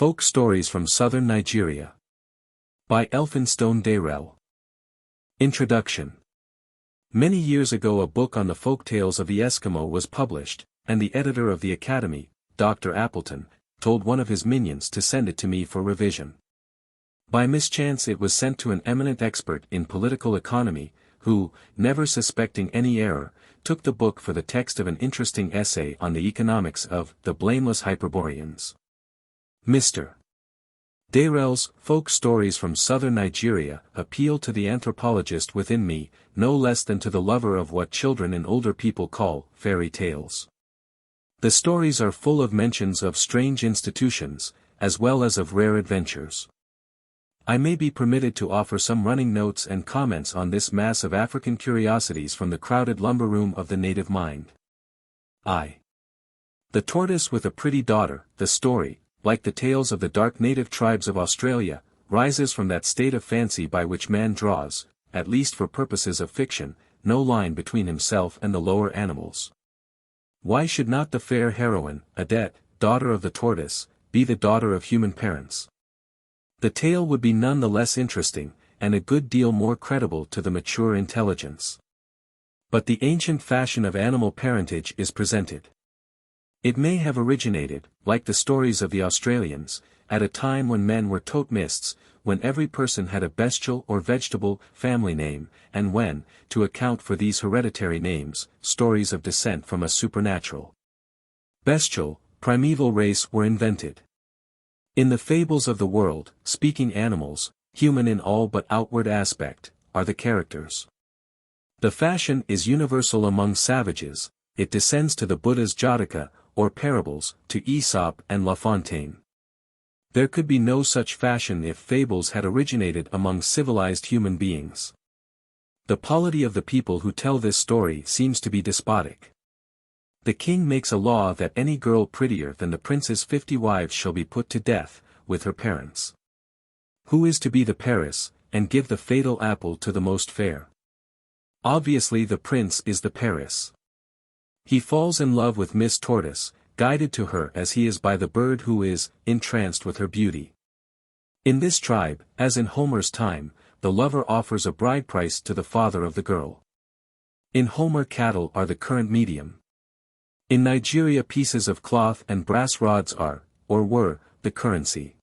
Folk Stories from Southern Nigeria. By Elphinstone Dayrell. Introduction. Many years ago a book on the folktales of the Eskimo was published, and the editor of the Academy, Dr. Appleton, told one of his minions to send it to me for revision. By mischance it was sent to an eminent expert in political economy, who, never suspecting any error, took the book for the text of an interesting essay on the economics of the blameless Hyperboreans. Mr. Dayrell's Folk Stories from Southern Nigeria appeal to the anthropologist within me, no less than to the lover of what children and older people call fairy tales. The stories are full of mentions of strange institutions, as well as of rare adventures. I may be permitted to offer some running notes and comments on this mass of African curiosities from the crowded lumber room of the native mind. The Tortoise with a Pretty Daughter. The story, like the tales of the dark native tribes of Australia, rises from that state of fancy by which man draws, at least for purposes of fiction, no line between himself and the lower animals. Why should not the fair heroine, Adette, daughter of the tortoise, be the daughter of human parents? The tale would be none the less interesting, and a good deal more credible to the mature intelligence. But the ancient fashion of animal parentage is presented. It may have originated, like the stories of the Australians, at a time when men were totemists, when every person had a bestial or vegetable family name, and when, to account for these hereditary names, stories of descent from a supernatural, bestial, primeval race were invented. In the fables of the world, speaking animals, human in all but outward aspect, are the characters. The fashion is universal among savages, it descends to the Buddha's Jataka, or parables, to Aesop and La Fontaine. There could be no such fashion if fables had originated among civilized human beings. The polity of the people who tell this story seems to be despotic. The king makes a law that any girl prettier than the prince's 50 wives shall be put to death, with her parents. Who is to be the Paris, and give the fatal apple to the most fair? Obviously the prince is the Paris. He falls in love with Miss Tortoise, guided to her as he is by the bird who is entranced with her beauty. In this tribe, as in Homer's time, the lover offers a bride price to the father of the girl. In Homer cattle are the current medium. In Nigeria pieces of cloth and brass rods are, or were, the currency.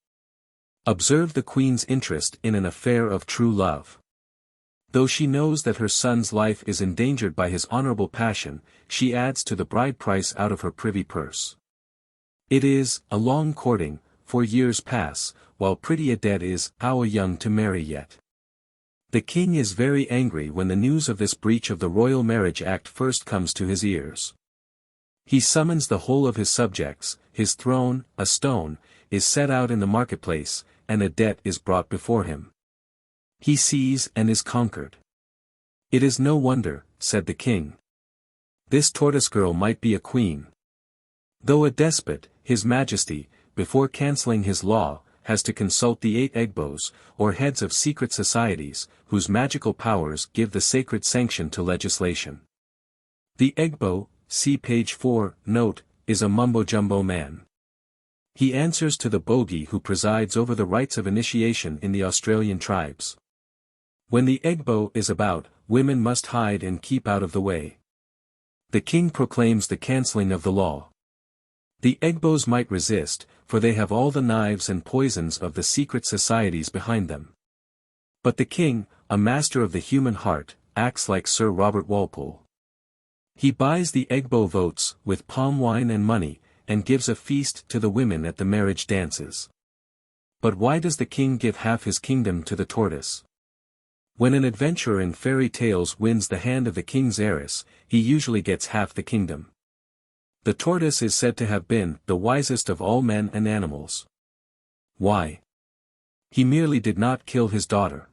Observe the queen's interest in an affair of true love. Though she knows that her son's life is endangered by his honorable passion, she adds to the bride price out of her privy purse. It is a long courting, for years pass, while pretty Adette is young to marry yet. The king is very angry when the news of this breach of the Royal Marriage Act first comes to his ears. He summons the whole of his subjects, his throne, a stone, is set out in the marketplace, and Adette is brought before him. He sees and is conquered. It is no wonder, said the king. This tortoise girl might be a queen. Though a despot, his majesty, before cancelling his law, has to consult the 8 Egbos, or heads of secret societies, whose magical powers give the sacred sanction to legislation. The Egbo, see page 4, note, is a mumbo-jumbo man. He answers to the bogey who presides over the rites of initiation in the Australian tribes. When the Egbo is about, women must hide and keep out of the way. The king proclaims the cancelling of the law. The Egbos might resist, for they have all the knives and poisons of the secret societies behind them. But the king, a master of the human heart, acts like Sir Robert Walpole. He buys the Egbo votes with palm wine and money, and gives a feast to the women at the marriage dances. But why does the king give half his kingdom to the tortoise? When an adventurer in fairy tales wins the hand of the king's heiress, he usually gets half the kingdom. The tortoise is said to have been the wisest of all men and animals. Why? He merely did not kill his daughter.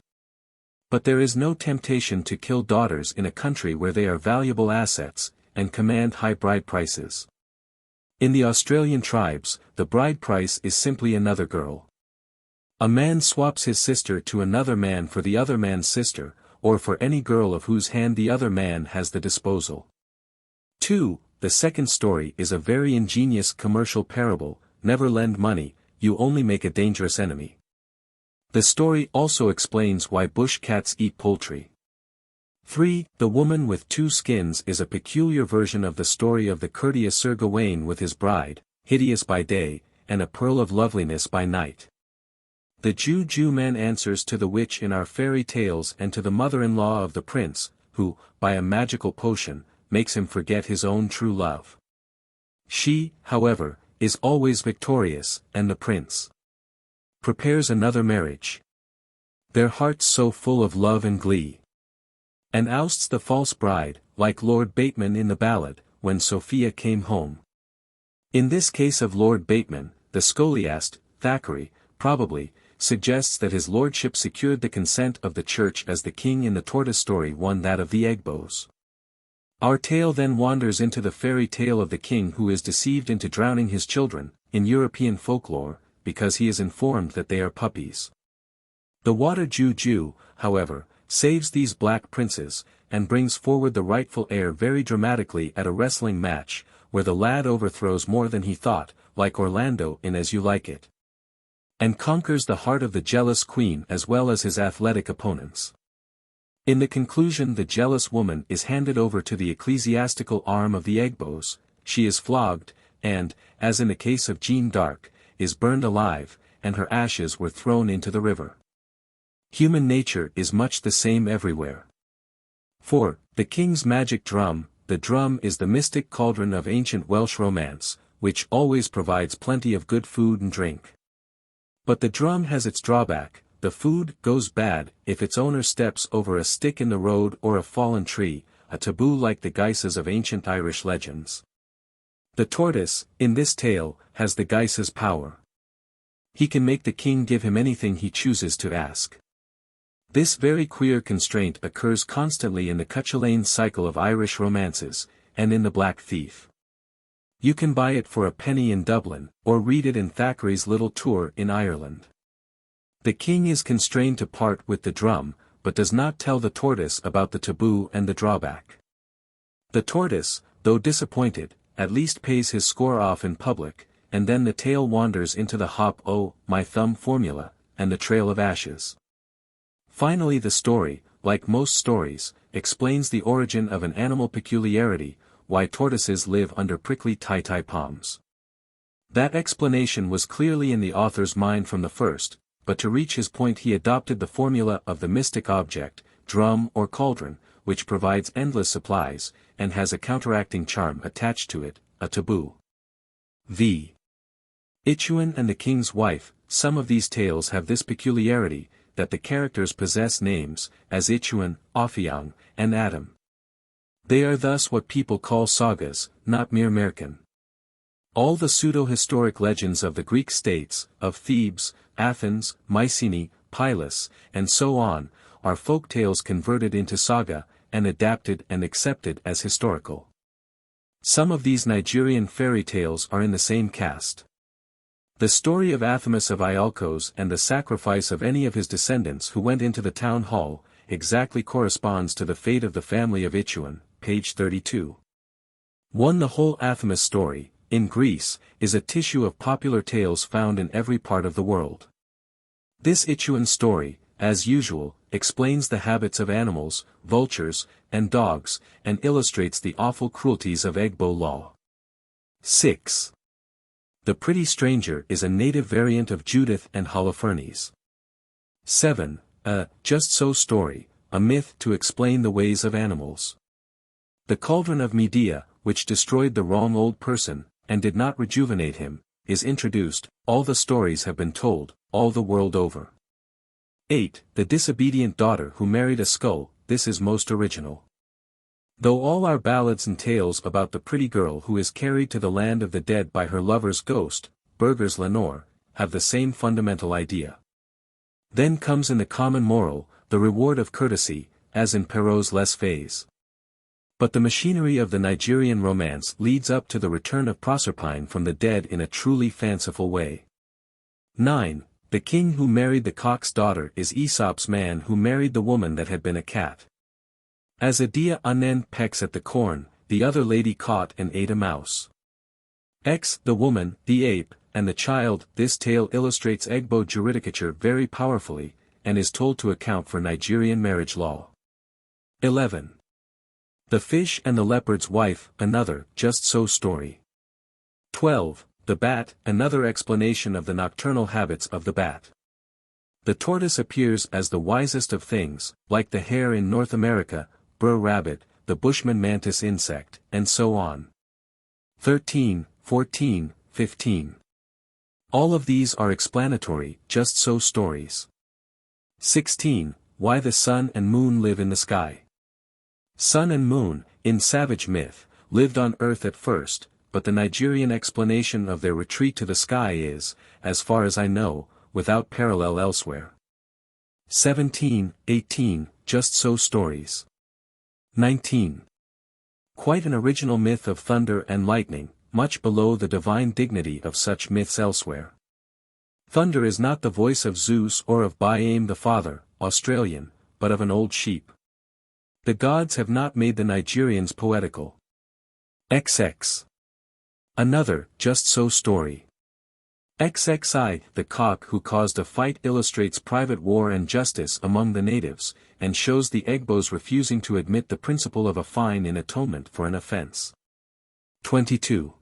But there is no temptation to kill daughters in a country where they are valuable assets, and command high bride prices. In the Australian tribes, the bride price is simply another girl. A man swaps his sister to another man for the other man's sister, or for any girl of whose hand the other man has the disposal. 2. The second story is a very ingenious commercial parable, never lend money, you only make a dangerous enemy. The story also explains why bush cats eat poultry. 3. The woman with two skins is a peculiar version of the story of the courteous Sir Gawain with his bride, hideous by day, and a pearl of loveliness by night. The Jew man answers to the witch in our fairy tales and to the mother-in-law of the prince, who, by a magical potion, makes him forget his own true love. She, however, is always victorious, and the prince prepares another marriage. Their hearts so full of love and glee. And ousts the false bride, like Lord Bateman in the ballad, When Sophia Came Home. In this case of Lord Bateman, the scholiast, Thackeray, probably, suggests that his lordship secured the consent of the church as the king in the Tortoise story won that of the Egbos. Our tale then wanders into the fairy tale of the king who is deceived into drowning his children, in European folklore, because he is informed that they are puppies. The water Jew, however, saves these black princes, and brings forward the rightful heir very dramatically at a wrestling match, where the lad overthrows more than he thought, like Orlando in As You Like It, and conquers the heart of the jealous queen as well as his athletic opponents. In the conclusion, the jealous woman is handed over to the ecclesiastical arm of the Egbos, she is flogged, and, as in the case of Jeanne d'Arc, is burned alive, and her ashes were thrown into the river. Human nature is much the same everywhere. 4. The king's magic drum. The drum is the mystic cauldron of ancient Welsh romance, which always provides plenty of good food and drink. But the drum has its drawback: the food goes bad if its owner steps over a stick in the road or a fallen tree, a taboo like the guises of ancient Irish legends. The tortoise, in this tale, has the guise's power. He can make the king give him anything he chooses to ask. This very queer constraint occurs constantly in the Cuchulainn cycle of Irish romances, and in The Black Thief. You can buy it for a penny in Dublin, or read it in Thackeray's Little Tour in Ireland. The king is constrained to part with the drum, but does not tell the tortoise about the taboo and the drawback. The tortoise, though disappointed, at least pays his score off in public, and then the tale wanders into the hop oh, my thumb formula, and the trail of ashes. Finally, the story, like most stories, explains the origin of an animal peculiarity, why tortoises live under prickly tai-tai palms. That explanation was clearly in the author's mind from the first, but to reach his point he adopted the formula of the mystic object, drum or cauldron, which provides endless supplies, and has a counteracting charm attached to it, a taboo. V. Ituen and the King's Wife. Some of these tales have this peculiarity, that the characters possess names, as Ituen, Offiang, and Adam. They are thus what people call sagas, not mere märchen. All the pseudo-historic legends of the Greek states, of Thebes, Athens, Mycenae, Pylos, and so on, are folk tales converted into saga, and adapted and accepted as historical. Some of these Nigerian fairy tales are in the same caste. The story of Athamas of Iolcos and the sacrifice of any of his descendants who went into the town hall, exactly corresponds to the fate of the family of Ituen, page 32. 1. The whole Athamas story, in Greece, is a tissue of popular tales found in every part of the world. This Ituen story, as usual, explains the habits of animals, vultures, and dogs, and illustrates the awful cruelties of Egbo law. 6. The Pretty Stranger is a native variant of Judith and Holofernes. 7. A just so story, a myth to explain the ways of animals. The cauldron of Medea, which destroyed the wrong old person, and did not rejuvenate him, is introduced. All the stories have been told, all the world over. 8. The disobedient daughter who married a skull. This is most original. Though all our ballads and tales about the pretty girl who is carried to the land of the dead by her lover's ghost, Burger's Lenore, have the same fundamental idea. Then comes in the common moral, the reward of courtesy, as in Perrault's Les Fées. But the machinery of the Nigerian romance leads up to the return of Proserpine from the dead in a truly fanciful way. 9. The king who married the cock's daughter is Aesop's man who married the woman that had been a cat. As Adia Anen pecks at the corn, the other lady caught and ate a mouse. X. The woman, the ape, and the child. This tale illustrates Egbo juridicature very powerfully, and is told to account for Nigerian marriage law. 11. The Fish and the Leopard's Wife, another, just so story. 12. The Bat, another explanation of the nocturnal habits of the bat. The tortoise appears as the wisest of things, like the hare in North America, Brer Rabbit, the Bushman mantis insect, and so on. 13, 14, 15. All of these are explanatory, just so stories. 16. Why the sun and moon live in the sky. Sun and moon, in savage myth, lived on earth at first, but the Nigerian explanation of their retreat to the sky is, as far as I know, without parallel elsewhere. 17, 18, just so stories. 19. Quite an original myth of thunder and lightning, much below the divine dignity of such myths elsewhere. Thunder is not the voice of Zeus or of Byame the father, Australian, but of an old sheep. The gods have not made the Nigerians poetical. XX. Another, just so story. XXI, the cock who caused a fight illustrates private war and justice among the natives, and shows the Egbos refusing to admit the principle of a fine in atonement for an offense. 22.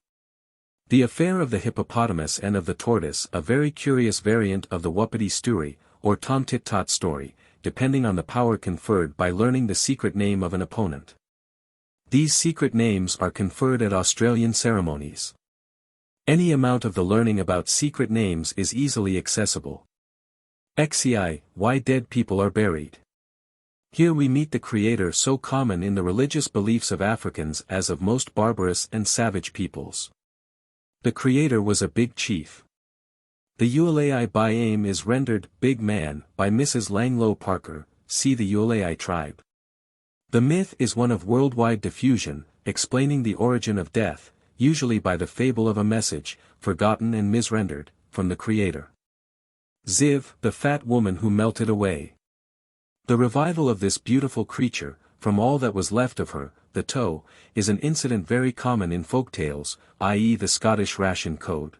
The affair of the hippopotamus and of the tortoise, a very curious variant of the Wapiti story, or Tom-Tit-Tot story, depending on the power conferred by learning the secret name of an opponent. These secret names are conferred at Australian ceremonies. Any amount of the learning about secret names is easily accessible. XCI, why dead people are buried. Here we meet the creator so common in the religious beliefs of Africans as of most barbarous and savage peoples. The creator was a big chief. The Ualai Byame is rendered, Big Man, by Mrs. Langloh Parker, see the Ualai tribe. The myth is one of worldwide diffusion, explaining the origin of death, usually by the fable of a message, forgotten and misrendered, from the creator. Ziv, the fat woman who melted away. The revival of this beautiful creature, from all that was left of her, the toe, is an incident very common in folktales, i.e. the Scottish ration code.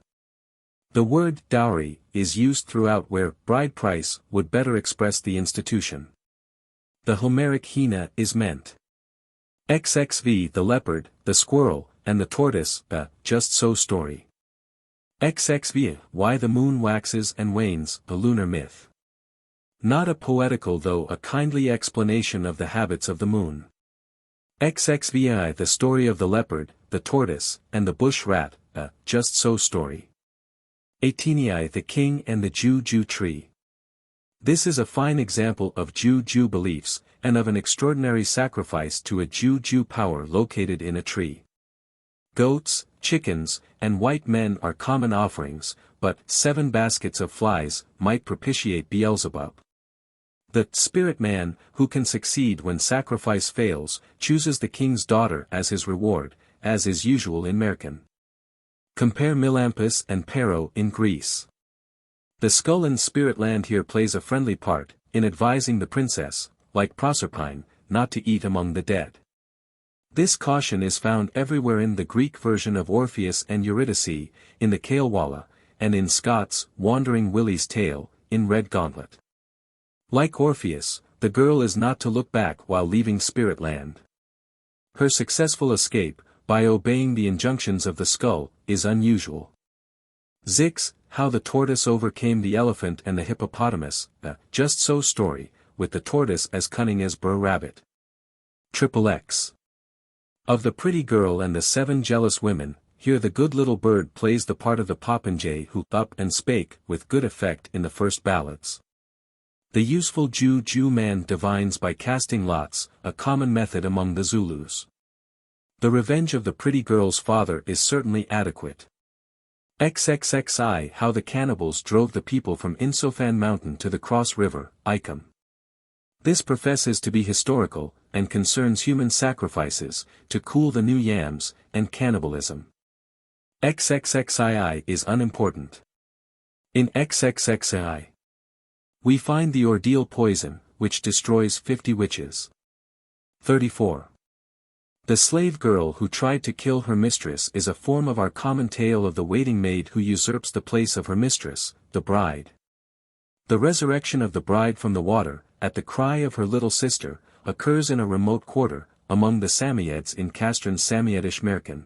The word dowry is used throughout where bride price would better express the institution. The Homeric Hina is meant. XXV, the leopard, the squirrel, and the tortoise, a just so story. XXV, why the moon waxes and wanes, a lunar myth. Not a poetical though a kindly explanation of the habits of the moon. XXVI, the story of the leopard, the tortoise, and the bush rat, a just so story. 18I, the king and the Juju tree. This is a fine example of Juju beliefs, and of an extraordinary sacrifice to a Juju power located in a tree. Goats, chickens, and white men are common offerings, but 7 baskets of flies might propitiate Beelzebub. The spirit man, who can succeed when sacrifice fails, chooses the king's daughter as his reward, as is usual in Merkin. Compare Melampus and Pero in Greece. The skull in spirit land here plays a friendly part, in advising the princess, like Proserpine, not to eat among the dead. This caution is found everywhere in the Greek version of Orpheus and Eurydice, in the Kalevala, and in Scott's Wandering Willie's Tale, in Red Gauntlet. Like Orpheus, the girl is not to look back while leaving spirit land. Her successful escape, by obeying the injunctions of the skull, is unusual. Zix, how the tortoise overcame the elephant and the hippopotamus, a just so story, with the tortoise as cunning as Brer Rabbit. XXX. Of the pretty girl and the 7 jealous women, here the good little bird plays the part of the popinjay who up and spake with good effect in the first ballads. The useful Juju man divines by casting lots, a common method among the Zulus. The revenge of the pretty girl's father is certainly adequate. XXXI, how the cannibals drove the people from Insofan mountain to the Cross River, Ikom. This professes to be historical, and concerns human sacrifices, to cool the new yams, and cannibalism. XXXII is unimportant. In XXXI, we find the ordeal poison, which destroys 50 witches. 34. The slave girl who tried to kill her mistress is a form of our common tale of the waiting maid who usurps the place of her mistress, the bride. The resurrection of the bride from the water, at the cry of her little sister, occurs in a remote quarter, among the Samiedes in Castron's Samiedish Merken.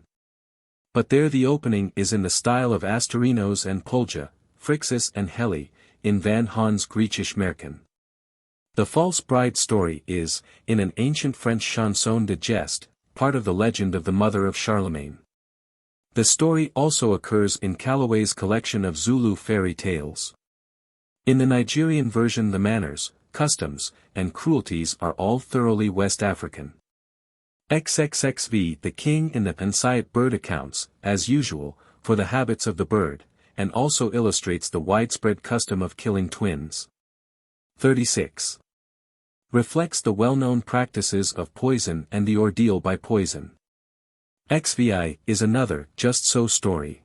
But there the opening is in the style of Astorinos and Polja, Phrixus and Helle, in Van Haan's Griechisch Merken. The false bride story is, in an ancient French chanson de geste, part of the legend of the mother of Charlemagne. The story also occurs in Callaway's collection of Zulu fairy tales. In the Nigerian version the manners, customs, and cruelties are all thoroughly West African. XXXV The king in the Nsiat bird accounts, as usual, for the habits of the bird, and also illustrates the widespread custom of killing twins. 36. Reflects the well-known practices of poison and the ordeal by poison. XVI is another, just so story.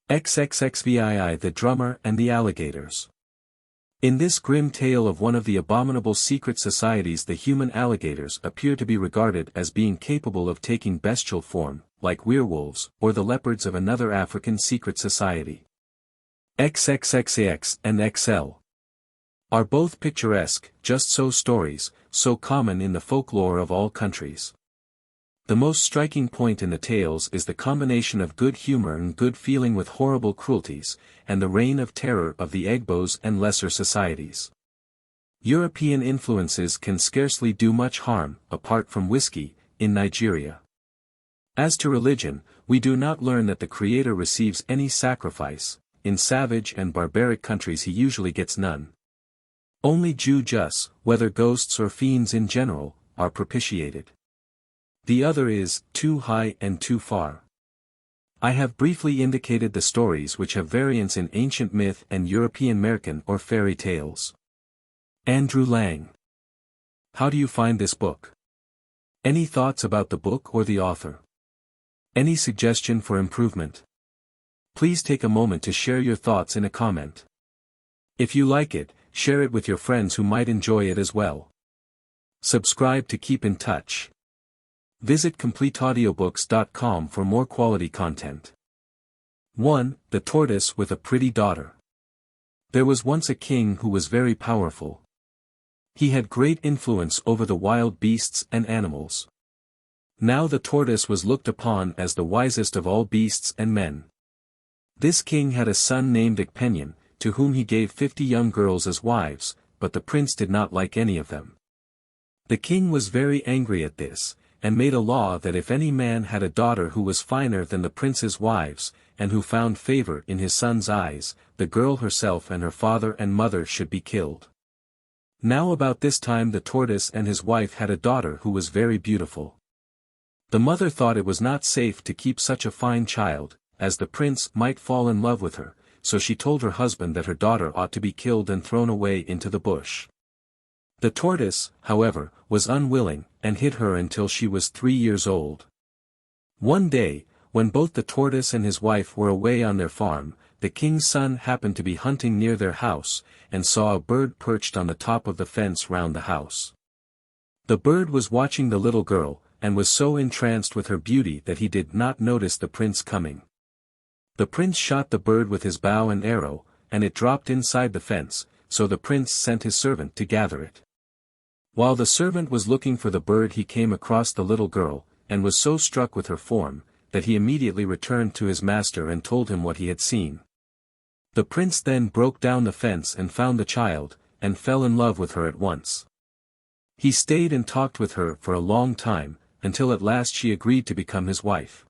XXXVII The drummer and the alligators. In this grim tale of one of the abominable secret societies the human alligators appear to be regarded as being capable of taking bestial form, like werewolves, or the leopards of another African secret society. XXXAX and XL are both picturesque, just so stories, so common in the folklore of all countries. The most striking point in the tales is the combination of good humor and good feeling with horrible cruelties, and the reign of terror of the Egbos and lesser societies. European influences can scarcely do much harm, apart from whiskey, in Nigeria. As to religion, we do not learn that the Creator receives any sacrifice. In savage and barbaric countries he usually gets none. Only Jus, whether ghosts or fiends in general, are propitiated. The other is, too high and too far. I have briefly indicated the stories which have variants in ancient myth and European Merken or fairy tales. Andrew Lang. How do you find this book? Any thoughts about the book or the author? Any suggestion for improvement? Please take a moment to share your thoughts in a comment. If you like it, share it with your friends who might enjoy it as well. Subscribe to keep in touch. Visit CompleteAudiobooks.com for more quality content. 1. The Tortoise with a Pretty Daughter. There was once a king who was very powerful. He had great influence over the wild beasts and animals. Now the tortoise was looked upon as the wisest of all beasts and men. This king had a son named Ikpenyan, to whom he gave 50 young girls as wives, but the prince did not like any of them. The king was very angry at this, and made a law that if any man had a daughter who was finer than the prince's wives, and who found favor in his son's eyes, the girl herself and her father and mother should be killed. Now about this time the tortoise and his wife had a daughter who was very beautiful. The mother thought it was not safe to keep such a fine child, as the prince might fall in love with her, so she told her husband that her daughter ought to be killed and thrown away into the bush. The tortoise, however, was unwilling, and hid her until she was 3 years old. One day, when both the tortoise and his wife were away on their farm, the king's son happened to be hunting near their house, and saw a bird perched on the top of the fence round the house. The bird was watching the little girl, and was so entranced with her beauty that he did not notice the prince coming. The prince shot the bird with his bow and arrow, and it dropped inside the fence, so the prince sent his servant to gather it. While the servant was looking for the bird he came across the little girl, and was so struck with her form, that he immediately returned to his master and told him what he had seen. The prince then broke down the fence and found the child, and fell in love with her at once. He stayed and talked with her for a long time, until at last she agreed to become his wife.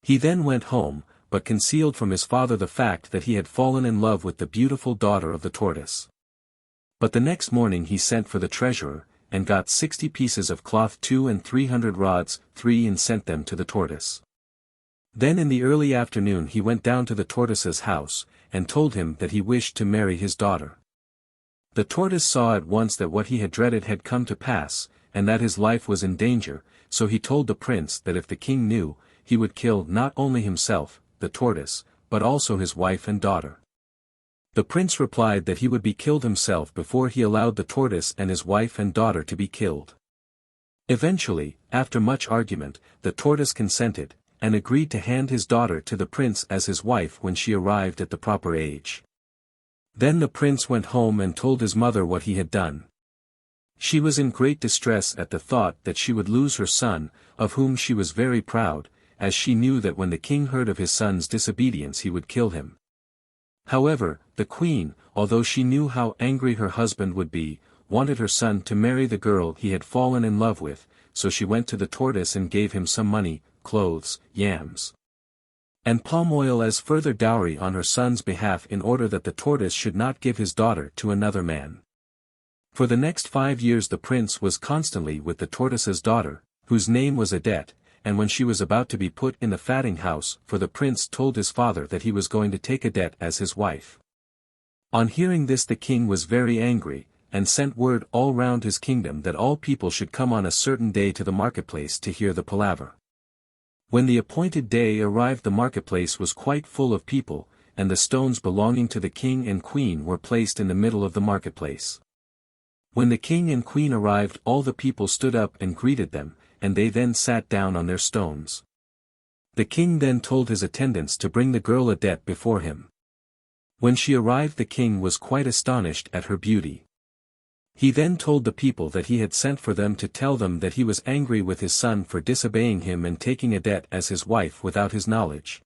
He then went home, but concealed from his father the fact that he had fallen in love with the beautiful daughter of the tortoise. But the next morning he sent for the treasurer, and got 60 pieces of cloth 2 and 300 rods 3 and sent them to the tortoise. Then in the early afternoon he went down to the tortoise's house, and told him that he wished to marry his daughter. The tortoise saw at once that what he had dreaded had come to pass, and that his life was in danger, so he told the prince that if the king knew, he would kill not only himself, the tortoise, but also his wife and daughter. The prince replied that he would be killed himself before he allowed the tortoise and his wife and daughter to be killed. Eventually, after much argument, the tortoise consented, and agreed to hand his daughter to the prince as his wife when she arrived at the proper age. Then the prince went home and told his mother what he had done. She was in great distress at the thought that she would lose her son, of whom she was very proud, as she knew that when the king heard of his son's disobedience he would kill him. However, the queen, although she knew how angry her husband would be, wanted her son to marry the girl he had fallen in love with, so she went to the tortoise and gave him some money, clothes, yams, and palm oil as further dowry on her son's behalf in order that the tortoise should not give his daughter to another man. For the next 5 years the prince was constantly with the tortoise's daughter, whose name was Adet, and when she was about to be put in the fatting house, for the prince told his father that he was going to take Adet as his wife. On hearing this the king was very angry, and sent word all round his kingdom that all people should come on a certain day to the marketplace to hear the palaver. When the appointed day arrived the marketplace was quite full of people, and the stones belonging to the king and queen were placed in the middle of the marketplace. When the king and queen arrived all the people stood up and greeted them, and they then sat down on their stones. The king then told his attendants to bring the girl Adet before him. When she arrived the king was quite astonished at her beauty. He then told the people that he had sent for them to tell them that he was angry with his son for disobeying him and taking Adet as his wife without his knowledge.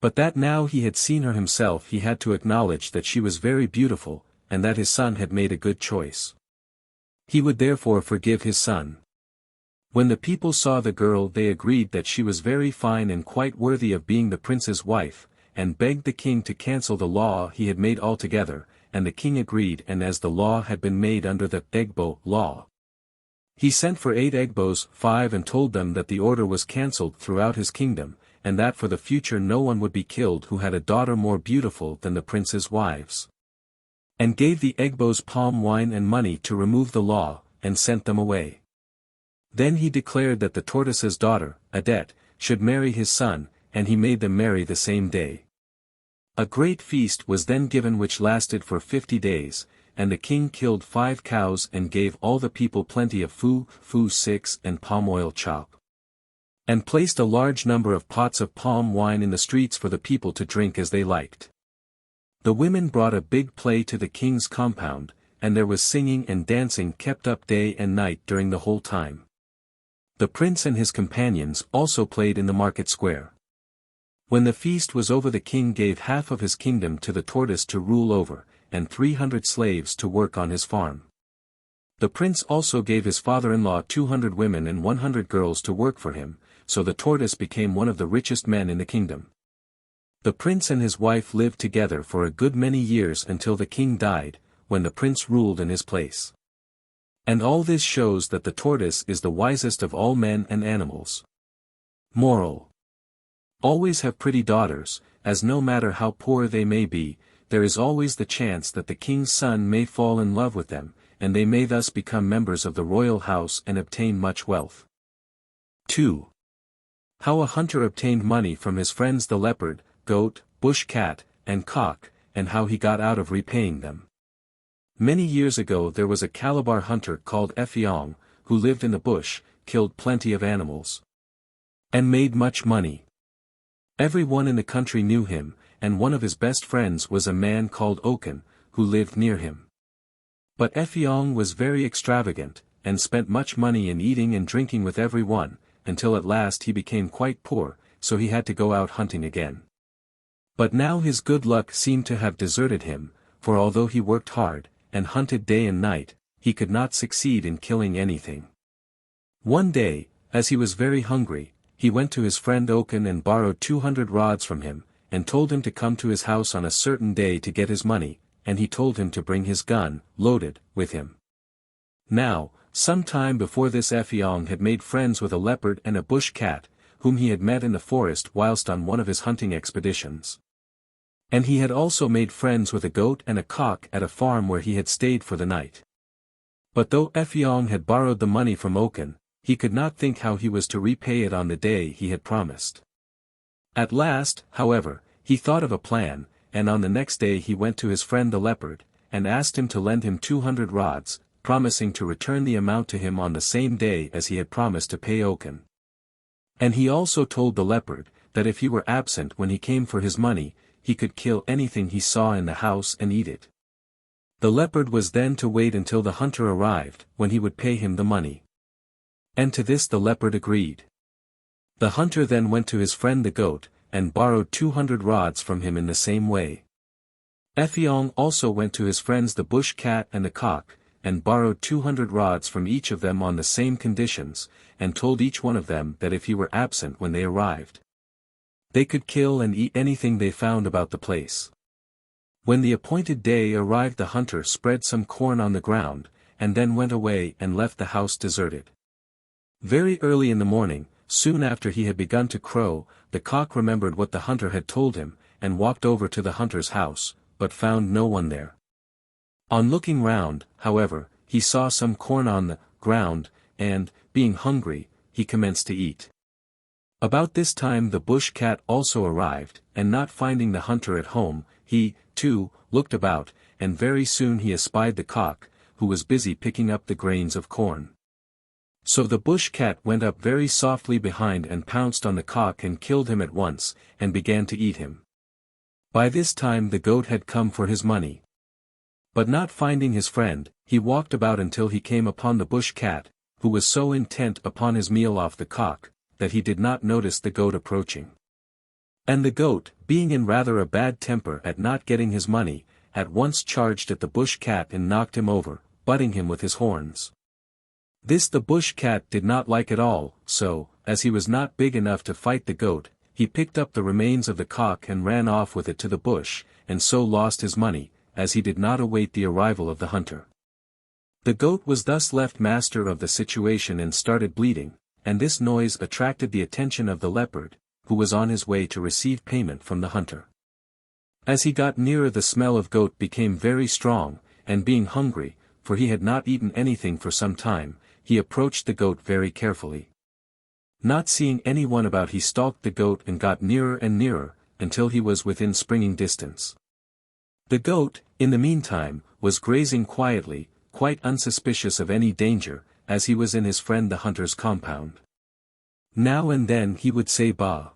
But that now he had seen her himself he had to acknowledge that she was very beautiful, and that his son had made a good choice. He would therefore forgive his son. When the people saw the girl they agreed that she was very fine and quite worthy of being the prince's wife, and begged the king to cancel the law he had made altogether, and the king agreed and as the law had been made under the Egbo law. He sent for 8 Egbos, 5 and told them that the order was cancelled throughout his kingdom, and that for the future no one would be killed who had a daughter more beautiful than the prince's wives. And gave the Egbos palm wine and money to remove the law, and sent them away. Then he declared that the tortoise's daughter, Adet, should marry his son, and he made them marry the same day. A great feast was then given which lasted for 50 days, and the king killed 5 cows and gave all the people plenty of foo 6 and palm oil chop. And placed a large number of pots of palm wine in the streets for the people to drink as they liked. The women brought a big play to the king's compound, and there was singing and dancing kept up day and night during the whole time. The prince and his companions also played in the market square. When the feast was over the king gave half of his kingdom to the tortoise to rule over, and 300 slaves to work on his farm. The prince also gave his father-in-law 200 women and 100 girls to work for him, so the tortoise became one of the richest men in the kingdom. The prince and his wife lived together for a good many years until the king died, when the prince ruled in his place. And all this shows that the tortoise is the wisest of all men and animals. Moral: always have pretty daughters, as no matter how poor they may be, there is always the chance that the king's son may fall in love with them, and they may thus become members of the royal house and obtain much wealth. 2. How a hunter obtained money from his friends the leopard, goat, bush cat, and cock, and how he got out of repaying them. Many years ago there was a Calabar hunter called Elphinstone, who lived in the bush, killed plenty of animals, and made much money. Everyone in the country knew him, and one of his best friends was a man called Orphan, who lived near him. But Elphinstone was very extravagant, and spent much money in eating and drinking with everyone, until at last he became quite poor, so he had to go out hunting again. But now his good luck seemed to have deserted him, for although he worked hard, and hunted day and night, he could not succeed in killing anything. One day, as he was very hungry, he went to his friend Orphan and borrowed 200 rods from him, and told him to come to his house on a certain day to get his money, and he told him to bring his gun, loaded, with him. Now, some time before this Elphinstone had made friends with a leopard and a bush cat, whom he had met in the forest whilst on one of his hunting expeditions. And he had also made friends with a goat and a cock at a farm where he had stayed for the night. But though Elphinstone had borrowed the money from Orphan, he could not think how he was to repay it on the day he had promised. At last, however, he thought of a plan, and on the next day he went to his friend the leopard, and asked him to lend him 200 rods, promising to return the amount to him on the same day as he had promised to pay Oken. And he also told the leopard, that if he were absent when he came for his money, he could kill anything he saw in the house and eat it. The leopard was then to wait until the hunter arrived, when he would pay him the money. And to this the leopard agreed. The hunter then went to his friend the goat, and borrowed 200 rods from him in the same way. Effyong also went to his friends the bush cat and the cock, and borrowed 200 rods from each of them on the same conditions, and told each one of them that if he were absent when they arrived, they could kill and eat anything they found about the place. When the appointed day arrived, the hunter spread some corn on the ground, and then went away and left the house deserted. Very early in the morning, soon after he had begun to crow, the cock remembered what the hunter had told him, and walked over to the hunter's house, but found no one there. On looking round, however, he saw some corn on the ground, and, being hungry, he commenced to eat. About this time the bush cat also arrived, and not finding the hunter at home, he, too, looked about, and very soon he espied the cock, who was busy picking up the grains of corn. So the bush cat went up very softly behind and pounced on the cock and killed him at once, and began to eat him. By this time the goat had come for his money. But not finding his friend, he walked about until he came upon the bush cat, who was so intent upon his meal off the cock, that he did not notice the goat approaching. And the goat, being in rather a bad temper at not getting his money, at once charged at the bush cat and knocked him over, butting him with his horns. This the bush cat did not like at all, so, as he was not big enough to fight the goat, he picked up the remains of the cock and ran off with it to the bush, and so lost his money, as he did not await the arrival of the hunter. The goat was thus left master of the situation and started bleeding, and this noise attracted the attention of the leopard, who was on his way to receive payment from the hunter. As he got nearer, the smell of goat became very strong, and being hungry, for he had not eaten anything for some time, he approached the goat very carefully. Not seeing anyone about, he stalked the goat and got nearer and nearer, until he was within springing distance. The goat, in the meantime, was grazing quietly, quite unsuspicious of any danger, as he was in his friend the hunter's compound. Now and then he would say "Bah."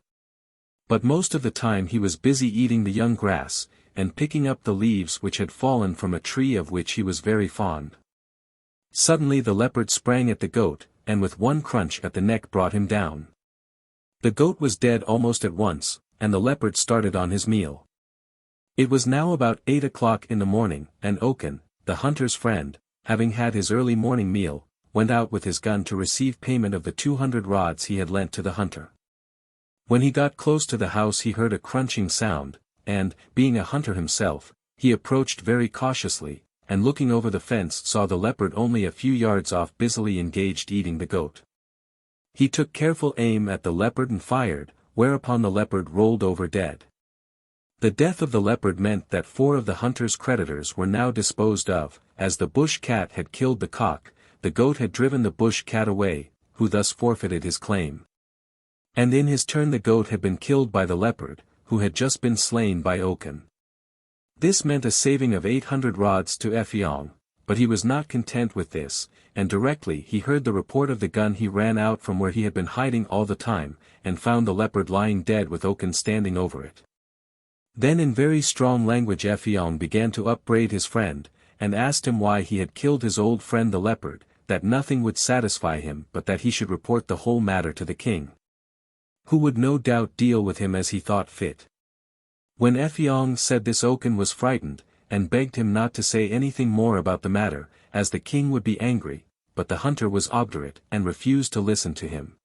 But most of the time he was busy eating the young grass, and picking up the leaves which had fallen from a tree of which he was very fond. Suddenly the leopard sprang at the goat, and with one crunch at the neck brought him down. The goat was dead almost at once, and the leopard started on his meal. It was now about 8 o'clock in the morning, and Oken, the hunter's friend, having had his early morning meal, went out with his gun to receive payment of the 200 rods he had lent to the hunter. When he got close to the house he heard a crunching sound, and, being a hunter himself, he approached very cautiously, and looking over the fence saw the leopard only a few yards off busily engaged eating the goat. He took careful aim at the leopard and fired, whereupon the leopard rolled over dead. The death of the leopard meant that 4 of the hunter's creditors were now disposed of, as the bush cat had killed the cock, the goat had driven the bush cat away, who thus forfeited his claim. And in his turn the goat had been killed by the leopard, who had just been slain by Oken. This meant a saving of 800 rods to Effyong, but he was not content with this, and directly he heard the report of the gun he ran out from where he had been hiding all the time, and found the leopard lying dead with Oken standing over it. Then in very strong language Effyong began to upbraid his friend, and asked him why he had killed his old friend the leopard, that nothing would satisfy him but that he should report the whole matter to the king, who would no doubt deal with him as he thought fit. When Effyong said this, Oken was frightened, and begged him not to say anything more about the matter, as the king would be angry, but the hunter was obdurate and refused to listen to him.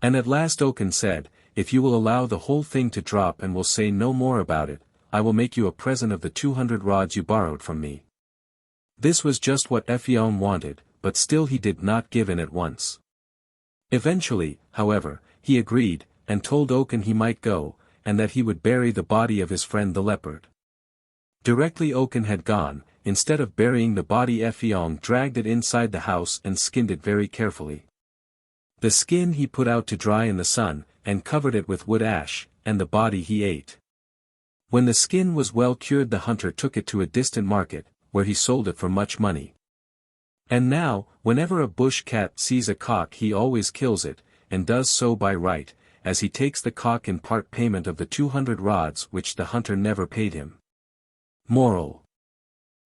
And at last Oken said, "If you will allow the whole thing to drop and will say no more about it, I will make you a present of the 200 rods you borrowed from me." This was just what Effyong wanted, but still he did not give in at once. Eventually, however, he agreed, and told Oken he might go, and that he would bury the body of his friend the leopard. Directly Oken had gone, instead of burying the body Effyong dragged it inside the house and skinned it very carefully. The skin he put out to dry in the sun, and covered it with wood ash, and the body he ate. When the skin was well cured the hunter took it to a distant market, where he sold it for much money. And now, whenever a bush cat sees a cock he always kills it, and does so by right, as he takes the cock in part payment of the 200 rods which the hunter never paid him. Moral: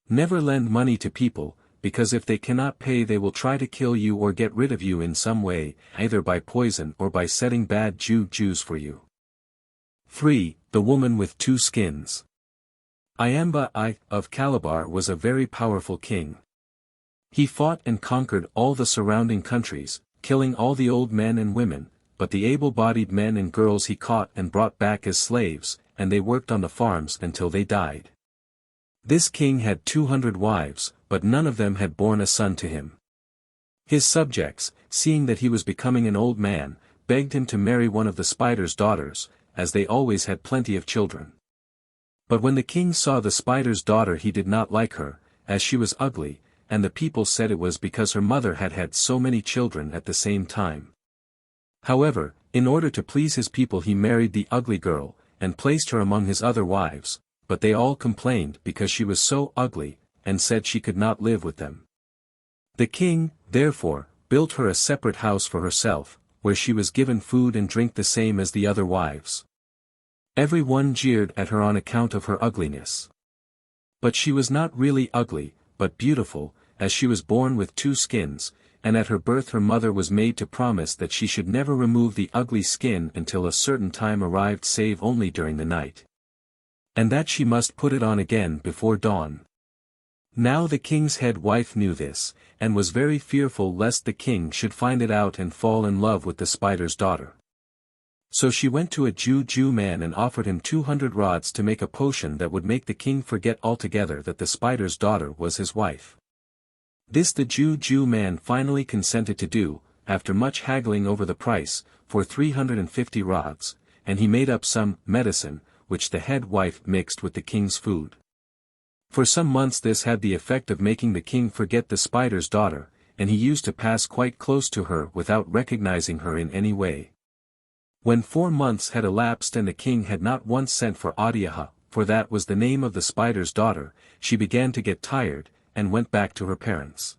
never lend money to people, because if they cannot pay they will try to kill you or get rid of you in some way, either by poison or by setting bad juju for you. 3. The Woman with Two Skins. Iamba I of Calabar was a very powerful king. He fought and conquered all the surrounding countries, killing all the old men and women, but the able-bodied men and girls he caught and brought back as slaves, and they worked on the farms until they died. This king had 200 wives, but none of them had borne a son to him. His subjects, seeing that he was becoming an old man, begged him to marry one of the spider's daughters, as they always had plenty of children. But when the king saw the spider's daughter he did not like her, as she was ugly, and the people said it was because her mother had had so many children at the same time. However, in order to please his people he married the ugly girl, and placed her among his other wives, but they all complained because she was so ugly, and said she could not live with them. The king, therefore, built her a separate house for herself, where she was given food and drink the same as the other wives. Every one jeered at her on account of her ugliness. But she was not really ugly, but beautiful, as she was born with two skins, and at her birth her mother was made to promise that she should never remove the ugly skin until a certain time arrived save only during the night. And that she must put it on again before dawn. Now the king's head wife knew this, and was very fearful lest the king should find it out and fall in love with the spider's daughter. So she went to a Jew man and offered him 200 rods to make a potion that would make the king forget altogether that the spider's daughter was his wife. This the Jew man finally consented to do, after much haggling over the price, for 350 rods, and he made up some medicine, which the head wife mixed with the king's food. For some months this had the effect of making the king forget the spider's daughter, and he used to pass quite close to her without recognizing her in any way. When 4 months had elapsed and the king had not once sent for Adiaha, for that was the name of the spider's daughter, she began to get tired, and went back to her parents.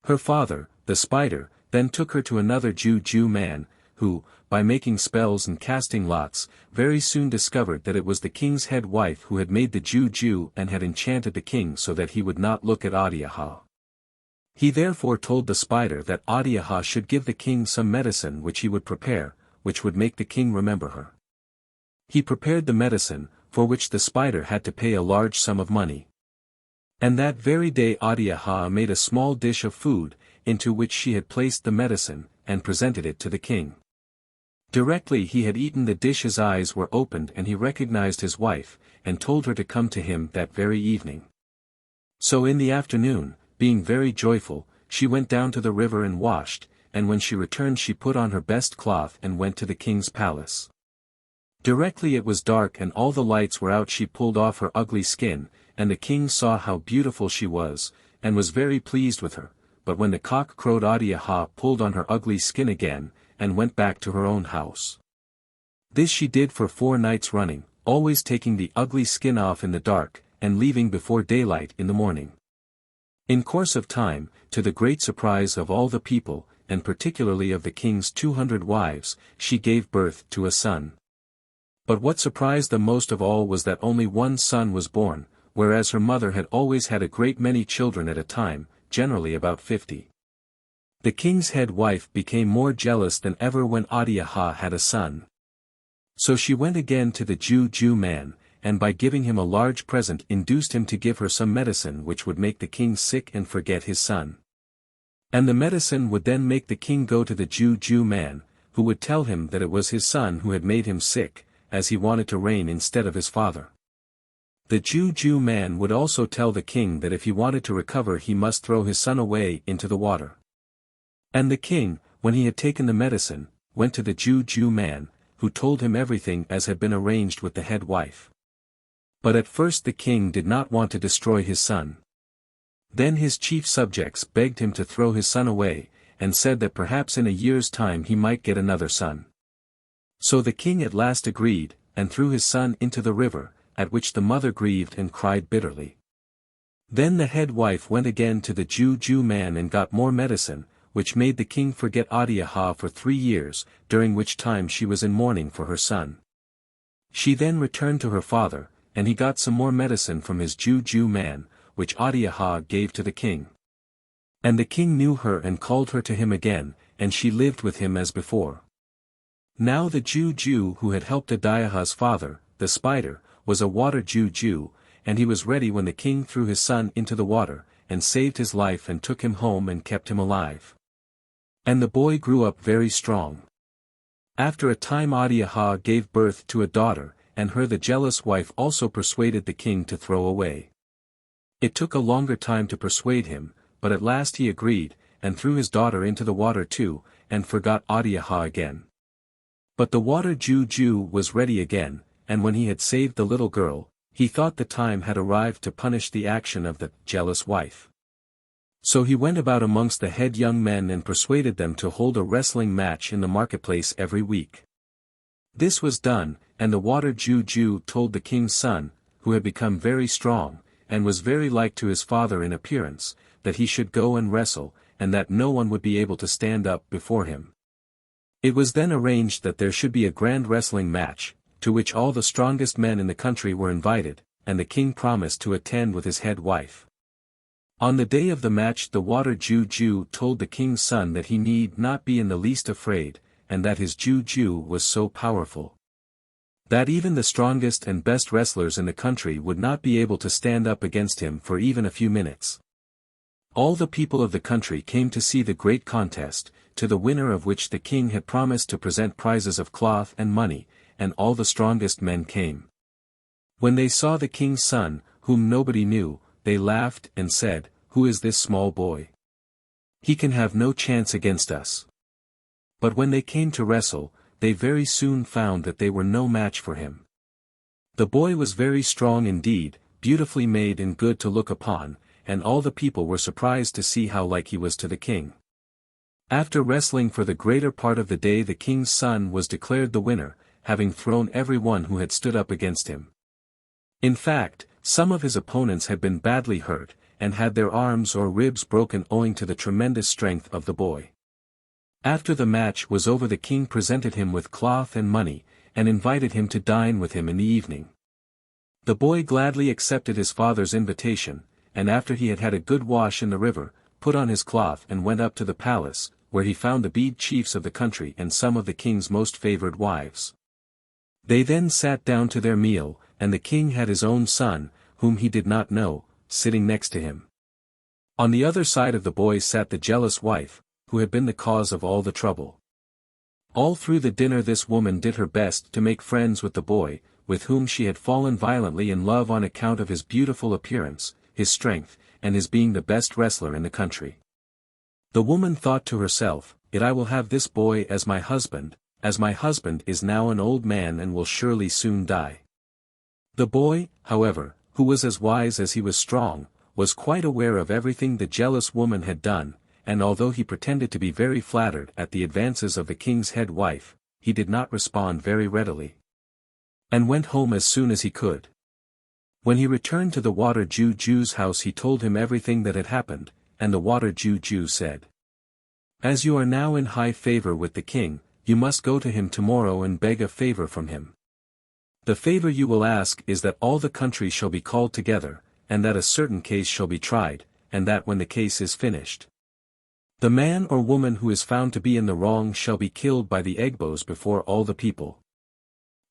Her father, the spider, then took her to another Jew man, who, by making spells and casting lots, very soon discovered that it was the king's head wife who had made the Jew and had enchanted the king so that he would not look at Adiaha. He therefore told the spider that Adiaha should give the king some medicine which he would prepare, which would make the king remember her. He prepared the medicine, for which the spider had to pay a large sum of money. And that very day Adiaha made a small dish of food, into which she had placed the medicine, and presented it to the king. Directly he had eaten the dish his eyes were opened and he recognized his wife, and told her to come to him that very evening. So in the afternoon, being very joyful, she went down to the river and washed, and when she returned she put on her best cloth and went to the king's palace. Directly it was dark and all the lights were out she pulled off her ugly skin, and the king saw how beautiful she was, and was very pleased with her, but when the cock crowed Adiaha pulled on her ugly skin again, and went back to her own house. This she did for 4 nights running, always taking the ugly skin off in the dark, and leaving before daylight in the morning. In course of time, to the great surprise of all the people, and particularly of the king's 200 wives, she gave birth to a son. But what surprised them most of all was that only one son was born, whereas her mother had always had a great many children at a time, generally about 50. The king's head wife became more jealous than ever when Adiaha had a son. So she went again to the Jew man, and by giving him a large present induced him to give her some medicine which would make the king sick and forget his son. And the medicine would then make the king go to the Jew man, who would tell him that it was his son who had made him sick, as he wanted to reign instead of his father. The Jew man would also tell the king that if he wanted to recover he must throw his son away into the water. And the king, when he had taken the medicine, went to the Jew man, who told him everything as had been arranged with the head wife. But at first the king did not want to destroy his son. Then his chief subjects begged him to throw his son away, and said that perhaps in a year's time he might get another son. So the king at last agreed, and threw his son into the river, at which the mother grieved and cried bitterly. Then the head wife went again to the Jew man and got more medicine, which made the king forget Adiaha for 3 years, during which time she was in mourning for her son. She then returned to her father, and he got some more medicine from his Jew man, which Adiaha gave to the king. And the king knew her and called her to him again, and she lived with him as before. Now the Jew who had helped Adiaha's father, the spider, was a water Jew, and he was ready when the king threw his son into the water, and saved his life and took him home and kept him alive. And the boy grew up very strong. After a time Adiaha gave birth to a daughter, and her the jealous wife also persuaded the king to throw away. It took a longer time to persuade him, but at last he agreed, and threw his daughter into the water too, and forgot Adiaha again. But the water Jew was ready again, and when he had saved the little girl, he thought the time had arrived to punish the action of the jealous wife. So he went about amongst the head young men and persuaded them to hold a wrestling match in the marketplace every week. This was done, and the water Jew told the king's son, who had become very strong, and was very like to his father in appearance, that he should go and wrestle, and that no one would be able to stand up before him. It was then arranged that there should be a grand wrestling match, to which all the strongest men in the country were invited, and the king promised to attend with his head wife. On the day of the match the water Jew told the king's son that he need not be in the least afraid, and that his Jew was so powerful that even the strongest and best wrestlers in the country would not be able to stand up against him for even a few minutes. All the people of the country came to see the great contest, to the winner of which the king had promised to present prizes of cloth and money, and all the strongest men came. When they saw the king's son, whom nobody knew, they laughed and said, "Who is this small boy? He can have no chance against us." But when they came to wrestle, they very soon found that they were no match for him. The boy was very strong indeed, beautifully made and good to look upon, and all the people were surprised to see how like he was to the king. After wrestling for the greater part of the day the king's son was declared the winner, having thrown every one who had stood up against him. In fact, some of his opponents had been badly hurt, and had their arms or ribs broken owing to the tremendous strength of the boy. After the match was over the king presented him with cloth and money, and invited him to dine with him in the evening. The boy gladly accepted his father's invitation, and after he had had a good wash in the river, put on his cloth and went up to the palace, where he found the bead chiefs of the country and some of the king's most favored wives. They then sat down to their meal, and the king had his own son, whom he did not know, sitting next to him. On the other side of the boy sat the jealous wife, who had been the cause of all the trouble. All through the dinner this woman did her best to make friends with the boy, with whom she had fallen violently in love on account of his beautiful appearance, his strength, and his being the best wrestler in the country. The woman thought to herself, I will have this boy as my husband is now an old man and will surely soon die." The boy, however, who was as wise as he was strong, was quite aware of everything the jealous woman had done, and although he pretended to be very flattered at the advances of the king's head wife, he did not respond very readily, and went home as soon as he could. When he returned to the water Jew's house he told him everything that had happened, and the water Jew said, "As you are now in high favor with the king, you must go to him tomorrow and beg a favor from him. The favor you will ask is that all the country shall be called together, and that a certain case shall be tried, and that when the case is finished, the man or woman who is found to be in the wrong shall be killed by the Egbos before all the people."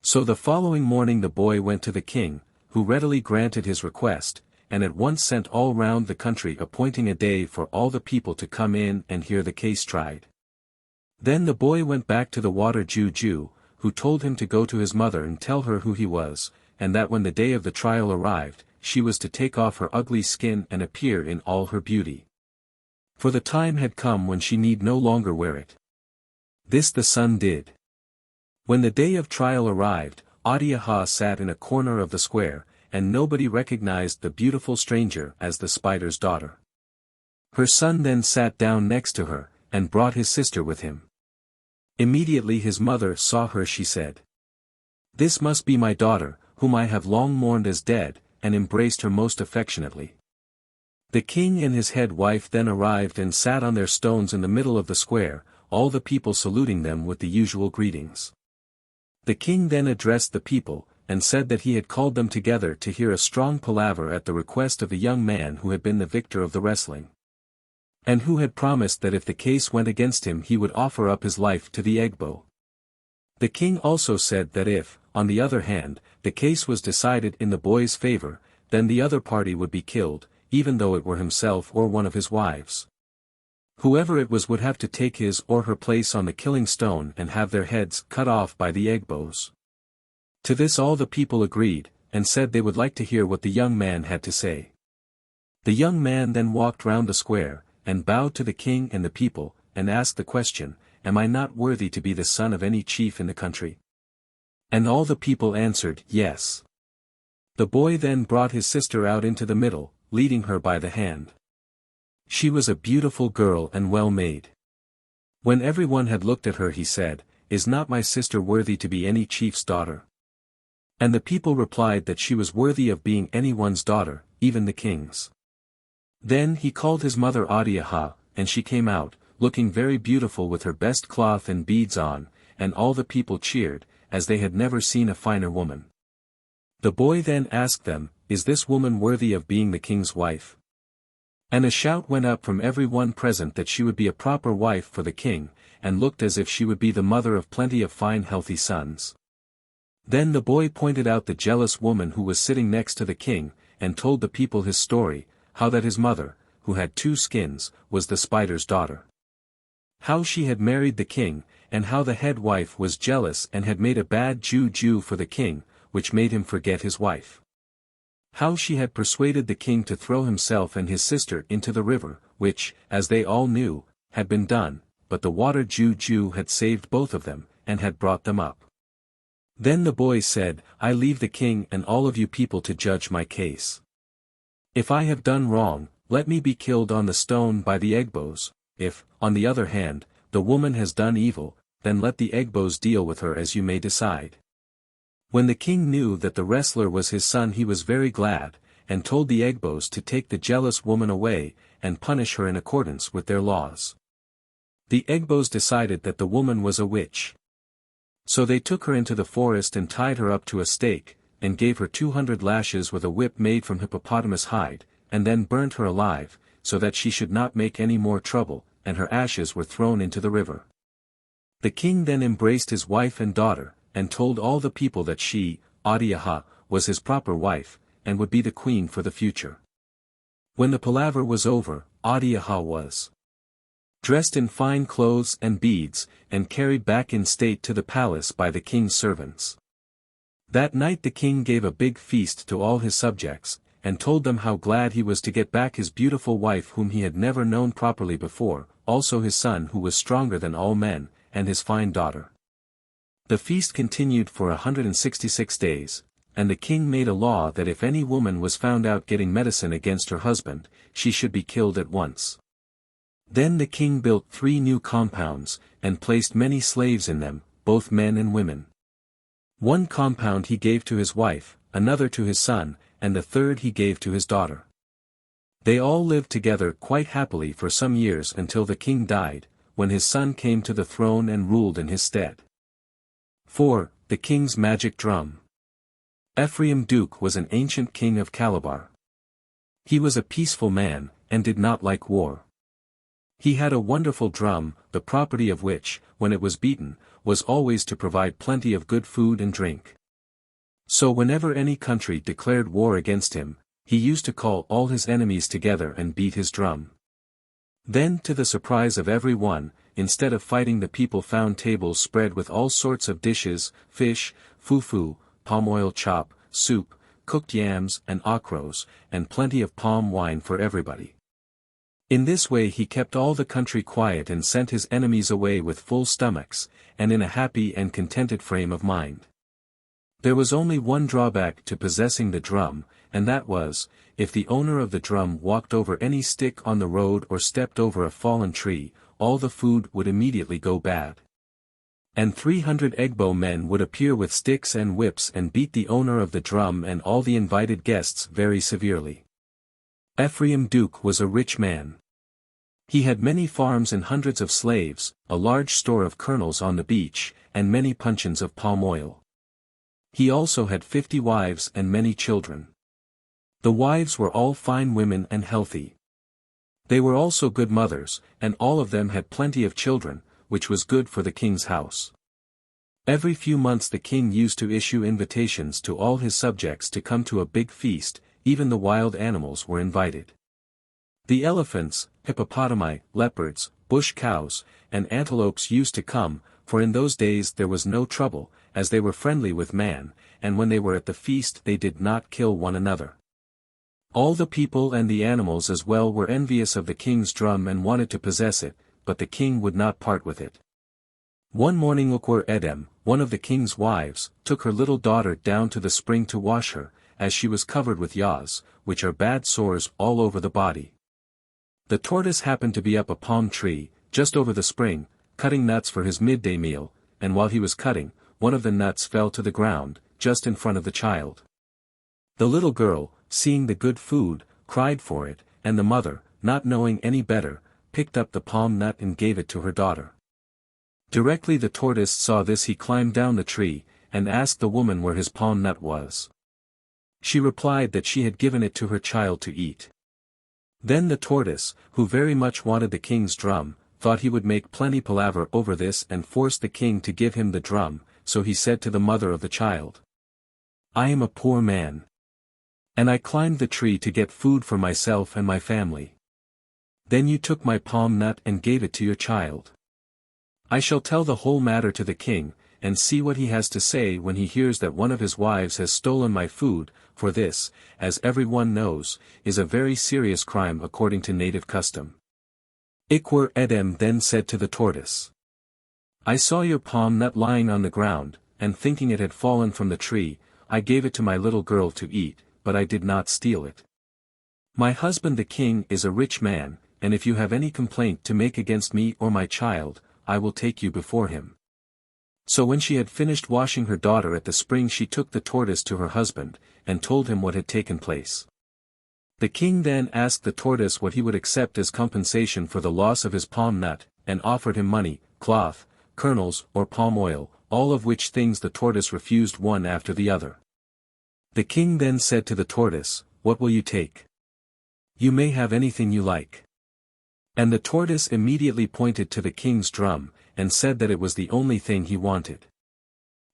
So the following morning the boy went to the king, who readily granted his request, and at once sent all round the country appointing a day for all the people to come in and hear the case tried. Then the boy went back to the water Jew, who told him to go to his mother and tell her who he was, and that when the day of the trial arrived, she was to take off her ugly skin and appear in all her beauty. For the time had come when she need no longer wear it. This the son did. When the day of trial arrived, Adiaha sat in a corner of the square, and nobody recognized the beautiful stranger as the spider's daughter. Her son then sat down next to her, and brought his sister with him. Immediately his mother saw her she said, "This must be my daughter, whom I have long mourned as dead," and embraced her most affectionately. The king and his head wife then arrived and sat on their stones in the middle of the square, all the people saluting them with the usual greetings. The king then addressed the people, and said that he had called them together to hear a strong palaver at the request of the young man who had been the victor of the wrestling, and who had promised that if the case went against him he would offer up his life to the Egbo. The king also said that if, on the other hand, the case was decided in the boy's favor, then the other party would be killed, even though it were himself or one of his wives. Whoever it was would have to take his or her place on the killing stone and have their heads cut off by the Egbos. To this all the people agreed, and said they would like to hear what the young man had to say. The young man then walked round the square, and bowed to the king and the people, and asked the question, "Am I not worthy to be the son of any chief in the country?" And all the people answered, "Yes." The boy then brought his sister out into the middle, leading her by the hand. She was a beautiful girl and well made. When everyone had looked at her he said, "Is not my sister worthy to be any chief's daughter?" And the people replied that she was worthy of being anyone's daughter, even the king's. Then he called his mother Adiaha, and she came out, looking very beautiful with her best cloth and beads on, and all the people cheered, as they had never seen a finer woman. The boy then asked them, "Is this woman worthy of being the king's wife?" And a shout went up from every one present that she would be a proper wife for the king, and looked as if she would be the mother of plenty of fine healthy sons. Then the boy pointed out the jealous woman who was sitting next to the king, and told the people his story, how that his mother, who had 2 skins, was the spider's daughter. How she had married the king, and how the head wife was jealous and had made a bad juju for the king, which made him forget his wife. How she had persuaded the king to throw himself and his sister into the river, which, as they all knew, had been done, but the water juju had saved both of them, and had brought them up. Then the boy said, "I leave the king and all of you people to judge my case. If I have done wrong, let me be killed on the stone by the Egbos. If, on the other hand, the woman has done evil, then let the Egbos deal with her as you may decide." When the king knew that the wrestler was his son he was very glad, and told the Egbos to take the jealous woman away, and punish her in accordance with their laws. The Egbos decided that the woman was a witch. So they took her into the forest and tied her up to a stake, and gave her 200 lashes with a whip made from hippopotamus hide, and then burnt her alive, so that she should not make any more trouble, and her ashes were thrown into the river. The king then embraced his wife and daughter, and told all the people that she, Adiaha, was his proper wife, and would be the queen for the future. When the palaver was over, Adiaha was dressed in fine clothes and beads, and carried back in state to the palace by the king's servants. That night the king gave a big feast to all his subjects, and told them how glad he was to get back his beautiful wife whom he had never known properly before, also his son who was stronger than all men, and his fine daughter. The feast continued for 166 days, and the king made a law that if any woman was found out getting medicine against her husband, she should be killed at once. Then the king built 3 new compounds, and placed many slaves in them, both men and women. One compound he gave to his wife, another to his son, and the third he gave to his daughter. They all lived together quite happily for some years until the king died, when his son came to the throne and ruled in his stead. 4. The King's Magic Drum. Ephraim Duke was an ancient king of Calabar. He was a peaceful man, and did not like war. He had a wonderful drum, the property of which, when it was beaten, was always to provide plenty of good food and drink. So whenever any country declared war against him, he used to call all his enemies together and beat his drum. Then to the surprise of every one, instead of fighting the people found tables spread with all sorts of dishes, fish, fufu, palm oil chop, soup, cooked yams and akros, and plenty of palm wine for everybody. In this way he kept all the country quiet and sent his enemies away with full stomachs, and in a happy and contented frame of mind. There was only one drawback to possessing the drum, and that was, if the owner of the drum walked over any stick on the road or stepped over a fallen tree, all the food would immediately go bad. And 300 Egbo men would appear with sticks and whips and beat the owner of the drum and all the invited guests very severely. Ephraim Duke was a rich man. He had many farms and hundreds of slaves, a large store of kernels on the beach, and many puncheons of palm oil. He also had 50 wives and many children. The wives were all fine women and healthy. They were also good mothers, and all of them had plenty of children, which was good for the king's house. Every few months the king used to issue invitations to all his subjects to come to a big feast, even the wild animals were invited. The elephants, hippopotami, leopards, bush cows, and antelopes used to come, for in those days there was no trouble, as they were friendly with man, and when they were at the feast they did not kill one another. All the people and the animals as well were envious of the king's drum and wanted to possess it, but the king would not part with it. One morning Edem, one of the king's wives, took her little daughter down to the spring to wash her, as she was covered with yaws, which are bad sores all over the body. The tortoise happened to be up a palm tree, just over the spring, cutting nuts for his midday meal, and while he was cutting, one of the nuts fell to the ground, just in front of the child. The little girl, seeing the good food, cried for it, and the mother, not knowing any better, picked up the palm nut and gave it to her daughter. Directly the tortoise saw this he climbed down the tree, and asked the woman where his palm nut was. She replied that she had given it to her child to eat. Then the tortoise, who very much wanted the king's drum, thought he would make plenty palaver over this and force the king to give him the drum, so he said to the mother of the child, "I am a poor man. And I climbed the tree to get food for myself and my family. Then you took my palm nut and gave it to your child. I shall tell the whole matter to the king, and see what he has to say when he hears that one of his wives has stolen my food, for this, as everyone knows, is a very serious crime according to native custom." Edem then said to the tortoise, "I saw your palm nut lying on the ground, and thinking it had fallen from the tree, I gave it to my little girl to eat, but I did not steal it. My husband the king is a rich man, and if you have any complaint to make against me or my child, I will take you before him." So when she had finished washing her daughter at the spring she took the tortoise to her husband, and told him what had taken place. The king then asked the tortoise what he would accept as compensation for the loss of his palm nut, and offered him money, cloth, kernels or palm oil, all of which things the tortoise refused one after the other. The king then said to the tortoise, "What will you take? You may have anything you like." And the tortoise immediately pointed to the king's drum, and said that it was the only thing he wanted.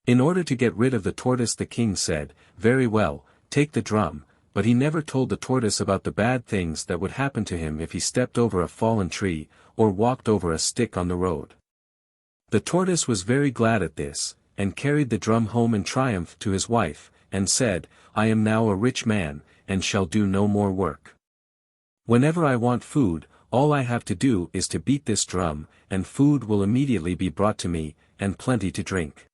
In order to get rid of the tortoise the king said, "Very well, take the drum," but he never told the tortoise about the bad things that would happen to him if he stepped over a fallen tree, or walked over a stick on the road. The tortoise was very glad at this, and carried the drum home in triumph to his wife, and said, "I am now a rich man, and shall do no more work. Whenever I want food, all I have to do is to beat this drum, and food will immediately be brought to me, and plenty to drink."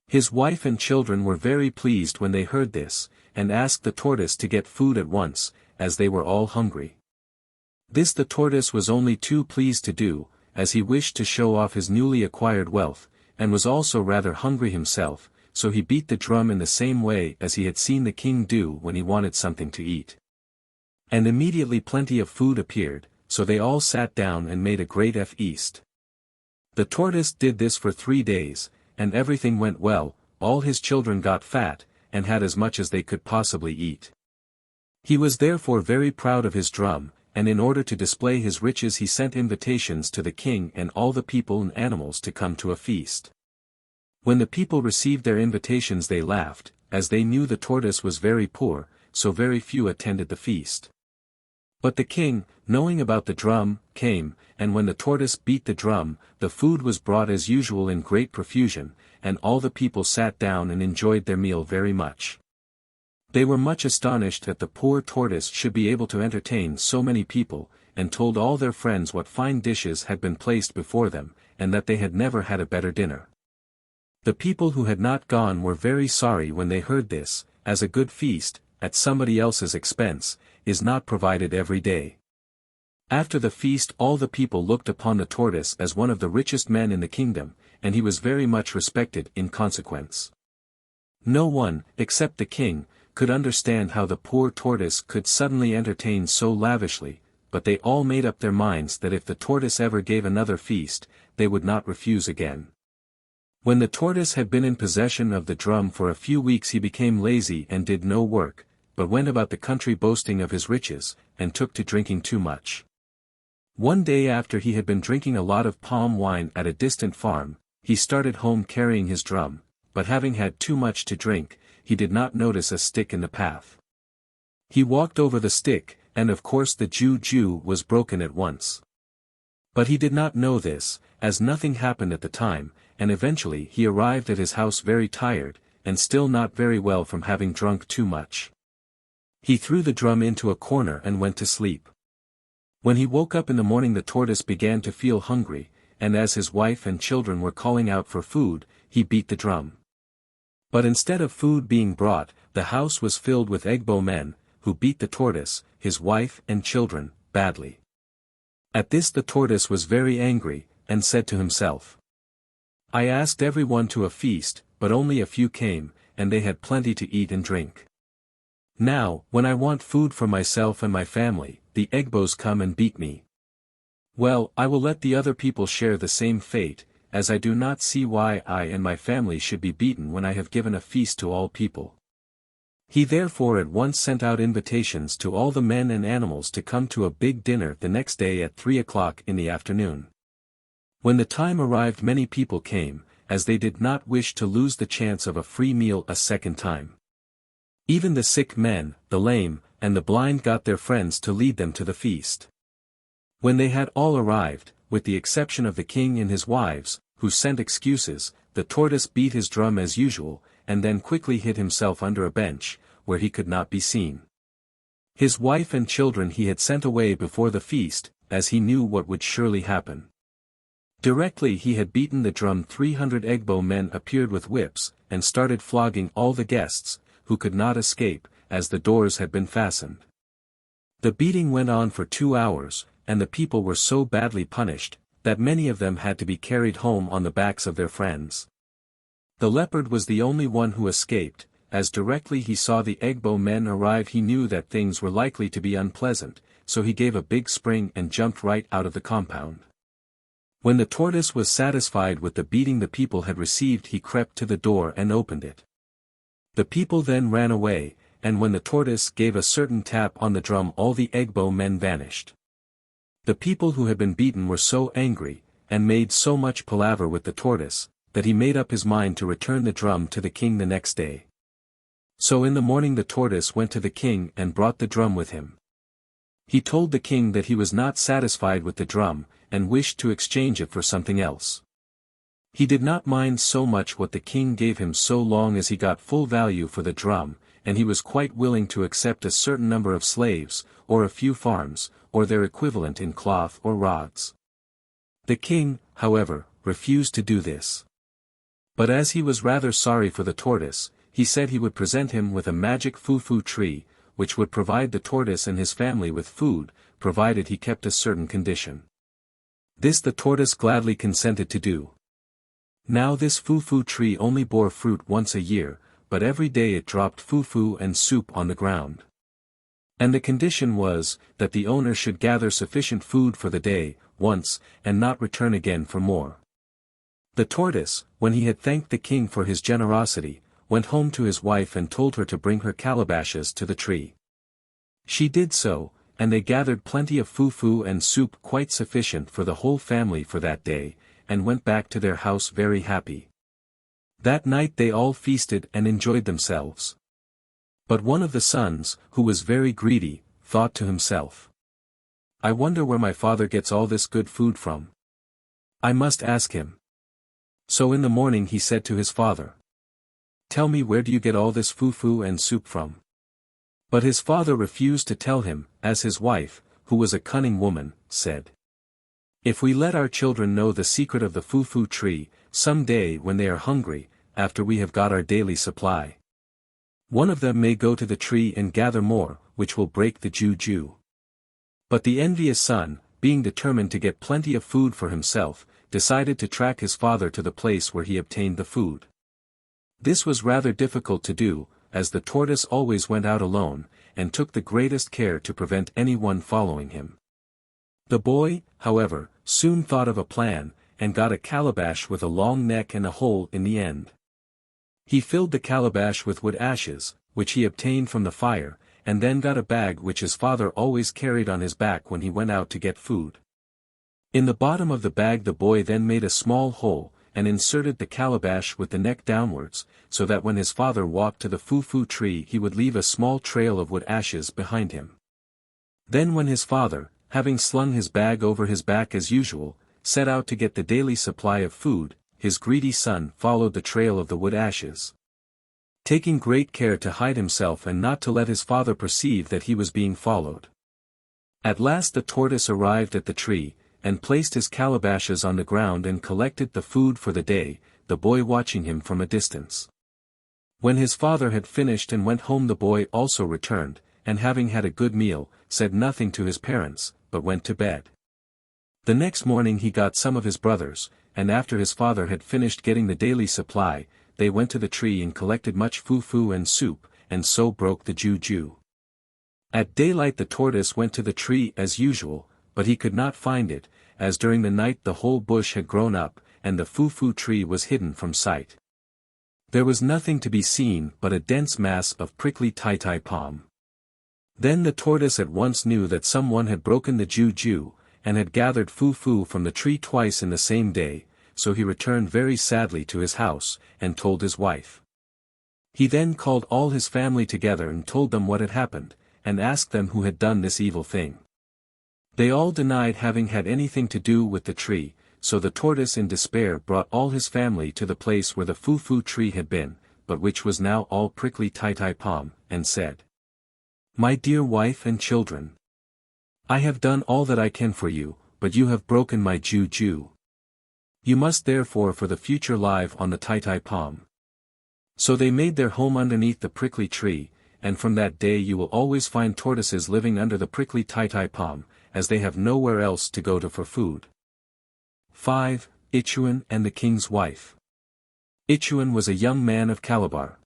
His wife and children were very pleased when they heard this, and asked the tortoise to get food at once, as they were all hungry. This the tortoise was only too pleased to do, as he wished to show off his newly acquired wealth, and was also rather hungry himself, so he beat the drum in the same way as he had seen the king do when he wanted something to eat. And immediately plenty of food appeared, so they all sat down and made a great feast. The tortoise did this for 3 days, and everything went well, all his children got fat, and had as much as they could possibly eat. He was therefore very proud of his drum, and in order to display his riches he sent invitations to the king and all the people and animals to come to a feast. When the people received their invitations they laughed, as they knew the tortoise was very poor, so very few attended the feast. But the king, knowing about the drum, came, and when the tortoise beat the drum, the food was brought as usual in great profusion, and all the people sat down and enjoyed their meal very much. They were much astonished that the poor tortoise should be able to entertain so many people, and told all their friends what fine dishes had been placed before them, and that they had never had a better dinner. The people who had not gone were very sorry when they heard this, as a good feast, at somebody else's expense, is not provided every day. After the feast all the people looked upon the tortoise as one of the richest men in the kingdom, and he was very much respected in consequence. No one, except the king, could understand how the poor tortoise could suddenly entertain so lavishly, but they all made up their minds that if the tortoise ever gave another feast, they would not refuse again. When the tortoise had been in possession of the drum for a few weeks, he became lazy and did no work, but went about the country boasting of his riches, and took to drinking too much. One day, after he had been drinking a lot of palm wine at a distant farm, he started home carrying his drum, but having had too much to drink, he did not notice a stick in the path. He walked over the stick, and of course the juju was broken at once. But he did not know this, as nothing happened at the time, and eventually he arrived at his house very tired, and still not very well from having drunk too much. He threw the drum into a corner and went to sleep. When he woke up in the morning, the tortoise began to feel hungry, and as his wife and children were calling out for food, he beat the drum. But instead of food being brought, the house was filled with Egbo men, who beat the tortoise, his wife and children, badly. At this the tortoise was very angry, and said to himself, "I asked everyone to a feast, but only a few came, and they had plenty to eat and drink. Now, when I want food for myself and my family, the Egbos come and beat me. Well, I will let the other people share the same fate, as I do not see why I and my family should be beaten when I have given a feast to all people." He therefore at once sent out invitations to all the men and animals to come to a big dinner the next day at 3 o'clock in the afternoon. When the time arrived, many people came, as they did not wish to lose the chance of a free meal a second time. Even the sick men, the lame, and the blind got their friends to lead them to the feast. When they had all arrived, with the exception of the king and his wives, who sent excuses, the tortoise beat his drum as usual, and then quickly hid himself under a bench, where he could not be seen. His wife and children he had sent away before the feast, as he knew what would surely happen. Directly he had beaten the drum, 300 Egbo men appeared with whips, and started flogging all the guests, who could not escape, as the doors had been fastened. The beating went on for 2 hours, and the people were so badly punished, that many of them had to be carried home on the backs of their friends. The leopard was the only one who escaped, as directly he saw the Egbo men arrive he knew that things were likely to be unpleasant, so he gave a big spring and jumped right out of the compound. When the tortoise was satisfied with the beating the people had received, he crept to the door and opened it. The people then ran away, and when the tortoise gave a certain tap on the drum, all the Egbo men vanished. The people who had been beaten were so angry, and made so much palaver with the tortoise, that he made up his mind to return the drum to the king the next day. So in the morning the tortoise went to the king and brought the drum with him. He told the king that he was not satisfied with the drum, and wished to exchange it for something else. He did not mind so much what the king gave him so long as he got full value for the drum, and he was quite willing to accept a certain number of slaves, or a few farms, or their equivalent in cloth or rods. The king, however, refused to do this. But as he was rather sorry for the tortoise, he said he would present him with a magic foo-foo tree, which would provide the tortoise and his family with food, provided he kept a certain condition. This the tortoise gladly consented to do. Now this foo-foo tree only bore fruit once a year, but every day it dropped foo-foo and soup on the ground. And the condition was, that the owner should gather sufficient food for the day, once, and not return again for more. The tortoise, when he had thanked the king for his generosity, went home to his wife and told her to bring her calabashes to the tree. She did so, and they gathered plenty of foo-foo and soup, quite sufficient for the whole family for that day, and went back to their house very happy. That night they all feasted and enjoyed themselves. But one of the sons, who was very greedy, thought to himself, "I wonder where my father gets all this good food from. I must ask him." So in the morning he said to his father, "Tell me, where do you get all this foo-foo and soup from?" But his father refused to tell him, as his wife, who was a cunning woman, said, "If we let our children know the secret of the foo-foo tree, some day when they are hungry, after we have got our daily supply, one of them may go to the tree and gather more, which will break the juju." But the envious son, being determined to get plenty of food for himself, decided to track his father to the place where he obtained the food. This was rather difficult to do, as the tortoise always went out alone, and took the greatest care to prevent anyone following him. The boy, however, soon thought of a plan, and got a calabash with a long neck and a hole in the end. He filled the calabash with wood ashes, which he obtained from the fire, and then got a bag which his father always carried on his back when he went out to get food. In the bottom of the bag the boy then made a small hole, and inserted the calabash with the neck downwards, so that when his father walked to the foo-foo tree he would leave a small trail of wood ashes behind him. Then when his father, having slung his bag over his back as usual, set out to get the daily supply of food, his greedy son followed the trail of the wood ashes, taking great care to hide himself and not to let his father perceive that he was being followed. At last the tortoise arrived at the tree, and placed his calabashes on the ground and collected the food for the day, the boy watching him from a distance. When his father had finished and went home the boy also returned, and having had a good meal, said nothing to his parents, but went to bed. The next morning he got some of his brothers, and after his father had finished getting the daily supply, they went to the tree and collected much foo-foo and soup, and so broke the juju. At daylight the tortoise went to the tree as usual, but he could not find it, as during the night the whole bush had grown up, and the foo-foo tree was hidden from sight. There was nothing to be seen but a dense mass of prickly tai-tai palm. Then the tortoise at once knew that someone had broken the juju, and had gathered foo-foo from the tree twice in the same day, so he returned very sadly to his house, and told his wife. He then called all his family together and told them what had happened, and asked them who had done this evil thing. They all denied having had anything to do with the tree, so the tortoise in despair brought all his family to the place where the foo-foo tree had been, but which was now all prickly tai-tai palm, and said, "My dear wife and children, I have done all that I can for you, but you have broken my juju. You must therefore for the future live on the tai-tai palm." So they made their home underneath the prickly tree, and from that day you will always find tortoises living under the prickly tai-tai palm, as they have nowhere else to go to for food. 5. Ituen and the King's Wife. Ituen was a young man of Calabar.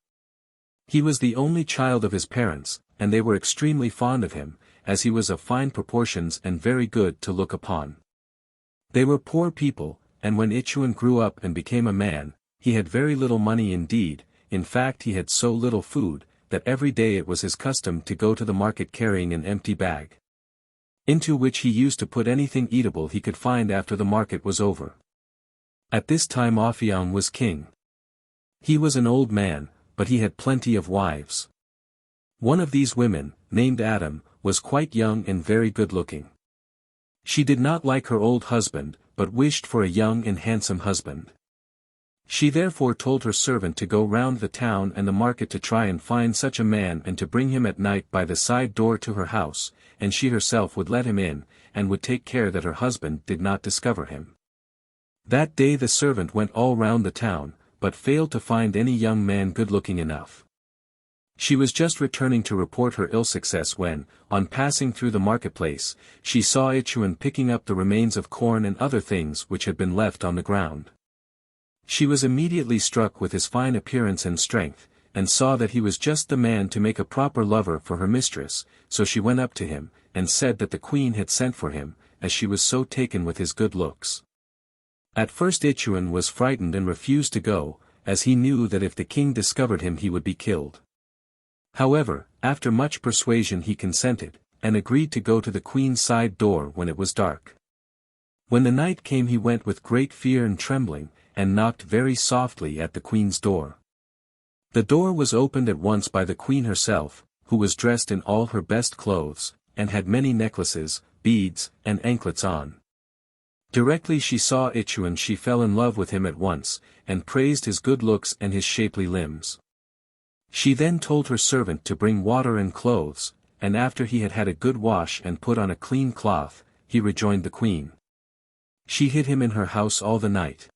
He was the only child of his parents, and they were extremely fond of him, as he was of fine proportions and very good to look upon. They were poor people, and when Ituen grew up and became a man, he had very little money indeed. In fact he had so little food, that every day it was his custom to go to the market carrying an empty bag, into which he used to put anything eatable he could find after the market was over. At this time Orphan was king. He was an old man, but he had plenty of wives. One of these women, named Adam, was quite young and very good-looking. She did not like her old husband, but wished for a young and handsome husband. She therefore told her servant to go round the town and the market to try and find such a man and to bring him at night by the side door to her house, and she herself would let him in, and would take care that her husband did not discover him. That day the servant went all round the town, but failed to find any young man good-looking enough. She was just returning to report her ill success when, on passing through the marketplace, she saw Ituen picking up the remains of corn and other things which had been left on the ground. She was immediately struck with his fine appearance and strength, and saw that he was just the man to make a proper lover for her mistress, so she went up to him, and said that the queen had sent for him, as she was so taken with his good looks. At first Ituen was frightened and refused to go, as he knew that if the king discovered him he would be killed. However, after much persuasion he consented, and agreed to go to the queen's side door when it was dark. When the night came he went with great fear and trembling, and knocked very softly at the queen's door. The door was opened at once by the queen herself, who was dressed in all her best clothes, and had many necklaces, beads, and anklets on. Directly she saw Ituen she fell in love with him at once, and praised his good looks and his shapely limbs. She then told her servant to bring water and clothes, and after he had had a good wash and put on a clean cloth, he rejoined the queen. She hid him in her house all the night.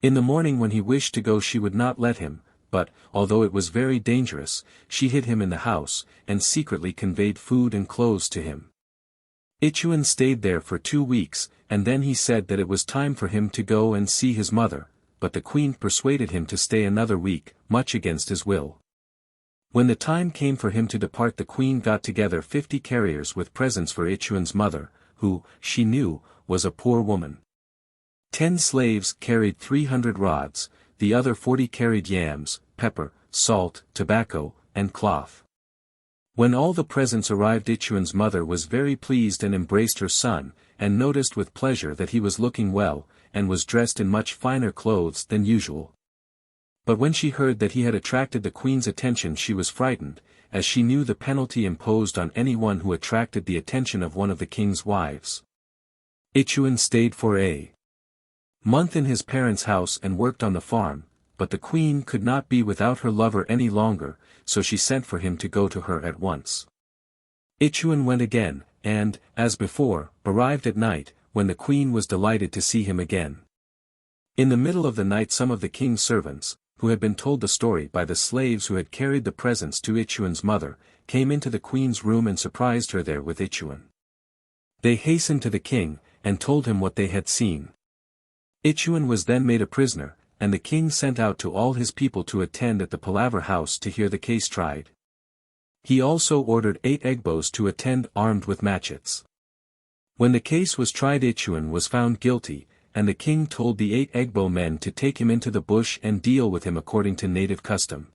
In the morning when he wished to go she would not let him, but, although it was very dangerous, she hid him in the house, and secretly conveyed food and clothes to him. Ituen stayed there for 2 weeks, and then he said that it was time for him to go and see his mother, but the queen persuaded him to stay another week, much against his will. When the time came for him to depart, the queen got together 50 carriers with presents for Ituen's mother, who, she knew, was a poor woman. 10 slaves carried 300 rods, the other 40 carried yams, pepper, salt, tobacco, and cloth. When all the presents arrived, Ituen's mother was very pleased and embraced her son, and noticed with pleasure that he was looking well, and was dressed in much finer clothes than usual. But when she heard that he had attracted the queen's attention, she was frightened, as she knew the penalty imposed on anyone who attracted the attention of one of the king's wives. Ituen stayed for a month in his parents' house and worked on the farm, but the queen could not be without her lover any longer, so she sent for him to go to her at once. Ituen went again, and, as before, arrived at night, when the queen was delighted to see him again. In the middle of the night, some of the king's servants, who had been told the story by the slaves who had carried the presents to Ituen's mother, came into the queen's room and surprised her there with Ituen. They hastened to the king, and told him what they had seen. Ituen was then made a prisoner, and the king sent out to all his people to attend at the palaver house to hear the case tried. He also ordered 8 Egbos to attend armed with matchets. When the case was tried, Ituen was found guilty, and the king told the 8 Egbo men to take him into the bush and deal with him according to native custom.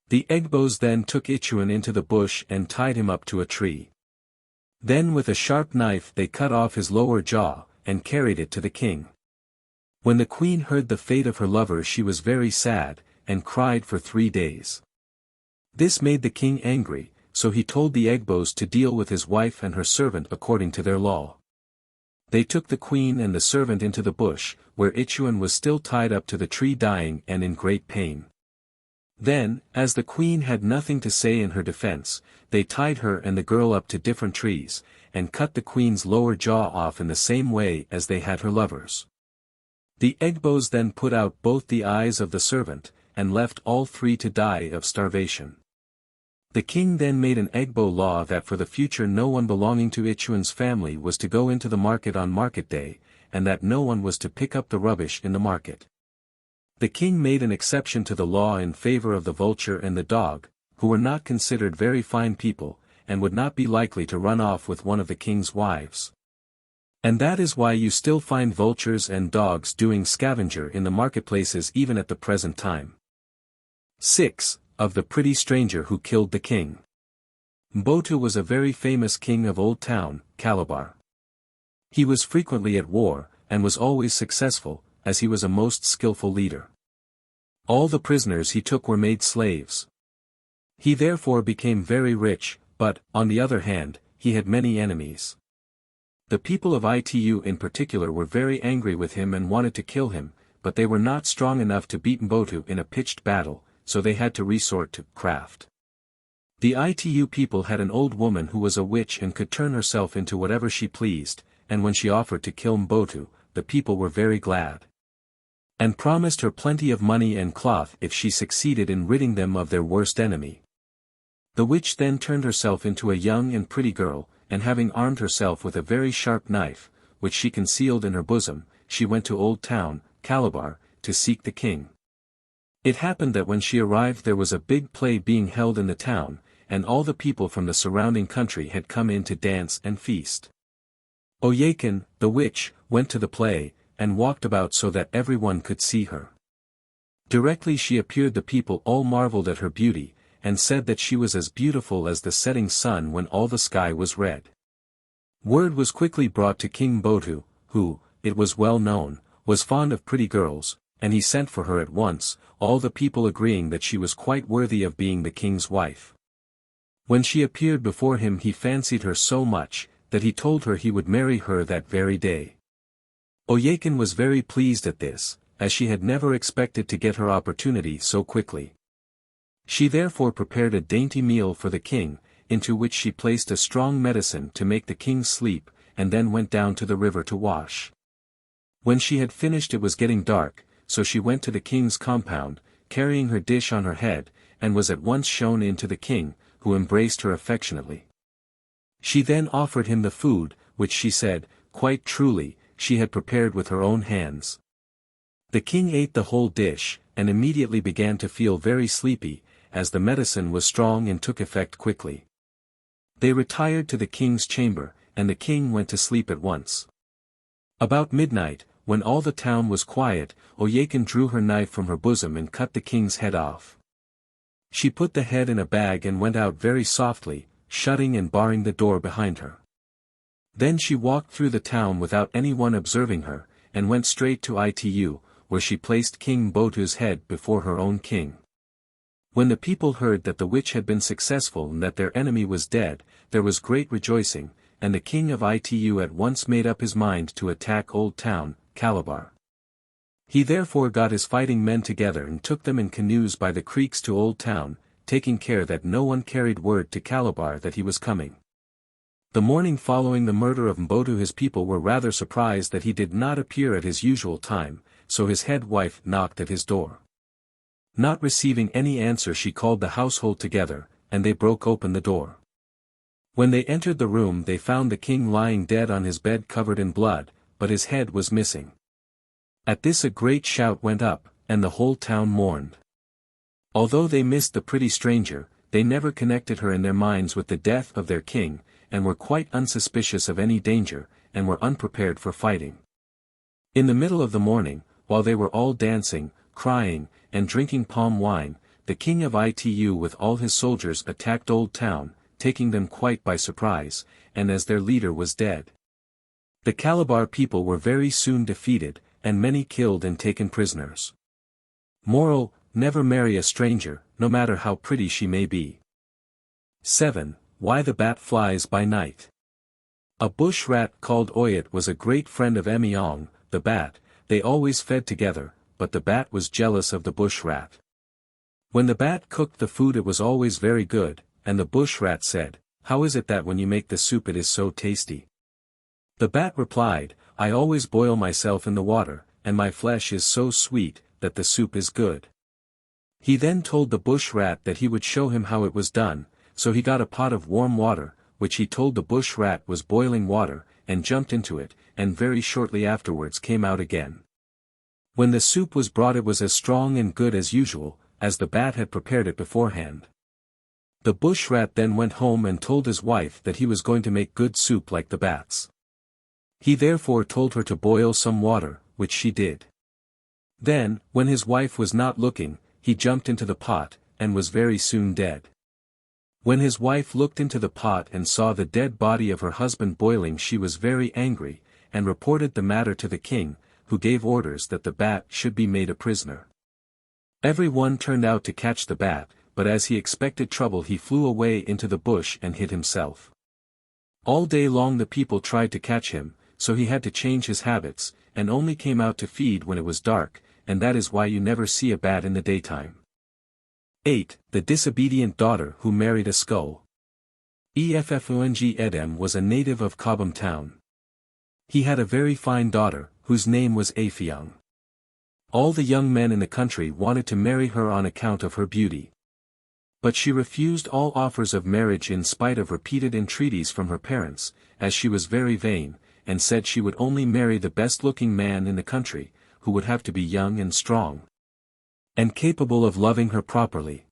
The Egbos then took Ituen into the bush and tied him up to a tree. Then with a sharp knife they cut off his lower jaw, and carried it to the king. When the queen heard the fate of her lover, she was very sad, and cried for 3 days. This made the king angry, so he told the Egbos to deal with his wife and her servant according to their law. They took the queen and the servant into the bush, where Ituen was still tied up to the tree, dying and in great pain. Then, as the queen had nothing to say in her defense, they tied her and the girl up to different trees, and cut the queen's lower jaw off in the same way as they had her lovers. The Egbos then put out both the eyes of the servant, and left all 3 to die of starvation. The king then made an Egbo law that for the future no one belonging to Ituen's family was to go into the market on market day, and that no one was to pick up the rubbish in the market. The king made an exception to the law in favor of the vulture and the dog, who were not considered very fine people, and would not be likely to run off with one of the king's wives. And that is why you still find vultures and dogs doing scavenger in the marketplaces even at the present time. 6. Of the pretty stranger who killed the king. Mbotu was a very famous king of Old Town, Calabar. He was frequently at war, and was always successful, as he was a most skillful leader. All the prisoners he took were made slaves. He therefore became very rich, but, on the other hand, he had many enemies. The people of Itu in particular were very angry with him and wanted to kill him, but they were not strong enough to beat Mbotu in a pitched battle, so they had to resort to craft. The Itu people had an old woman who was a witch and could turn herself into whatever she pleased, and when she offered to kill Mbotu, the people were very glad, and promised her plenty of money and cloth if she succeeded in ridding them of their worst enemy. The witch then turned herself into a young and pretty girl, and having armed herself with a very sharp knife, which she concealed in her bosom, she went to Old Town, Calabar, to seek the king. It happened that when she arrived there was a big play being held in the town, and all the people from the surrounding country had come in to dance and feast. Oyakin, the witch, went to the play, and walked about so that everyone could see her. Directly she appeared the people all marveled at her beauty, and said that she was as beautiful as the setting sun when all the sky was red. Word was quickly brought to King Mbotu, who, it was well known, was fond of pretty girls, and he sent for her at once, all the people agreeing that she was quite worthy of being the king's wife. When she appeared before him he fancied her so much, that he told her he would marry her that very day. Oyakin was very pleased at this, as she had never expected to get her opportunity so quickly. She therefore prepared a dainty meal for the king, into which she placed a strong medicine to make the king sleep, and then went down to the river to wash. When she had finished it was getting dark, so she went to the king's compound, carrying her dish on her head, and was at once shown in to the king, who embraced her affectionately. She then offered him the food, which she said, quite truly, she had prepared with her own hands. The king ate the whole dish, and immediately began to feel very sleepy, as the medicine was strong and took effect quickly. They retired to the king's chamber, and the king went to sleep at once. About midnight, when all the town was quiet, Oyakon drew her knife from her bosom and cut the king's head off. She put the head in a bag and went out very softly, shutting and barring the door behind her. Then she walked through the town without anyone observing her, and went straight to Itu, where she placed King Botu's head before her own king. When the people heard that the witch had been successful and that their enemy was dead, there was great rejoicing, and the king of Itu at once made up his mind to attack Old Town, Calabar. He therefore got his fighting men together and took them in canoes by the creeks to Old Town, taking care that no one carried word to Calabar that he was coming. The morning following the murder of Mbotu his people were rather surprised that he did not appear at his usual time, so his head wife knocked at his door. Not receiving any answer she called the household together, and they broke open the door. When they entered the room they found the king lying dead on his bed covered in blood, but his head was missing. At this a great shout went up, and the whole town mourned. Although they missed the pretty stranger, they never connected her in their minds with the death of their king, and were quite unsuspicious of any danger, and were unprepared for fighting. In the middle of the morning, while they were all dancing, crying, and drinking palm wine, the king of Itu with all his soldiers attacked Old Town, taking them quite by surprise, and as their leader was dead. The Calabar people were very soon defeated, and many killed and taken prisoners. Moral: never marry a stranger, no matter how pretty she may be. 7. Why the bat flies by night. A bush rat called Oyat was a great friend of Emiong, the bat. They always fed together, but the bat was jealous of the bush rat. When the bat cooked the food it was always very good, and the bush rat said, "How is it that when you make the soup it is so tasty?" The bat replied, "I always boil myself in the water, and my flesh is so sweet, that the soup is good." He then told the bush rat that he would show him how it was done, so he got a pot of warm water, which he told the bush rat was boiling water, and jumped into it, and very shortly afterwards came out again. When the soup was brought it was as strong and good as usual, as the bat had prepared it beforehand. The bush rat then went home and told his wife that he was going to make good soup like the bat's. He therefore told her to boil some water, which she did. Then, when his wife was not looking, he jumped into the pot, and was very soon dead. When his wife looked into the pot and saw the dead body of her husband boiling she was very angry, and reported the matter to the king, who gave orders that the bat should be made a prisoner. Every one turned out to catch the bat, but as he expected trouble he flew away into the bush and hid himself. All day long the people tried to catch him, so he had to change his habits, and only came out to feed when it was dark, and that is why you never see a bat in the daytime. 8. The Disobedient Daughter Who Married a Skull. Effung Edem was a native of Cobham Town. He had a very fine daughter, whose name was Effung. All the young men in the country wanted to marry her on account of her beauty. But she refused all offers of marriage in spite of repeated entreaties from her parents, as she was very vain, and said she would only marry the best-looking man in the country, who would have to be young and strong, and capable of loving her properly.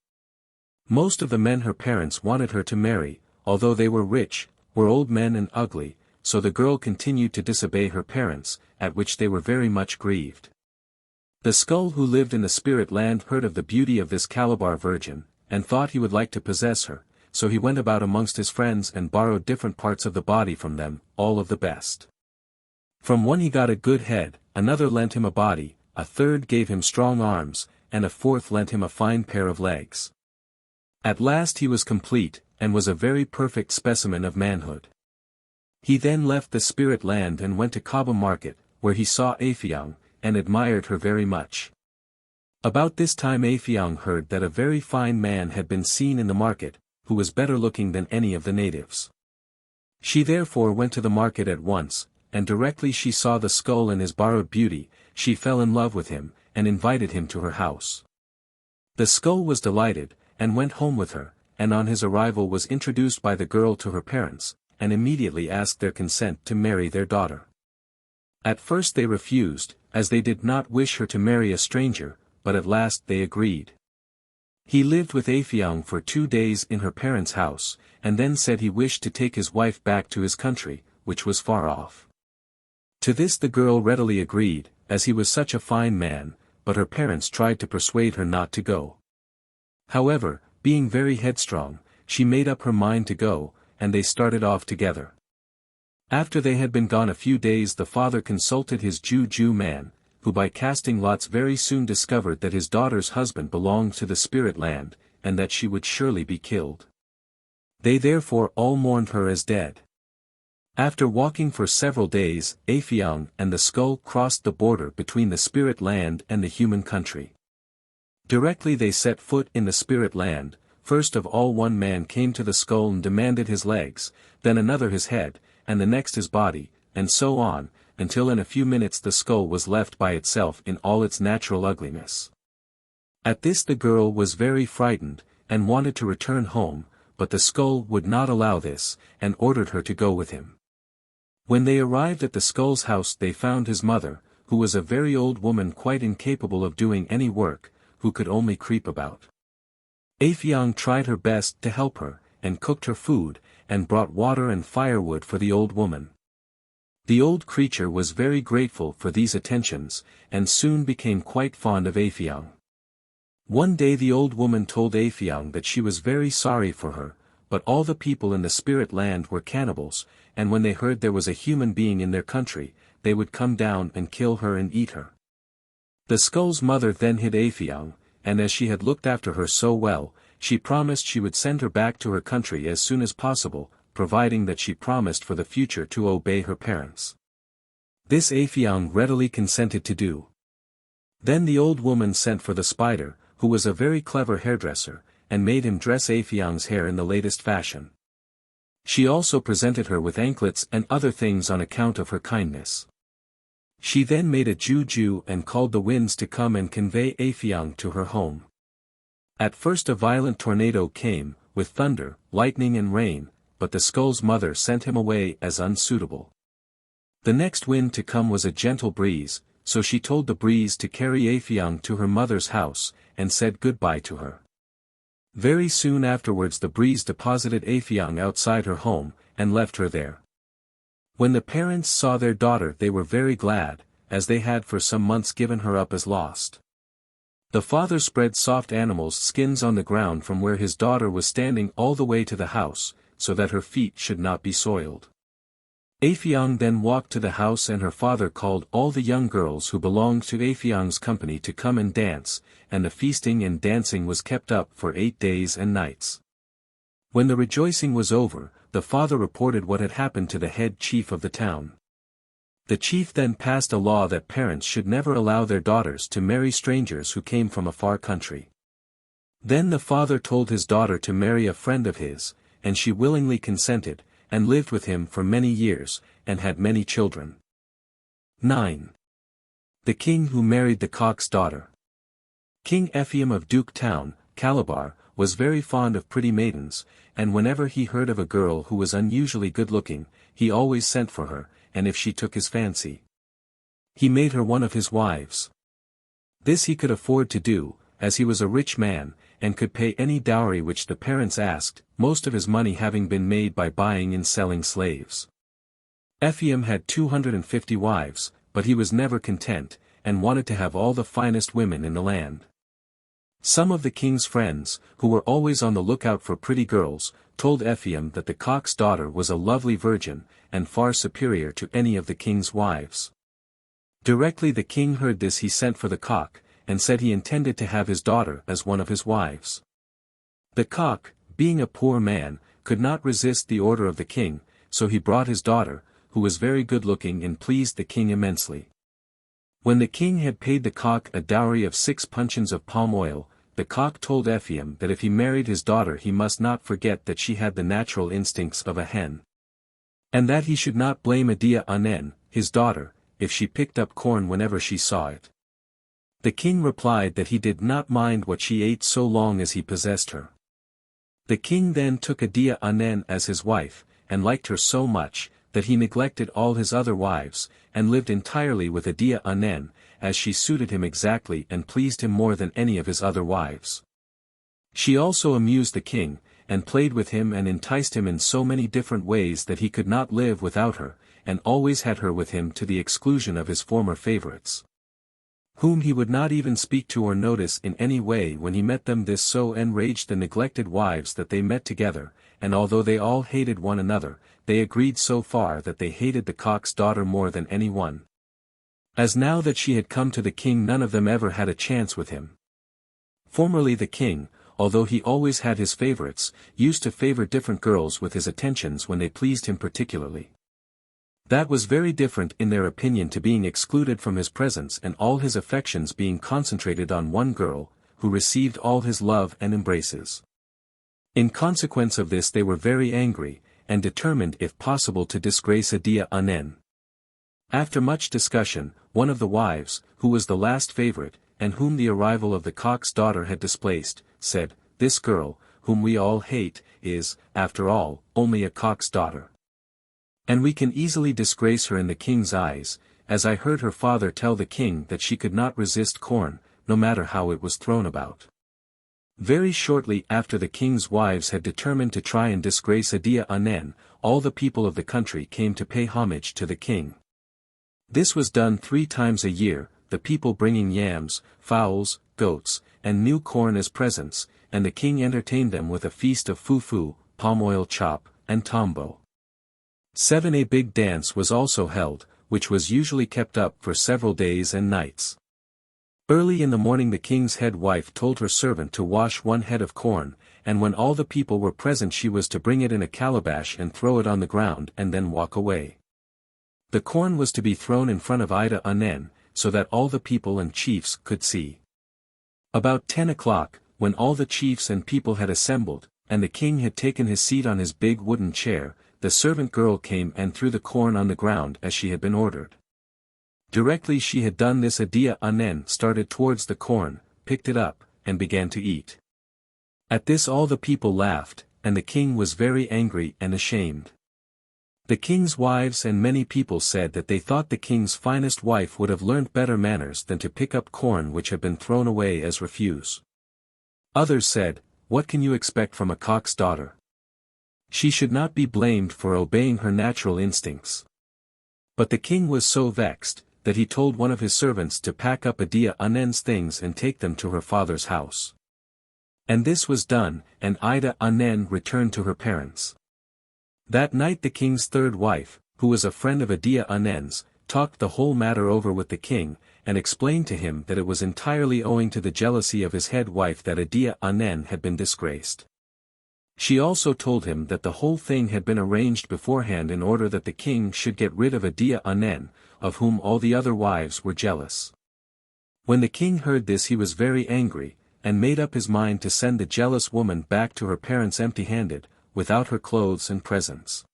Most of the men her parents wanted her to marry, although they were rich, were old men and ugly, so the girl continued to disobey her parents, at which they were very much grieved. The Skull who lived in the spirit land heard of the beauty of this Calabar virgin, and thought he would like to possess her, so he went about amongst his friends and borrowed different parts of the body from them, all of the best. From one he got a good head, another lent him a body, a third gave him strong arms, and a fourth lent him a fine pair of legs. At last he was complete, and was a very perfect specimen of manhood. He then left the spirit land and went to Cobham Market, where he saw Effung, and admired her very much. About this time Effung heard that a very fine man had been seen in the market, who was better looking than any of the natives. She therefore went to the market at once, and directly she saw the Skull and his borrowed beauty, she fell in love with him, and invited him to her house. The Skull was delighted, and went home with her, and on his arrival was introduced by the girl to her parents, and immediately asked their consent to marry their daughter. At first they refused, as they did not wish her to marry a stranger, but at last they agreed. He lived with Elphinstone for 2 days in her parents' house, and then said he wished to take his wife back to his country, which was far off. To this the girl readily agreed, as he was such a fine man, but her parents tried to persuade her not to go. However, being very headstrong, she made up her mind to go, and they started off together. After they had been gone a few days, the father consulted his juju man, who by casting lots very soon discovered that his daughter's husband belonged to the spirit land, and that she would surely be killed. They therefore all mourned her as dead. After walking for several days, Elphinstone and the skull crossed the border between the spirit land and the human country. Directly they set foot in the spirit land, first of all one man came to the skull and demanded his legs, then another his head, and the next his body, and so on, until in a few minutes the skull was left by itself in all its natural ugliness. At this the girl was very frightened, and wanted to return home, but the skull would not allow this, and ordered her to go with him. When they arrived at the skull's house they found his mother, who was a very old woman quite incapable of doing any work, who could only creep about. Elphinstone tried her best to help her, and cooked her food, and brought water and firewood for the old woman. The old creature was very grateful for these attentions, and soon became quite fond of Elphinstone. One day the old woman told Elphinstone that she was very sorry for her, but all the people in the spirit land were cannibals, and when they heard there was a human being in their country, they would come down and kill her and eat her. The skull's mother then hid Elphinstone, and as she had looked after her so well, she promised she would send her back to her country as soon as possible, providing that she promised for the future to obey her parents. This Elphinstone readily consented to do. Then the old woman sent for the spider, who was a very clever hairdresser, and made him dress Elphinstone's hair in the latest fashion. She also presented her with anklets and other things on account of her kindness. She then made a juju and called the winds to come and convey Elphinstone to her home. At first a violent tornado came, with thunder, lightning and rain, but the skull's mother sent him away as unsuitable. The next wind to come was a gentle breeze, so she told the breeze to carry Elphinstone to her mother's house, and said goodbye to her. Very soon afterwards the breeze deposited Elphinstone outside her home, and left her there. When the parents saw their daughter they were very glad, as they had for some months given her up as lost. The father spread soft animals' skins on the ground from where his daughter was standing all the way to the house, so that her feet should not be soiled. Elphinstone then walked to the house and her father called all the young girls who belonged to Elphinstone's company to come and dance, and the feasting and dancing was kept up for 8 days and nights. When the rejoicing was over, the father reported what had happened to the head chief of the town. The chief then passed a law that parents should never allow their daughters to marry strangers who came from a far country. Then the father told his daughter to marry a friend of his, and she willingly consented, and lived with him for many years, and had many children. 9. The king who married the cock's daughter. King Ephraim of Duke Town, Calabar, was very fond of pretty maidens, and whenever he heard of a girl who was unusually good-looking, he always sent for her, and if she took his fancy, he made her one of his wives. This he could afford to do, as he was a rich man, and could pay any dowry which the parents asked, most of his money having been made by buying and selling slaves. Ephraim had 250 wives, but he was never content, and wanted to have all the finest women in the land. Some of the king's friends, who were always on the lookout for pretty girls, told Ephraim that the cock's daughter was a lovely virgin, and far superior to any of the king's wives. Directly the king heard this he sent for the cock, and said he intended to have his daughter as one of his wives. The cock, being a poor man, could not resist the order of the king, so he brought his daughter, who was very good-looking and pleased the king immensely. When the king had paid the cock a dowry of 6 puncheons of palm oil, the cock told Ephraim that if he married his daughter he must not forget that she had the natural instincts of a hen. And that he should not blame Adia Anen, his daughter, if she picked up corn whenever she saw it. The king replied that he did not mind what she ate so long as he possessed her. The king then took Adia Anen as his wife, and liked her so much, that he neglected all his other wives, and lived entirely with Adia Anen, as she suited him exactly and pleased him more than any of his other wives. She also amused the king, and played with him and enticed him in so many different ways that he could not live without her, and always had her with him to the exclusion of his former favorites, whom he would not even speak to or notice in any way when he met them. This so enraged the neglected wives that they met together, and although they all hated one another, they agreed so far that they hated the cock's daughter more than any one. As now that she had come to the king, none of them ever had a chance with him. Formerly the king, although he always had his favorites, used to favor different girls with his attentions when they pleased him particularly. That was very different in their opinion to being excluded from his presence and all his affections being concentrated on one girl, who received all his love and embraces. In consequence of this they were very angry, and determined if possible to disgrace Ennenni. After much discussion, one of the wives, who was the last favorite, and whom the arrival of the cock's daughter had displaced, said, "This girl, whom we all hate, is, after all, only a cock's daughter. And we can easily disgrace her in the king's eyes, as I heard her father tell the king that she could not resist corn, no matter how it was thrown about." Very shortly after the king's wives had determined to try and disgrace Ennenni, all the people of the country came to pay homage to the king. This was done 3 times a year, the people bringing yams, fowls, goats, and new corn as presents, and the king entertained them with a feast of fufu, palm oil chop, and tombo. 7 A big dance was also held, which was usually kept up for several days and nights. Early in the morning the king's head wife told her servant to wash 1 head of corn, and when all the people were present she was to bring it in a calabash and throw it on the ground and then walk away. The corn was to be thrown in front of Ennenni, so that all the people and chiefs could see. About 10 o'clock, when all the chiefs and people had assembled, and the king had taken his seat on his big wooden chair, the servant girl came and threw the corn on the ground as she had been ordered. Directly she had done this Ennenni started towards the corn, picked it up, and began to eat. At this all the people laughed, and the king was very angry and ashamed. The king's wives and many people said that they thought the king's finest wife would have learnt better manners than to pick up corn which had been thrown away as refuse. Others said, "What can you expect from a cock's daughter? She should not be blamed for obeying her natural instincts." But the king was so vexed, that he told one of his servants to pack up Ennenni's things and take them to her father's house. And this was done, and Ennenni returned to her parents. That night the king's 3rd wife, who was a friend of Ennenni's, talked the whole matter over with the king, and explained to him that it was entirely owing to the jealousy of his head wife that Ennenni had been disgraced. She also told him that the whole thing had been arranged beforehand in order that the king should get rid of Ennenni, of whom all the other wives were jealous. When the king heard this he was very angry, and made up his mind to send the jealous woman back to her parents empty-handed, without her clothes and presents.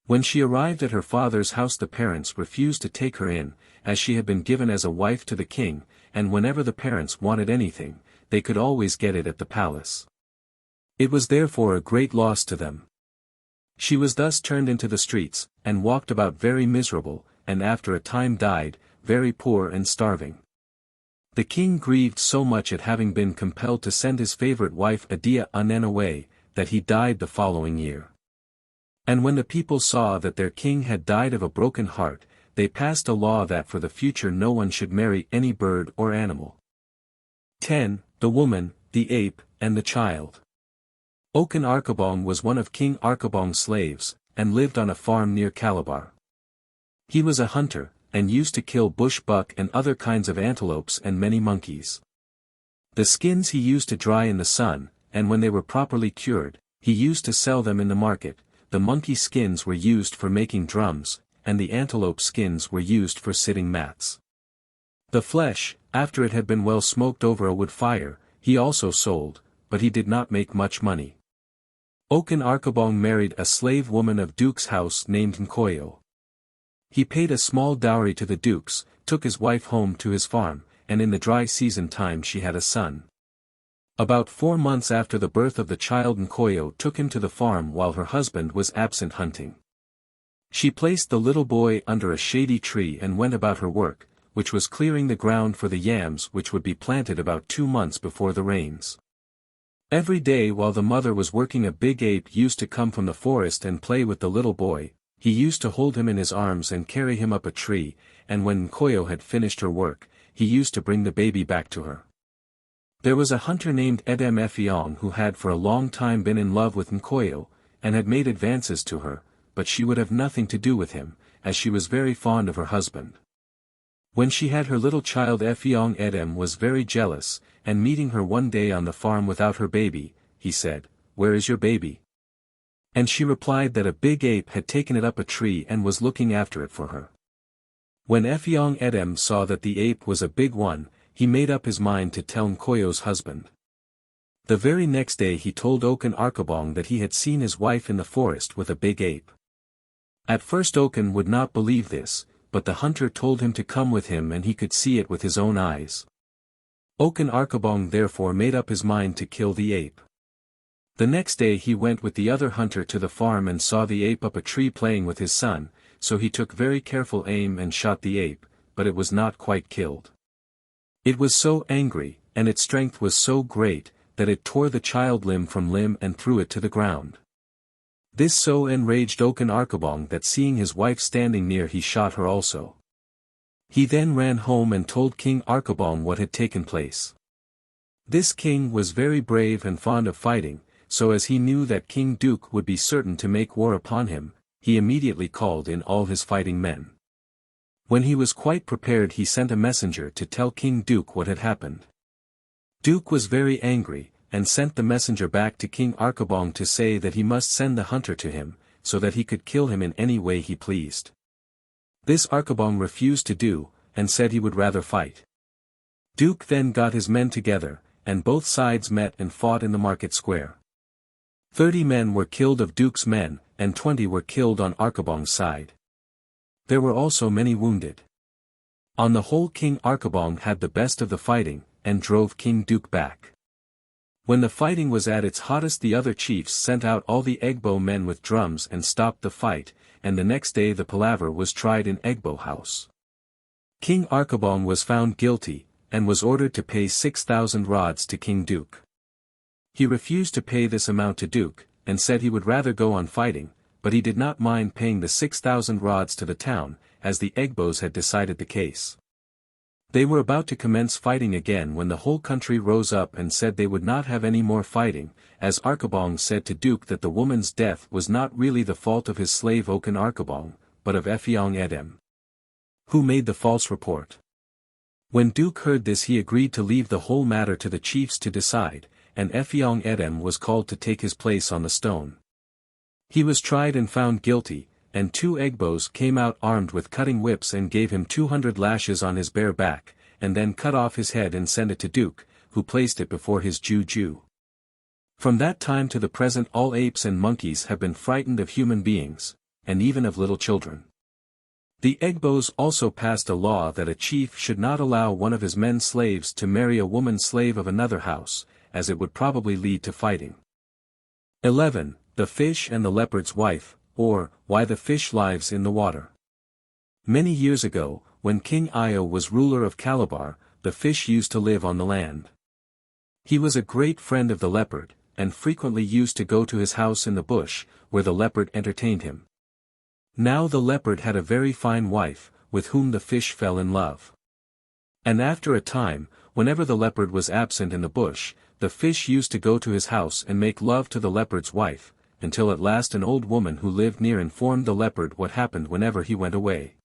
When she arrived at her father's house the parents refused to take her in, as she had been given as a wife to the king, and whenever the parents wanted anything, they could always get it at the palace. It was therefore a great loss to them. She was thus turned into the streets, and walked about very miserable, and after a time died, very poor and starving. The king grieved so much at having been compelled to send his favorite wife Ennenni away, that he died the following year. And when the people saw that their king had died of a broken heart, they passed a law that for the future no one should marry any bird or animal. 10. The woman, the ape, and the child. Okan Arkabong was one of King Arkabong's slaves, and lived on a farm near Calabar. He was a hunter, and used to kill bush buck and other kinds of antelopes and many monkeys. The skins he used to dry in the sun, and when they were properly cured, he used to sell them in the market. The monkey skins were used for making drums, and the antelope skins were used for sitting mats. The flesh, after it had been well smoked over a wood fire, he also sold, but he did not make much money. Okan Arkabong married a slave woman of Duke's house named Nkoyo. He paid a small dowry to the Dukes, took his wife home to his farm, and in the dry season time she had a son. About 4 months after the birth of the child Nkoyo took him to the farm while her husband was absent hunting. She placed the little boy under a shady tree and went about her work, which was clearing the ground for the yams which would be planted about 2 months before the rains. Every day while the mother was working, a big ape used to come from the forest and play with the little boy. He used to hold him in his arms and carry him up a tree, and when Nkoyo had finished her work, he used to bring the baby back to her. There was a hunter named Edem Effiong who had for a long time been in love with Nkoyo, and had made advances to her, but she would have nothing to do with him, as she was very fond of her husband. When she had her little child, Effiong Edem was very jealous, and meeting her one day on the farm without her baby, he said, "Where is your baby?" And she replied that a big ape had taken it up a tree and was looking after it for her. When Effiong Edem saw that the ape was a big one, he made up his mind to tell Nkoyo's husband. The very next day he told Okan Arkabong that he had seen his wife in the forest with a big ape. At first Okan would not believe this, but the hunter told him to come with him and he could see it with his own eyes. Okan Arkabong therefore made up his mind to kill the ape. The next day he went with the other hunter to the farm and saw the ape up a tree playing with his son, so he took very careful aim and shot the ape, but it was not quite killed. It was so angry, and its strength was so great, that it tore the child limb from limb and threw it to the ground. This so enraged Okan Arkabong that seeing his wife standing near he shot her also. He then ran home and told King Arkabong what had taken place. This king was very brave and fond of fighting, so as he knew that King Duke would be certain to make war upon him, he immediately called in all his fighting men. When he was quite prepared he sent a messenger to tell King Duke what had happened. Duke was very angry, and sent the messenger back to King Arkabong to say that he must send the hunter to him, so that he could kill him in any way he pleased. This Arkabong refused to do, and said he would rather fight. Duke then got his men together, and both sides met and fought in the market square. 30 men were killed of Duke's men, and 20 were killed on Arkabong's side. There were also many wounded. On the whole King Arkabong had the best of the fighting, and drove King Duke back. When the fighting was at its hottest the other chiefs sent out all the Egbo men with drums and stopped the fight, and the next day the palaver was tried in Egbo house. King Arkabong was found guilty, and was ordered to pay 6,000 rods to King Duke. He refused to pay this amount to Duke, and said he would rather go on fighting, but he did not mind paying the 6,000 rods to the town, as the Egbos had decided the case. They were about to commence fighting again when the whole country rose up and said they would not have any more fighting, as Arkabong said to Duke that the woman's death was not really the fault of his slave Okan Arkabong, but of Effiong Edem, who made the false report. When Duke heard this he agreed to leave the whole matter to the chiefs to decide, and Effiong Edem was called to take his place on the stone. He was tried and found guilty, and 2 Egbos came out armed with cutting whips and gave him 200 lashes on his bare back, and then cut off his head and sent it to Duke, who placed it before his Juju. From that time to the present all apes and monkeys have been frightened of human beings, and even of little children. The Egbos also passed a law that a chief should not allow one of his men slaves to marry a woman slave of another house, as it would probably lead to fighting. 11. The Fish and the Leopard's Wife, or, Why the Fish Lives in the Water. Many years ago, when King Io was ruler of Calabar, the fish used to live on the land. He was a great friend of the leopard, and frequently used to go to his house in the bush, where the leopard entertained him. Now the leopard had a very fine wife, with whom the fish fell in love. And after a time, whenever the leopard was absent in the bush, the fish used to go to his house and make love to the leopard's wife, until at last an old woman who lived near informed the leopard what happened whenever he went away.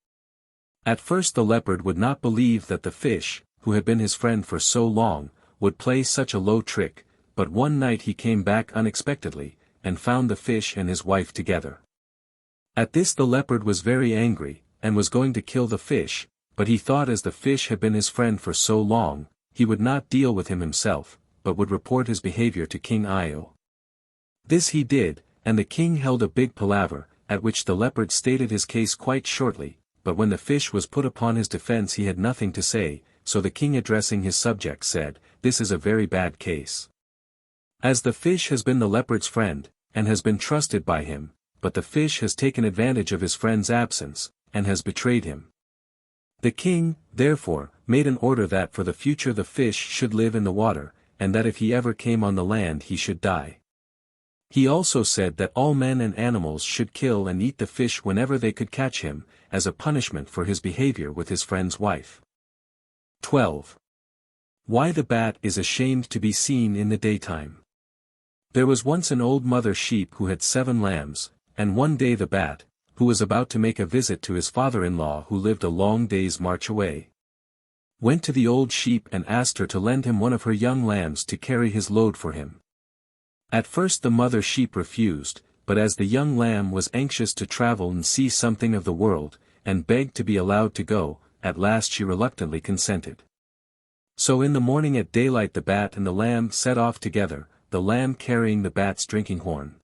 At first the leopard would not believe that the fish, who had been his friend for so long, would play such a low trick, but one night he came back unexpectedly, and found the fish and his wife together. At this the leopard was very angry, and was going to kill the fish, but he thought as the fish had been his friend for so long, he would not deal with him himself, but would report his behavior to King Io. This he did, and the king held a big palaver, at which the leopard stated his case quite shortly, but when the fish was put upon his defense he had nothing to say, so the king addressing his subjects said, "This is a very bad case. As the fish has been the leopard's friend, and has been trusted by him, but the fish has taken advantage of his friend's absence, and has betrayed him. The king, therefore, made an order that for the future the fish should live in the water, and that if he ever came on the land he should die. He also said that all men and animals should kill and eat the fish whenever they could catch him, as a punishment for his behavior with his friend's wife. 12. Why the bat is ashamed to be seen in the daytime. There was once an old mother sheep who had 7 lambs, and one day the bat, who was about to make a visit to his father-in-law who lived a long day's march away, went to the old sheep and asked her to lend him one of her young lambs to carry his load for him. At first the mother sheep refused, but as the young lamb was anxious to travel and see something of the world, and begged to be allowed to go, at last she reluctantly consented. So in the morning at daylight the bat and the lamb set off together, the lamb carrying the bat's drinking horn.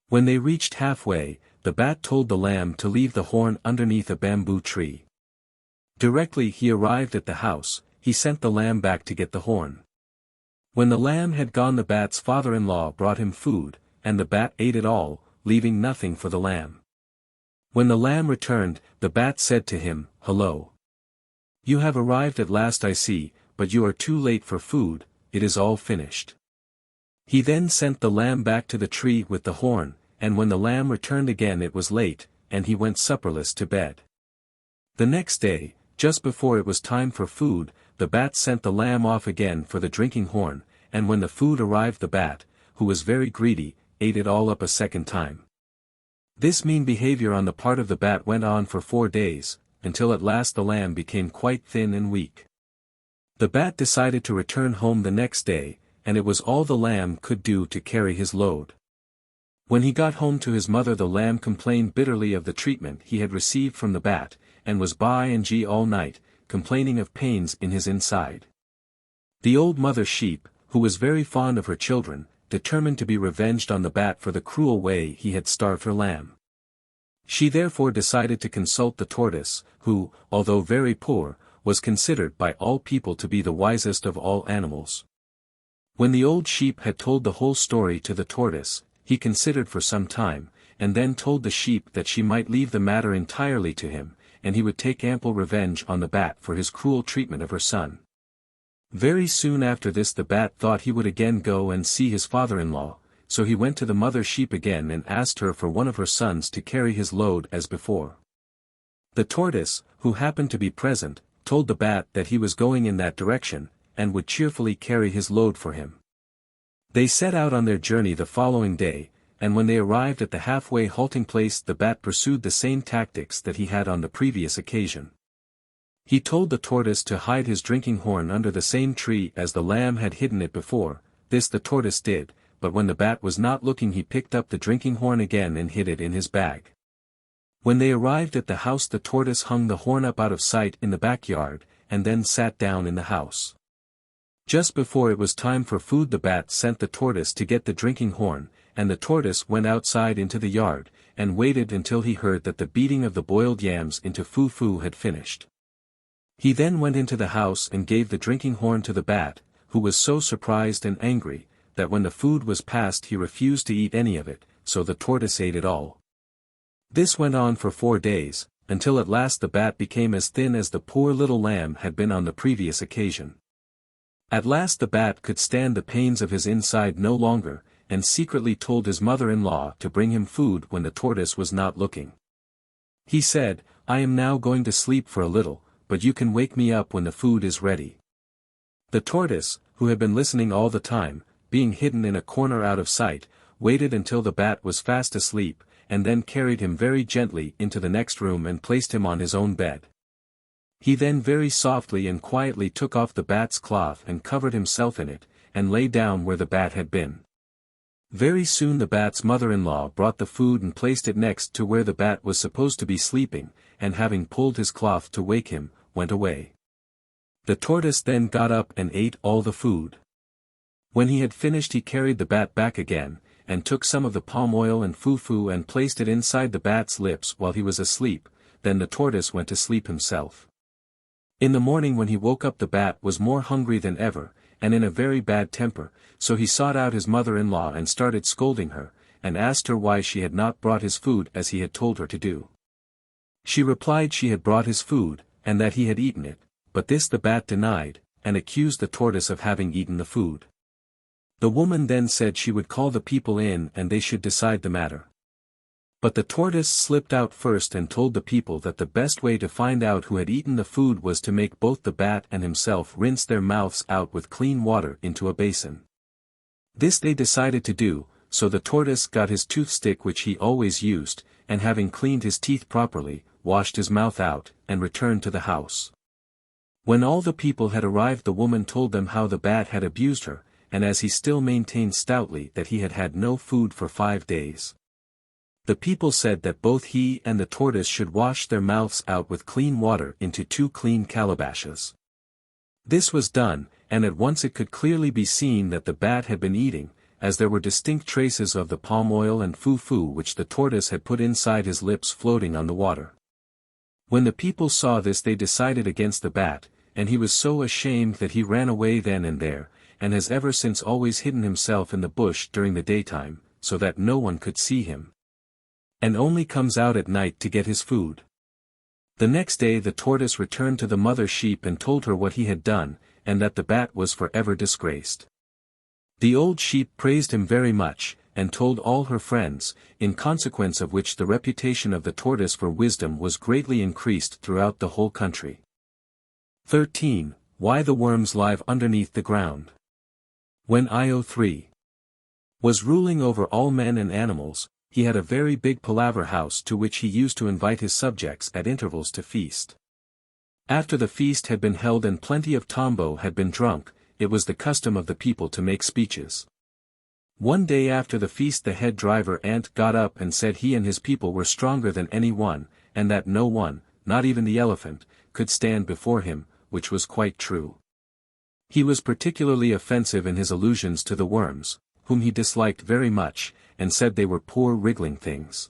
When they reached halfway, the bat told the lamb to leave the horn underneath a bamboo tree. Directly he arrived at the house, he sent the lamb back to get the horn. When the lamb had gone the bat's father-in-law brought him food, and the bat ate it all, leaving nothing for the lamb. When the lamb returned, the bat said to him, "Hello. You have arrived at last I see, but you are too late for food, it is all finished." He then sent the lamb back to the tree with the horn, and when the lamb returned again it was late, and he went supperless to bed. The next day, just before it was time for food, the bat sent the lamb off again for the drinking horn, and when the food arrived the bat, who was very greedy, ate it all up a second time. This mean behavior on the part of the bat went on for 4 days, until at last the lamb became quite thin and weak. The bat decided to return home the next day, and it was all the lamb could do to carry his load. When he got home to his mother the lamb complained bitterly of the treatment he had received from the bat, and was by and gee all night, complaining of pains in his inside. The old mother sheep, who was very fond of her children, determined to be revenged on the bat for the cruel way he had starved her lamb. She therefore decided to consult the tortoise, who, although very poor, was considered by all people to be the wisest of all animals. When the old sheep had told the whole story to the tortoise, he considered for some time, and then told the sheep that she might leave the matter entirely to him, and he would take ample revenge on the bat for his cruel treatment of her son. Very soon after this the bat thought he would again go and see his father-in-law, so he went to the mother sheep again and asked her for one of her sons to carry his load as before. The tortoise, who happened to be present, told the bat that he was going in that direction, and would cheerfully carry his load for him. They set out on their journey the following day, and when they arrived at the halfway halting place the bat pursued the same tactics that he had on the previous occasion. He told the tortoise to hide his drinking horn under the same tree as the lamb had hidden it before. This the tortoise did, but when the bat was not looking he picked up the drinking horn again and hid it in his bag. When they arrived at the house the tortoise hung the horn up out of sight in the backyard, and then sat down in the house. Just before it was time for food the bat sent the tortoise to get the drinking horn, and the tortoise went outside into the yard, and waited until he heard that the beating of the boiled yams into foo-foo had finished. He then went into the house and gave the drinking horn to the bat, who was so surprised and angry, that when the food was passed he refused to eat any of it, so the tortoise ate it all. This went on for 4 days, until at last the bat became as thin as the poor little lamb had been on the previous occasion. At last the bat could stand the pains of his inside no longer, and secretly told his mother-in-law to bring him food when the tortoise was not looking. He said, "I am now going to sleep for a little, but you can wake me up when the food is ready." The tortoise, who had been listening all the time, being hidden in a corner out of sight, waited until the bat was fast asleep, and then carried him very gently into the next room and placed him on his own bed. He then very softly and quietly took off the bat's cloth and covered himself in it, and lay down where the bat had been. Very soon the bat's mother-in-law brought the food and placed it next to where the bat was supposed to be sleeping, and having pulled his cloth to wake him, went away. The tortoise then got up and ate all the food. When he had finished he carried the bat back again, and took some of the palm oil and foo-foo and placed it inside the bat's lips while he was asleep. Then the tortoise went to sleep himself. In the morning when he woke up the bat was more hungry than ever, and in a very bad temper, so he sought out his mother-in-law and started scolding her, and asked her why she had not brought his food as he had told her to do. She replied she had brought his food, and that he had eaten it, but this the bat denied, and accused the tortoise of having eaten the food. The woman then said she would call the people in and they should decide the matter. But the tortoise slipped out first and told the people that the best way to find out who had eaten the food was to make both the bat and himself rinse their mouths out with clean water into a basin. This they decided to do, so the tortoise got his toothstick which he always used, and having cleaned his teeth properly, washed his mouth out, and returned to the house. When all the people had arrived, the woman told them how the bat had abused her, and as he still maintained stoutly that he had had no food for 5 days. The people said that both he and the tortoise should wash their mouths out with clean water into 2 clean calabashes. This was done, and at once it could clearly be seen that the bat had been eating, as there were distinct traces of the palm oil and foo-foo which the tortoise had put inside his lips floating on the water. When the people saw this they decided against the bat, and he was so ashamed that he ran away then and there, and has ever since always hidden himself in the bush during the daytime, so that no one could see him, and only comes out at night to get his food. The next day the tortoise returned to the mother sheep and told her what he had done, and that the bat was forever disgraced. The old sheep praised him very much, and told all her friends, in consequence of which the reputation of the tortoise for wisdom was greatly increased throughout the whole country. 13. Why the worms live underneath the ground. When Io3 was ruling over all men and animals, he had a very big palaver house to which he used to invite his subjects at intervals to feast. After the feast had been held and plenty of tombo had been drunk, it was the custom of the people to make speeches. One day after the feast the head driver ant got up and said he and his people were stronger than any one, and that no one, not even the elephant, could stand before him, which was quite true. He was particularly offensive in his allusions to the worms, whom he disliked very much, and said they were poor wriggling things.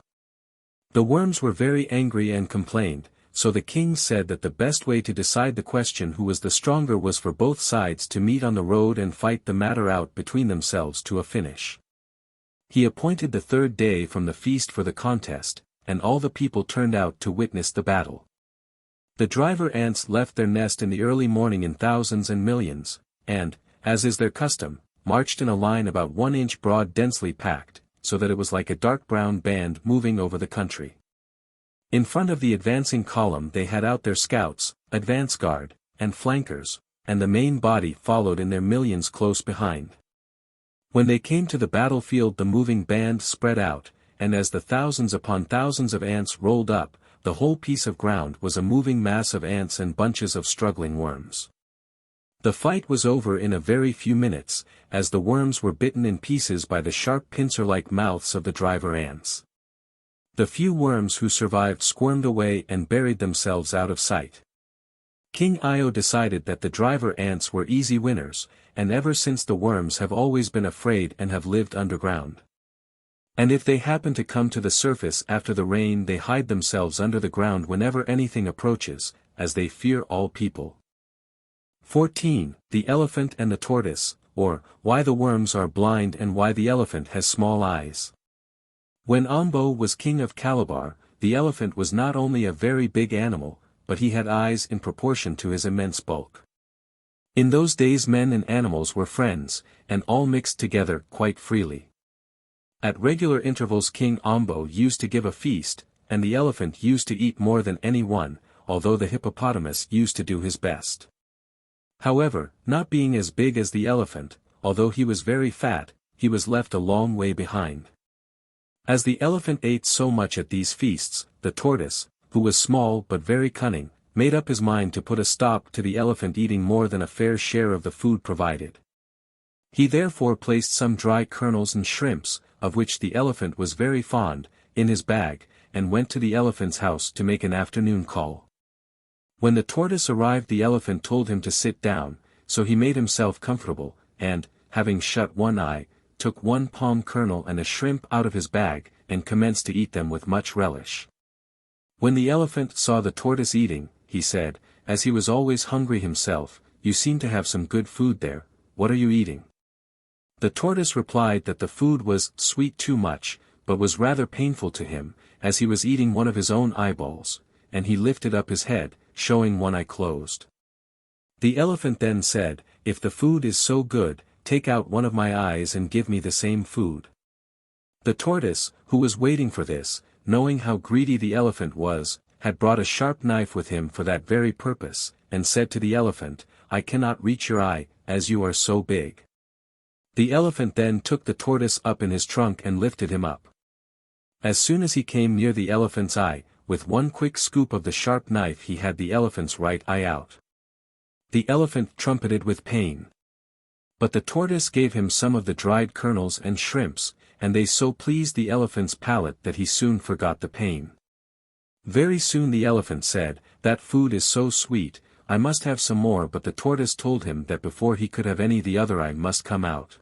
The worms were very angry and complained, so the king said that the best way to decide the question who was the stronger was for both sides to meet on the road and fight the matter out between themselves to a finish. He appointed the 3rd day from the feast for the contest, and all the people turned out to witness the battle. The driver ants left their nest in the early morning in thousands and millions, and, as is their custom, marched in a line about 1 inch broad densely packed, so that it was like a dark brown band moving over the country. In front of the advancing column they had out their scouts, advance guard, and flankers, and the main body followed in their millions close behind. When they came to the battlefield the moving band spread out, and as the thousands upon thousands of ants rolled up, the whole piece of ground was a moving mass of ants and bunches of struggling worms. The fight was over in a very few minutes, as the worms were bitten in pieces by the sharp pincer-like mouths of the driver ants. The few worms who survived squirmed away and buried themselves out of sight. King Io decided that the driver ants were easy winners, and ever since the worms have always been afraid and have lived underground. And if they happen to come to the surface after the rain they hide themselves under the ground whenever anything approaches, as they fear all people. 14. The Elephant and the Tortoise, or, Why the Worms Are Blind and Why the Elephant Has Small Eyes. When Ambo was king of Calabar, the elephant was not only a very big animal, but he had eyes in proportion to his immense bulk. In those days men and animals were friends, and all mixed together quite freely. At regular intervals King Ambo used to give a feast, and the elephant used to eat more than any one, although the hippopotamus used to do his best. However, not being as big as the elephant, although he was very fat, he was left a long way behind. As the elephant ate so much at these feasts, the tortoise, who was small but very cunning, made up his mind to put a stop to the elephant eating more than a fair share of the food provided. He therefore placed some dry kernels and shrimps, of which the elephant was very fond, in his bag, and went to the elephant's house to make an afternoon call. When the tortoise arrived the elephant told him to sit down, so he made himself comfortable, and, having shut one eye, took one palm kernel and a shrimp out of his bag, and commenced to eat them with much relish. When the elephant saw the tortoise eating, he said, as he was always hungry himself, "You seem to have some good food there, what are you eating?" The tortoise replied that the food was sweet too much, but was rather painful to him, as he was eating one of his own eyeballs, and he lifted up his head, showing one eye closed. The elephant then said, "If the food is so good, take out one of my eyes and give me the same food." The tortoise, who was waiting for this, knowing how greedy the elephant was, had brought a sharp knife with him for that very purpose, and said to the elephant, "I cannot reach your eye, as you are so big." The elephant then took the tortoise up in his trunk and lifted him up. As soon as he came near the elephant's eye, with one quick scoop of the sharp knife he had the elephant's right eye out. The elephant trumpeted with pain. But the tortoise gave him some of the dried kernels and shrimps, and they so pleased the elephant's palate that he soon forgot the pain. Very soon the elephant said, "That food is so sweet, I must have some more," but the tortoise told him that before he could have any the other eye must come out.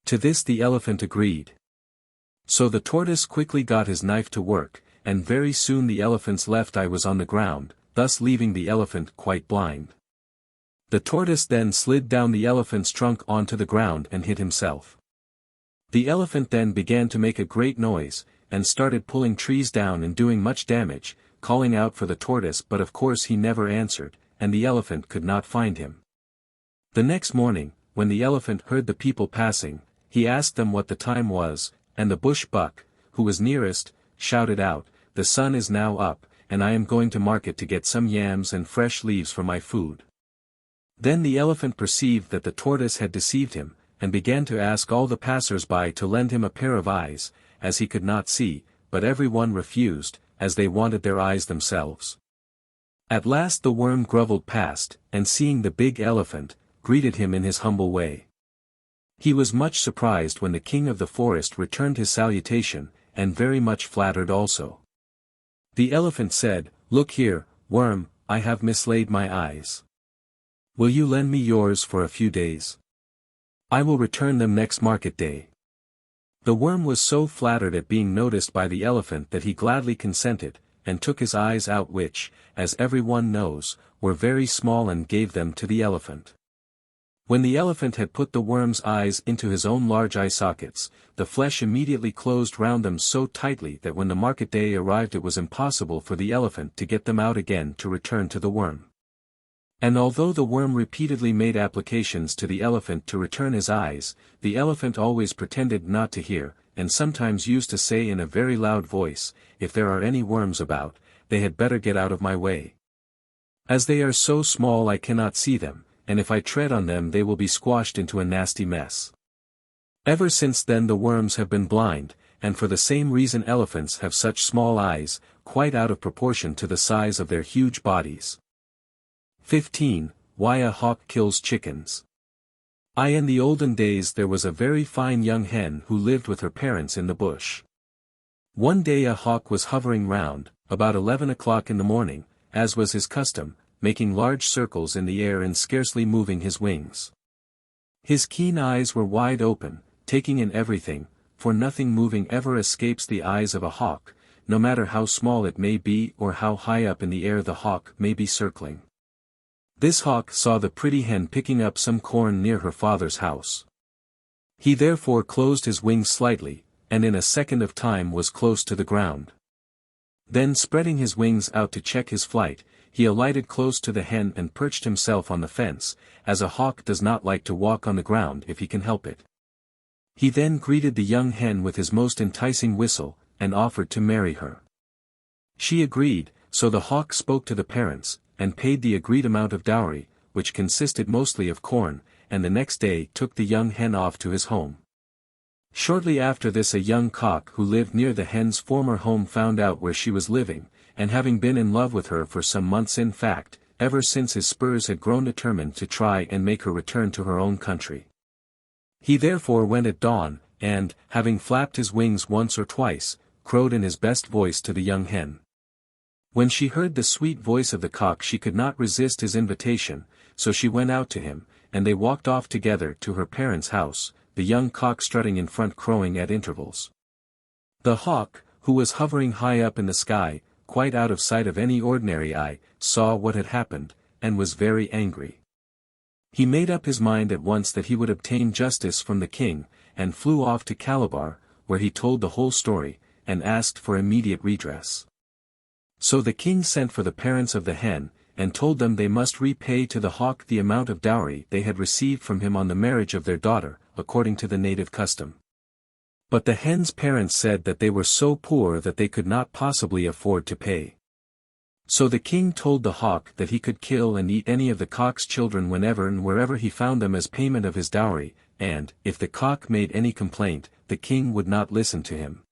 To this the elephant agreed. So the tortoise quickly got his knife to work, and very soon the elephant's left eye was on the ground, thus leaving the elephant quite blind. The tortoise then slid down the elephant's trunk onto the ground and hid himself. The elephant then began to make a great noise, and started pulling trees down and doing much damage, calling out for the tortoise, but of course he never answered, and the elephant could not find him. The next morning, when the elephant heard the people passing, he asked them what the time was, and the bush buck, who was nearest, shouted out, "The sun is now up, and I am going to market to get some yams and fresh leaves for my food." Then the elephant perceived that the tortoise had deceived him, and began to ask all the passers-by to lend him a pair of eyes, as he could not see, but every one refused, as they wanted their eyes themselves. At last the worm grovelled past, and seeing the big elephant, greeted him in his humble way. He was much surprised when the king of the forest returned his salutation, and very much flattered also. The elephant said, "Look here, worm, I have mislaid my eyes. Will you lend me yours for a few days? I will return them next market day." The worm was so flattered at being noticed by the elephant that he gladly consented, and took his eyes out which, as every one knows, were very small, and gave them to the elephant. When the elephant had put the worm's eyes into his own large eye sockets, the flesh immediately closed round them so tightly that when the market day arrived it was impossible for the elephant to get them out again to return to the worm. And although the worm repeatedly made applications to the elephant to return his eyes, the elephant always pretended not to hear, and sometimes used to say in a very loud voice, "If there are any worms about, they had better get out of my way. As they are so small I cannot see them, and if I tread on them they will be squashed into a nasty mess." Ever since then the worms have been blind, and for the same reason elephants have such small eyes, quite out of proportion to the size of their huge bodies. 15. Why a hawk kills chickens. In the olden days there was a very fine young hen who lived with her parents in the bush. One day a hawk was hovering round, about 11 o'clock in the morning, as was his custom, making large circles in the air and scarcely moving his wings. His keen eyes were wide open, taking in everything, for nothing moving ever escapes the eyes of a hawk, no matter how small it may be or how high up in the air the hawk may be circling. This hawk saw the pretty hen picking up some corn near her father's house. He therefore closed his wings slightly, and in a second of time was close to the ground. Then spreading his wings out to check his flight, he alighted close to the hen and perched himself on the fence, as a hawk does not like to walk on the ground if he can help it. He then greeted the young hen with his most enticing whistle, and offered to marry her. She agreed, so the hawk spoke to the parents, and paid the agreed amount of dowry, which consisted mostly of corn, and the next day took the young hen off to his home. Shortly after this a young cock who lived near the hen's former home found out where she was living, and having been in love with her for some months, in fact, ever since his spurs had grown determined to try and make her return to her own country. He therefore went at dawn, and, having flapped his wings once or twice, crowed in his best voice to the young hen. When she heard the sweet voice of the cock she could not resist his invitation, so she went out to him, and they walked off together to her parents' house, the young cock strutting in front crowing at intervals. The hawk, who was hovering high up in the sky, quite out of sight of any ordinary eye, saw what had happened, and was very angry. He made up his mind at once that he would obtain justice from the king, and flew off to Calabar, where he told the whole story, and asked for immediate redress. So the king sent for the parents of the hen, and told them they must repay to the hawk the amount of dowry they had received from him on the marriage of their daughter, according to the native custom. But the hen's parents said that they were so poor that they could not possibly afford to pay. So the king told the hawk that he could kill and eat any of the cock's children whenever and wherever he found them as payment of his dowry, and, if the cock made any complaint, the king would not listen to him.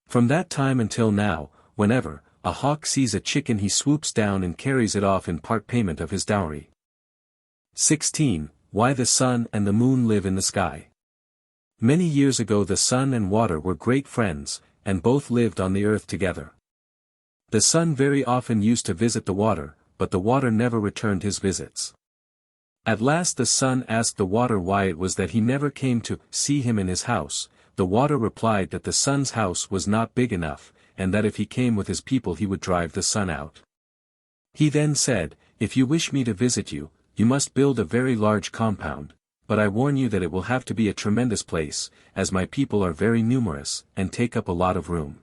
From that time until now, whenever a hawk sees a chicken he swoops down and carries it off in part payment of his dowry. 16. Why the sun and the moon live in the sky. Many years ago the sun and water were great friends, and both lived on the earth together. The sun very often used to visit the water, but the water never returned his visits. At last the sun asked the water why it was that he never came to see him in his house. The water replied that the sun's house was not big enough, and that if he came with his people he would drive the sun out. He then said, "If you wish me to visit you, you must build a very large compound, but I warn you that it will have to be a tremendous place, as my people are very numerous, and take up a lot of room."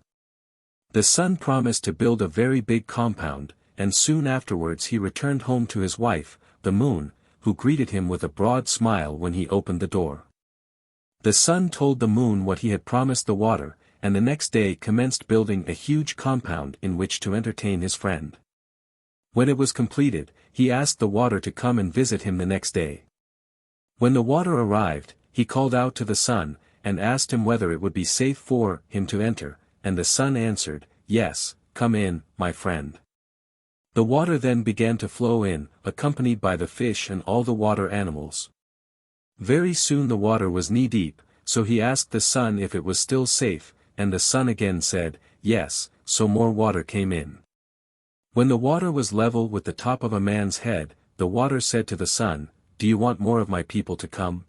The sun promised to build a very big compound, and soon afterwards he returned home to his wife, the moon, who greeted him with a broad smile when he opened the door. The sun told the moon what he had promised the water, and the next day commenced building a huge compound in which to entertain his friend. When it was completed, he asked the water to come and visit him the next day. When the water arrived, he called out to the sun, and asked him whether it would be safe for him to enter, and the sun answered, "Yes, come in, my friend." The water then began to flow in, accompanied by the fish and all the water animals. Very soon the water was knee-deep, so he asked the sun if it was still safe, and the sun again said, "Yes," so more water came in. When the water was level with the top of a man's head, the water said to the sun, "Do you want more of my people to come?"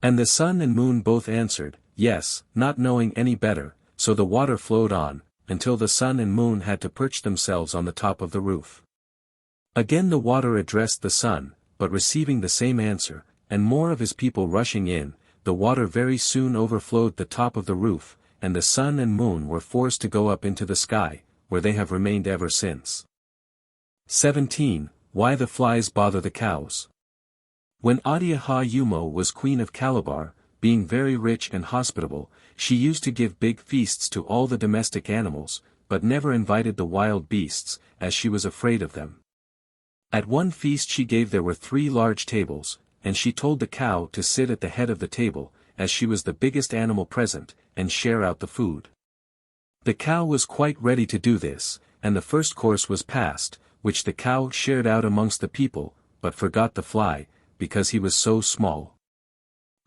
And the sun and moon both answered, "Yes," not knowing any better, so the water flowed on, until the sun and moon had to perch themselves on the top of the roof. Again the water addressed the sun, but receiving the same answer, and more of his people rushing in, the water very soon overflowed the top of the roof, and the sun and moon were forced to go up into the sky, where they have remained ever since. 17. Why the flies bother the cows. When Adiaha Yumo was queen of Calabar, being very rich and hospitable, she used to give big feasts to all the domestic animals, but never invited the wild beasts, as she was afraid of them. At one feast she gave there were 3 large tables, and she told the cow to sit at the head of the table, as she was the biggest animal present, and share out the food. The cow was quite ready to do this, and the first course was passed, which the cow shared out amongst the people, but forgot the fly, because he was so small.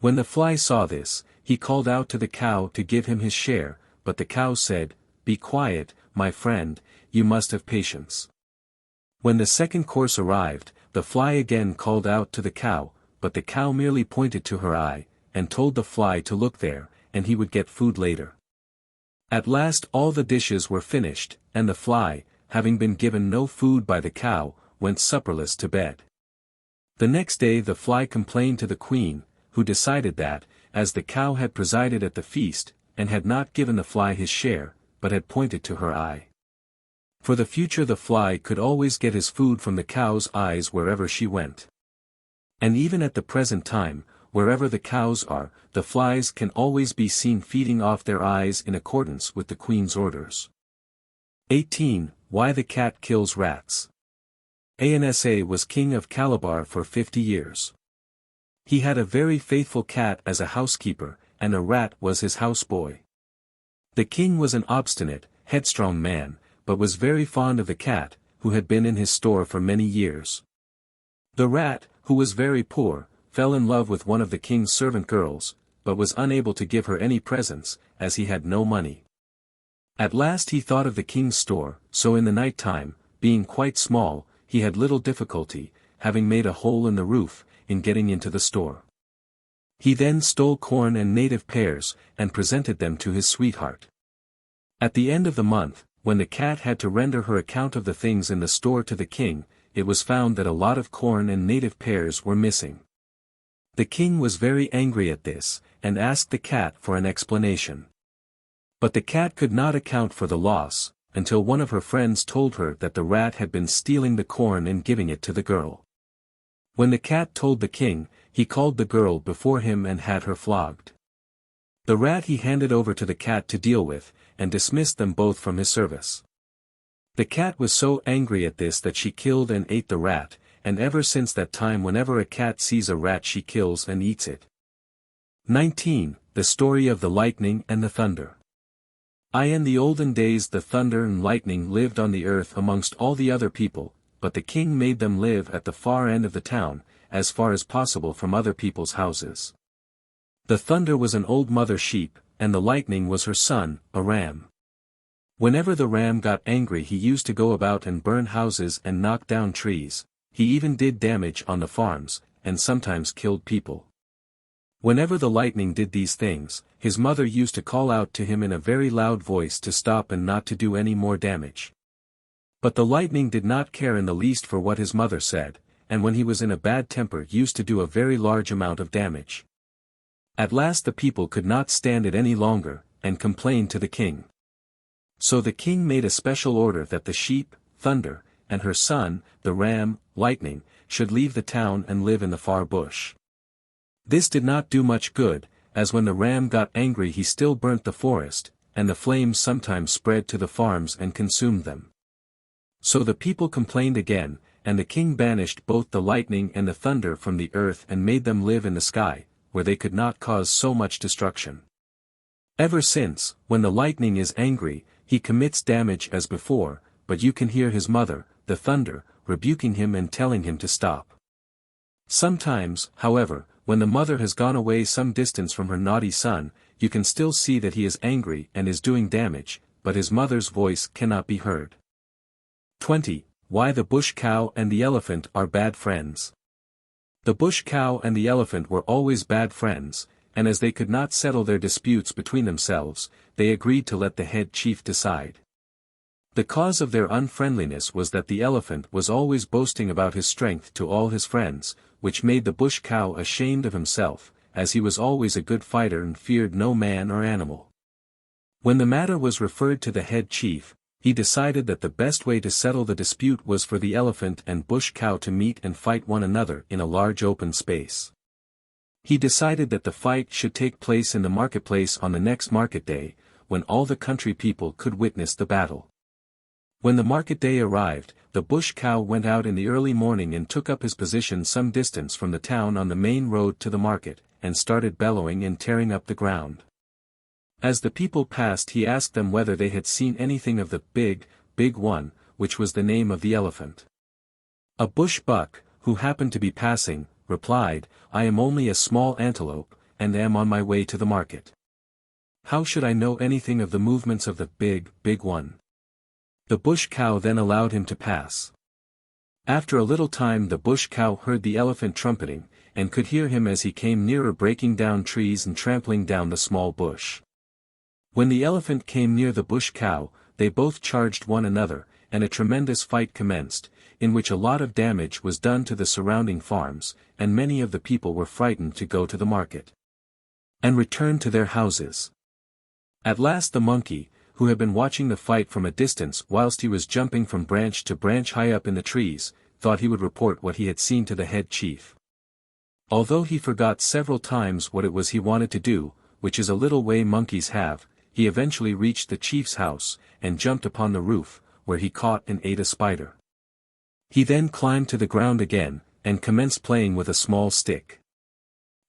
When the fly saw this, he called out to the cow to give him his share, but the cow said, "Be quiet, my friend, you must have patience." When the second course arrived, the fly again called out to the cow, but the cow merely pointed to her eye, and told the fly to look there, and he would get food later. At last all the dishes were finished, and the fly, having been given no food by the cow, went supperless to bed. The next day the fly complained to the queen, who decided that, as the cow had presided at the feast, and had not given the fly his share, but had pointed to her eye. For the future the fly could always get his food from the cow's eyes wherever she went. And even at the present time, wherever the cows are, the flies can always be seen feeding off their eyes in accordance with the queen's orders. 18. Why the cat kills rats. Ansa was king of Calabar for 50 years. He had a very faithful cat as a housekeeper, and a rat was his houseboy. The king was an obstinate, headstrong man, but was very fond of the cat, who had been in his store for many years. The rat, who was very poor, fell in love with one of the king's servant girls, but was unable to give her any presents, as he had no money. At last he thought of the king's store, so in the night time, being quite small, he had little difficulty, having made a hole in the roof, in getting into the store. He then stole corn and native pears, and presented them to his sweetheart. At the end of the month, when the cat had to render her account of the things in the store to the king, it was found that a lot of corn and native pears were missing. The king was very angry at this, and asked the cat for an explanation. But the cat could not account for the loss, until one of her friends told her that the rat had been stealing the corn and giving it to the girl. When the cat told the king, he called the girl before him and had her flogged. The rat he handed over to the cat to deal with, and dismissed them both from his service. The cat was so angry at this that she killed and ate the rat, and ever since that time whenever a cat sees a rat she kills and eats it. 19. The Story of the Lightning and the Thunder. In the olden days the thunder and lightning lived on the earth amongst all the other people, but the king made them live at the far end of the town, as far as possible from other people's houses. The thunder was an old mother sheep, and the lightning was her son, a ram. Whenever the ram got angry he used to go about and burn houses and knock down trees. He even did damage on the farms, and sometimes killed people. Whenever the lightning did these things, his mother used to call out to him in a very loud voice to stop and not to do any more damage. But the lightning did not care in the least for what his mother said, and when he was in a bad temper used to do a very large amount of damage. At last the people could not stand it any longer, and complained to the king. So the king made a special order that the sheep, thunder, and her son, the ram, lightning, should leave the town and live in the far bush. This did not do much good, as when the ram got angry he still burnt the forest, and the flames sometimes spread to the farms and consumed them. So the people complained again, and the king banished both the lightning and the thunder from the earth and made them live in the sky, where they could not cause so much destruction. Ever since, when the lightning is angry, he commits damage as before, but you can hear his mother, the thunder, rebuking him and telling him to stop. Sometimes, however, when the mother has gone away some distance from her naughty son, you can still see that he is angry and is doing damage, but his mother's voice cannot be heard. 20. Why the bush cow and the elephant are bad friends. The bush cow and the elephant were always bad friends, and as they could not settle their disputes between themselves, they agreed to let the head chief decide. The cause of their unfriendliness was that the elephant was always boasting about his strength to all his friends, which made the bush cow ashamed of himself, as he was always a good fighter and feared no man or animal. When the matter was referred to the head chief, he decided that the best way to settle the dispute was for the elephant and bush cow to meet and fight one another in a large open space. He decided that the fight should take place in the marketplace on the next market day, when all the country people could witness the battle. When the market day arrived, the bush cow went out in the early morning and took up his position some distance from the town on the main road to the market, and started bellowing and tearing up the ground. As the people passed he asked them whether they had seen anything of the big one, which was the name of the elephant. A bush buck, who happened to be passing, replied, "I am only a small antelope, and am on my way to the market. How should I know anything of the movements of the big one?" The bush cow then allowed him to pass. After a little time the bush cow heard the elephant trumpeting, and could hear him as he came nearer, breaking down trees and trampling down the small bush. When the elephant came near the bush cow, they both charged one another, and a tremendous fight commenced, in which a lot of damage was done to the surrounding farms, and many of the people were frightened to go to the market and return to their houses. At last the monkey, who had been watching the fight from a distance whilst he was jumping from branch to branch high up in the trees, thought he would report what he had seen to the head chief. Although he forgot several times what it was he wanted to do, which is a little way monkeys have, he eventually reached the chief's house, and jumped upon the roof, where he caught and ate a spider. He then climbed to the ground again, and commenced playing with a small stick.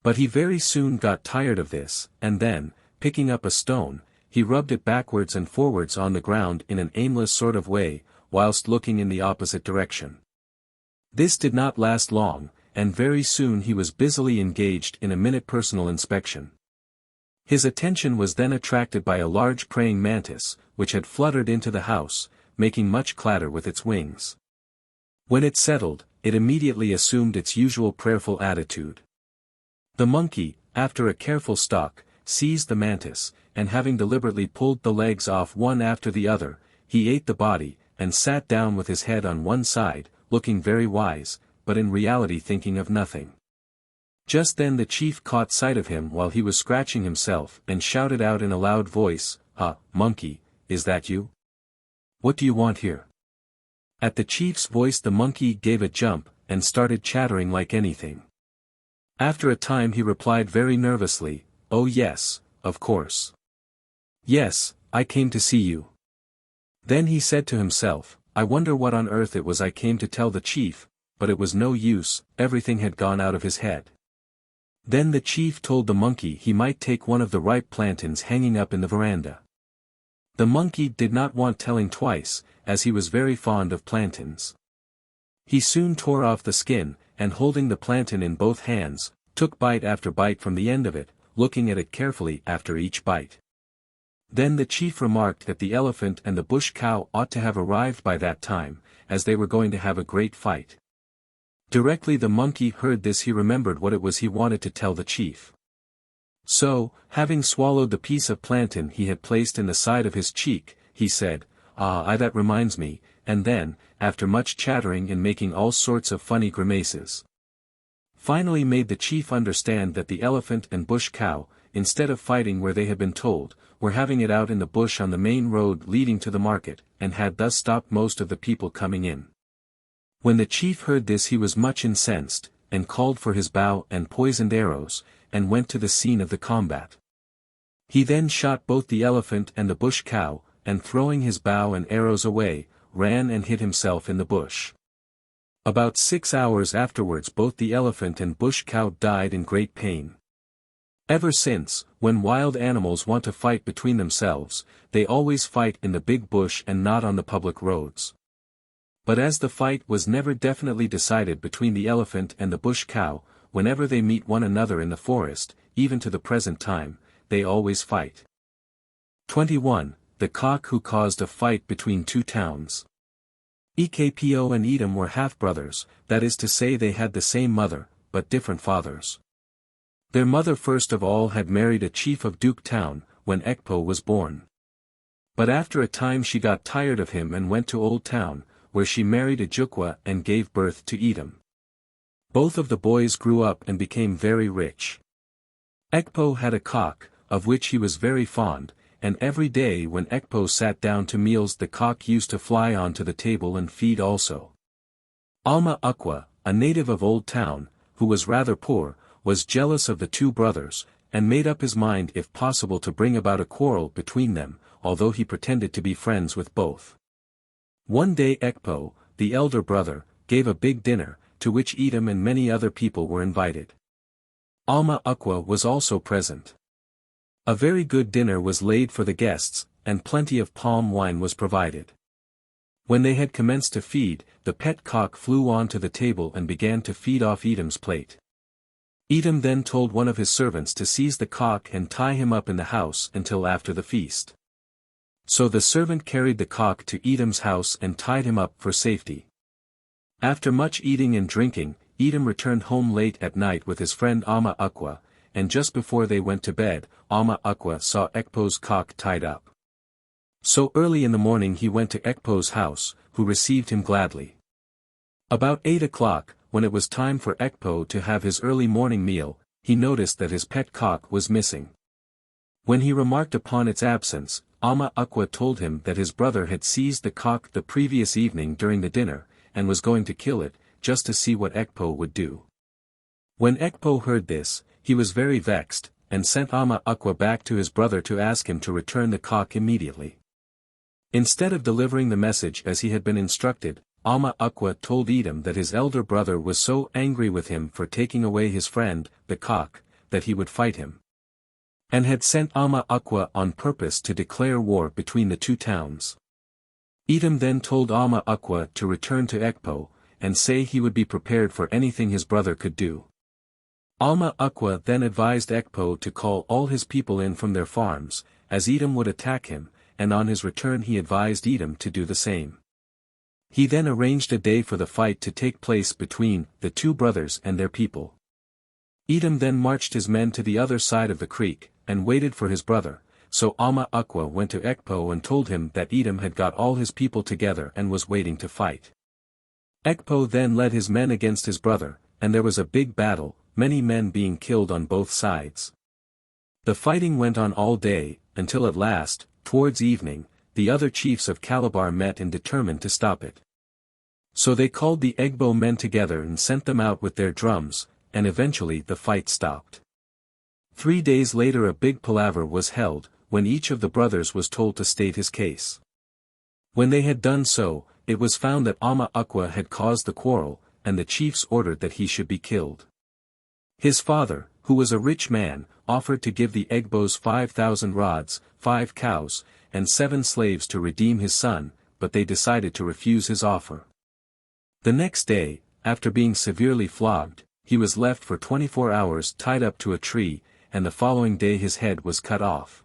But he very soon got tired of this, and then, picking up a stone, he rubbed it backwards and forwards on the ground in an aimless sort of way, whilst looking in the opposite direction. This did not last long, and very soon he was busily engaged in a minute personal inspection. His attention was then attracted by a large praying mantis, which had fluttered into the house, making much clatter with its wings. When it settled, it immediately assumed its usual prayerful attitude. The monkey, after a careful stalk, seized the mantis, and having deliberately pulled the legs off one after the other, he ate the body, and sat down with his head on one side, looking very wise, but in reality thinking of nothing. Just then the chief caught sight of him while he was scratching himself, and shouted out in a loud voice, "Ah, monkey, is that you?" What do you want here? At the chief's voice the monkey gave a jump, and started chattering like anything. After a time he replied very nervously, "Oh yes, of course. Yes, I came to see you." Then he said to himself, "I wonder what on earth it was I came to tell the chief," but it was no use, everything had gone out of his head. Then the chief told the monkey he might take one of the ripe plantains hanging up in the veranda. The monkey did not want telling twice, as he was very fond of plantains. He soon tore off the skin, and holding the plantain in both hands, took bite after bite from the end of it, looking at it carefully after each bite. Then the chief remarked that the elephant and the bush cow ought to have arrived by that time, as they were going to have a great fight. Directly the monkey heard this he remembered what it was he wanted to tell the chief. So, having swallowed the piece of plantain he had placed in the side of his cheek, he said, that reminds me," and then, after much chattering and making all sorts of funny grimaces, finally made the chief understand that the elephant and bush cow, instead of fighting where they had been told, were having it out in the bush on the main road leading to the market, and had thus stopped most of the people coming in. When the chief heard this he was much incensed, and called for his bow and poisoned arrows, and went to the scene of the combat. He then shot both the elephant and the bush cow, and throwing his bow and arrows away, ran and hid himself in the bush. About 6 hours afterwards both the elephant and bush cow died in great pain. Ever since, when wild animals want to fight between themselves, they always fight in the big bush and not on the public roads. But as the fight was never definitely decided between the elephant and the bush cow, whenever they meet one another in the forest, even to the present time, they always fight. 21. The cock who caused a fight between two towns. Ikpo and Itom were half-brothers, that is to say they had the same mother, but different fathers. Their mother first of all had married a chief of Duke Town, when Ikpo was born. But after a time she got tired of him and went to Old Town, where she married a Jukwa and gave birth to Itom. Both of the boys grew up and became very rich. Ikpo had a cock, of which he was very fond, and every day when Ikpo sat down to meals the cock used to fly onto the table and feed also. Alma Ukwa, a native of Old Town, who was rather poor, was jealous of the two brothers, and made up his mind if possible to bring about a quarrel between them, although he pretended to be friends with both. One day Ikpo, the elder brother, gave a big dinner, to which Itom and many other people were invited. Alma Ukwa was also present. A very good dinner was laid for the guests, and plenty of palm wine was provided. When they had commenced to feed, the pet cock flew on to the table and began to feed off Itom's plate. Itom then told one of his servants to seize the cock and tie him up in the house until after the feast. So the servant carried the cock to Itom's house and tied him up for safety. After much eating and drinking, Itom returned home late at night with his friend Alma Ukwa, and just before they went to bed, Alma Ukwa saw Ikpo's cock tied up. So early in the morning he went to Ikpo's house, who received him gladly. About 8 o'clock, when it was time for Ikpo to have his early morning meal, he noticed that his pet cock was missing. When he remarked upon its absence, Alma Ukwa told him that his brother had seized the cock the previous evening during the dinner, and was going to kill it, just to see what Ikpo would do. When Ikpo heard this, he was very vexed, and sent Alma Ukwa back to his brother to ask him to return the cock immediately. Instead of delivering the message as he had been instructed, Alma Ukwa told Itom that his elder brother was so angry with him for taking away his friend, the cock, that he would fight him, and had sent Alma Ukwa on purpose to declare war between the two towns. Itom then told Alma Ukwa to return to Ikpo, and say he would be prepared for anything his brother could do. Alma Ukwa then advised Ikpo to call all his people in from their farms, as Itom would attack him, and on his return he advised Itom to do the same. He then arranged a day for the fight to take place between the two brothers and their people. Itom then marched his men to the other side of the creek, and waited for his brother, so Alma Ukwa went to Ikpo and told him that Itom had got all his people together and was waiting to fight. Ikpo then led his men against his brother, and there was a big battle, many men being killed on both sides. The fighting went on all day, until at last, towards evening, the other chiefs of Calabar met and determined to stop it. So they called the Egbo men together and sent them out with their drums, and eventually the fight stopped. 3 days later a big palaver was held, when each of the brothers was told to state his case. When they had done so, it was found that Ama Ukwa had caused the quarrel, and the chiefs ordered that he should be killed. His father, who was a rich man, offered to give the Egbos 5,000 rods, 5 cows, and 7 slaves to redeem his son, but they decided to refuse his offer. The next day, after being severely flogged, he was left for 24 hours tied up to a tree, and the following day his head was cut off.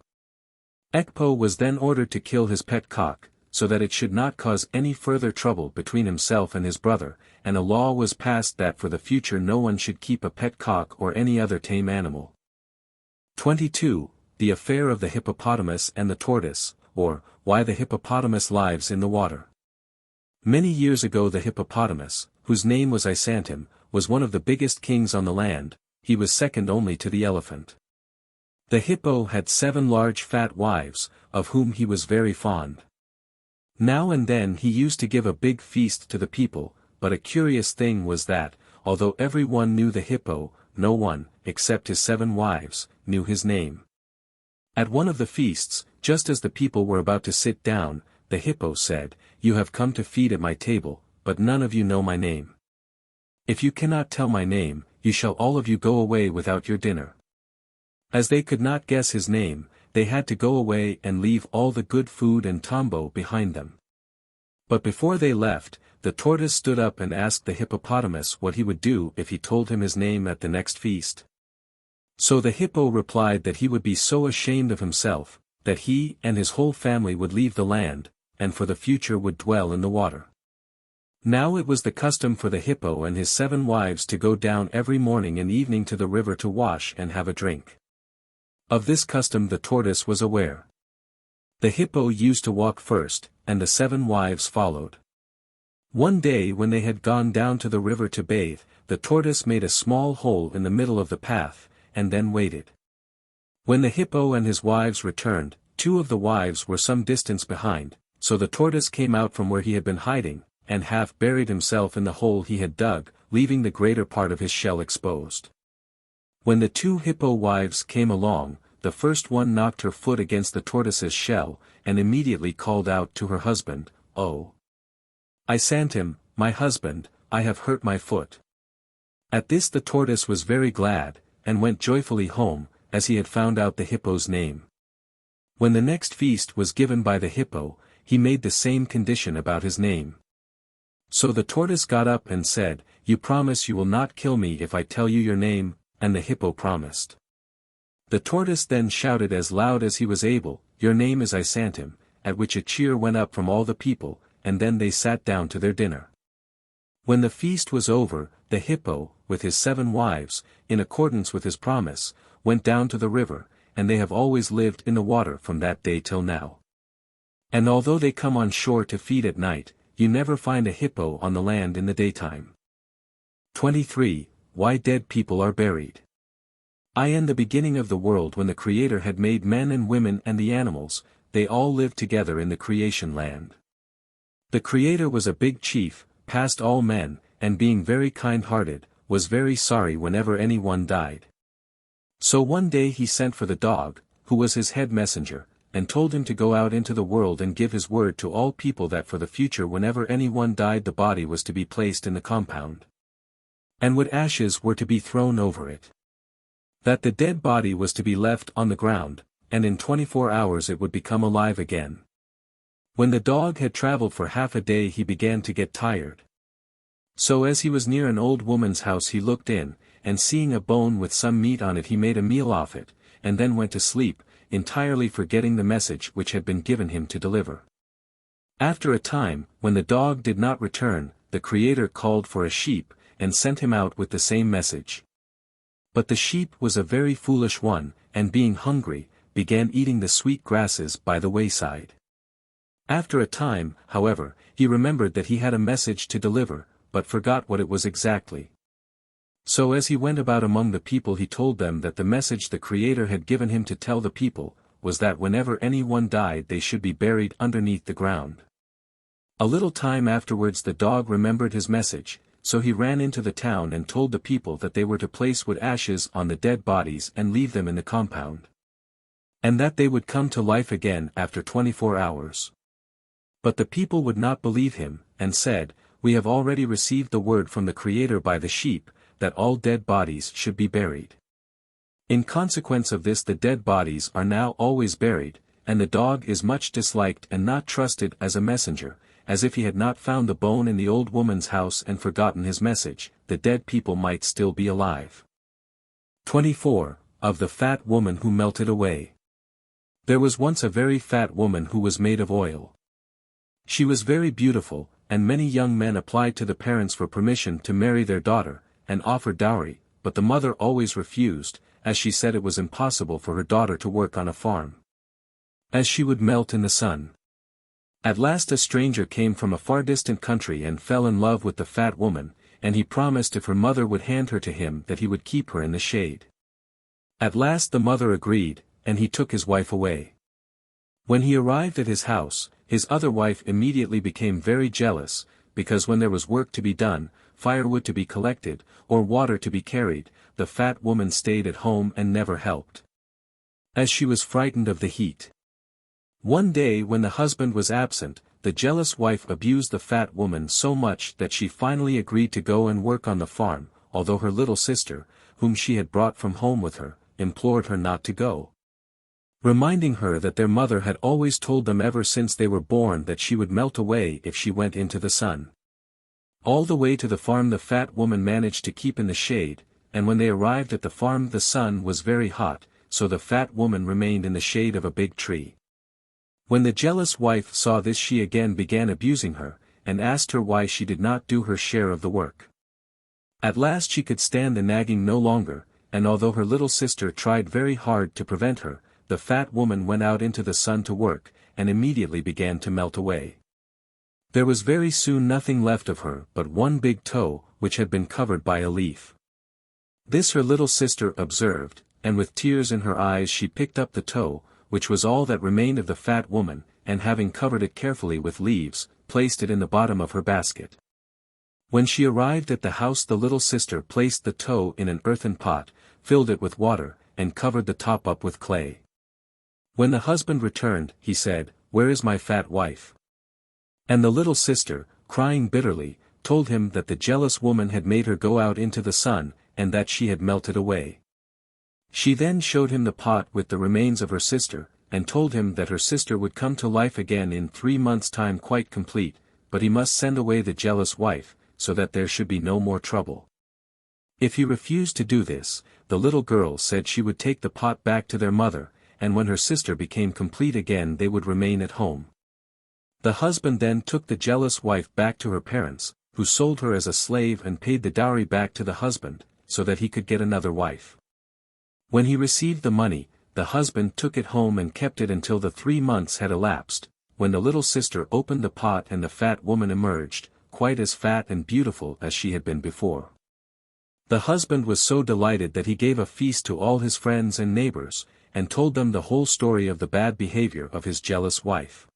Ekpo was then ordered to kill his pet cock, so that it should not cause any further trouble between himself and his brother, and a law was passed that for the future no one should keep a pet cock or any other tame animal. 22. The Affair of the Hippopotamus and the Tortoise, or, Why the Hippopotamus Lives in the Water. Many years ago the hippopotamus, whose name was Isantim, was one of the biggest kings on the land. He was second only to the elephant. The hippo had 7 large fat wives, of whom he was very fond. Now and then he used to give a big feast to the people, but a curious thing was that, although everyone knew the hippo, no one, except his 7 wives, knew his name. At one of the feasts, just as the people were about to sit down, the hippo said, "You have come to feed at my table, but none of you know my name. If you cannot tell my name, you shall all of you go away without your dinner." As they could not guess his name, they had to go away and leave all the good food and tambo behind them. But before they left, the tortoise stood up and asked the hippopotamus what he would do if he told him his name at the next feast. So the hippo replied that he would be so ashamed of himself, that he and his whole family would leave the land, and for the future would dwell in the water. Now it was the custom for the hippo and his 7 wives to go down every morning and evening to the river to wash and have a drink. Of this custom the tortoise was aware. The hippo used to walk first, and the 7 wives followed. One day when they had gone down to the river to bathe, the tortoise made a small hole in the middle of the path, and then waited. When the hippo and his wives returned, 2 of the wives were some distance behind, so the tortoise came out from where he had been hiding, and half buried himself in the hole he had dug, leaving the greater part of his shell exposed. When the 2 hippo wives came along, the first one knocked her foot against the tortoise's shell, and immediately called out to her husband, "Oh, Isantim, my husband, I have hurt my foot." At this the tortoise was very glad, and went joyfully home, as he had found out the hippo's name. When the next feast was given by the hippo, he made the same condition about his name. So the tortoise got up and said, "You promise you will not kill me if I tell you your name," and the hippo promised. The tortoise then shouted as loud as he was able, "Your name is Isantim," at which a cheer went up from all the people, and then they sat down to their dinner. When the feast was over, the hippo, with his 7 wives, in accordance with his promise, went down to the river, and they have always lived in the water from that day till now. And although they come on shore to feed at night, you never find a hippo on the land in the daytime. 23. Why dead people are buried. In the beginning of the world when the Creator had made men and women and the animals, they all lived together in the creation land. The Creator was a big chief, past all men, and being very kind-hearted, was very sorry whenever anyone died. So one day he sent for the dog, who was his head messenger, and told him to go out into the world and give his word to all people that for the future whenever anyone died the body was to be placed in the compound. And wood ashes were to be thrown over it. That the dead body was to be left on the ground, and in 24 hours it would become alive again. When the dog had traveled for half a day he began to get tired. So as he was near an old woman's house he looked in, and seeing a bone with some meat on it he made a meal off it, and then went to sleep, entirely forgetting the message which had been given him to deliver. After a time, when the dog did not return, the Creator called for a sheep, and sent him out with the same message. But the sheep was a very foolish one, and being hungry, began eating the sweet grasses by the wayside. After a time, however, he remembered that he had a message to deliver, but forgot what it was exactly. So as he went about among the people he told them that the message the Creator had given him to tell the people, was that whenever anyone died they should be buried underneath the ground. A little time afterwards the dog remembered his message, so he ran into the town and told the people that they were to place wood ashes on the dead bodies and leave them in the compound. And that they would come to life again after 24 hours. But the people would not believe him, and said, "We have already received the word from the Creator by the sheep, that all dead bodies should be buried. In consequence of this the dead bodies are now always buried, and the dog is much disliked and not trusted as a messenger, as if he had not found the bone in the old woman's house and forgotten his message, the dead people might still be alive." 24. Of the Fat Woman Who Melted Away. There was once a very fat woman who was made of oil. She was very beautiful, and many young men applied to the parents for permission to marry their daughter, and offered dowry, but the mother always refused, as she said it was impossible for her daughter to work on a farm, as she would melt in the sun. At last a stranger came from a far distant country and fell in love with the fat woman, and he promised if her mother would hand her to him that he would keep her in the shade. At last the mother agreed, and he took his wife away. When he arrived at his house, his other wife immediately became very jealous, because when there was work to be done, firewood to be collected, or water to be carried, the fat woman stayed at home and never helped, as she was frightened of the heat. One day when the husband was absent, the jealous wife abused the fat woman so much that she finally agreed to go and work on the farm, although her little sister, whom she had brought from home with her, implored her not to go, reminding her that their mother had always told them ever since they were born that she would melt away if she went into the sun. All the way to the farm the fat woman managed to keep in the shade, and when they arrived at the farm the sun was very hot, so the fat woman remained in the shade of a big tree. When the jealous wife saw this she again began abusing her, and asked her why she did not do her share of the work. At last she could stand the nagging no longer, and although her little sister tried very hard to prevent her, the fat woman went out into the sun to work, and immediately began to melt away. There was very soon nothing left of her but one big toe, which had been covered by a leaf. This her little sister observed, and with tears in her eyes she picked up the toe, which was all that remained of the fat woman, and having covered it carefully with leaves, placed it in the bottom of her basket. When she arrived at the house the little sister placed the toe in an earthen pot, filled it with water, and covered the top up with clay. When the husband returned, he said, "Where is my fat wife?" And the little sister, crying bitterly, told him that the jealous woman had made her go out into the sun, and that she had melted away. She then showed him the pot with the remains of her sister, and told him that her sister would come to life again in 3 months' time quite complete, but he must send away the jealous wife, so that there should be no more trouble. If he refused to do this, the little girl said she would take the pot back to their mother, and when her sister became complete again they would remain at home. The husband then took the jealous wife back to her parents, who sold her as a slave and paid the dowry back to the husband, so that he could get another wife. When he received the money, the husband took it home and kept it until the 3 months had elapsed, when the little sister opened the pot and the fat woman emerged, quite as fat and beautiful as she had been before. The husband was so delighted that he gave a feast to all his friends and neighbors, and told them the whole story of the bad behavior of his jealous wife.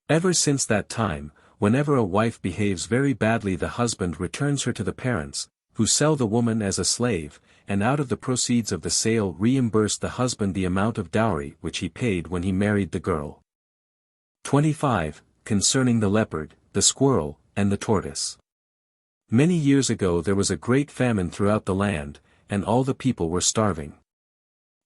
Ever since that time, whenever a wife behaves very badly the husband returns her to the parents, who sell the woman as a slave, and out of the proceeds of the sale reimburse the husband the amount of dowry which he paid when he married the girl. 25. Concerning the leopard, the squirrel, and the tortoise. Many years ago there was a great famine throughout the land, and all the people were starving.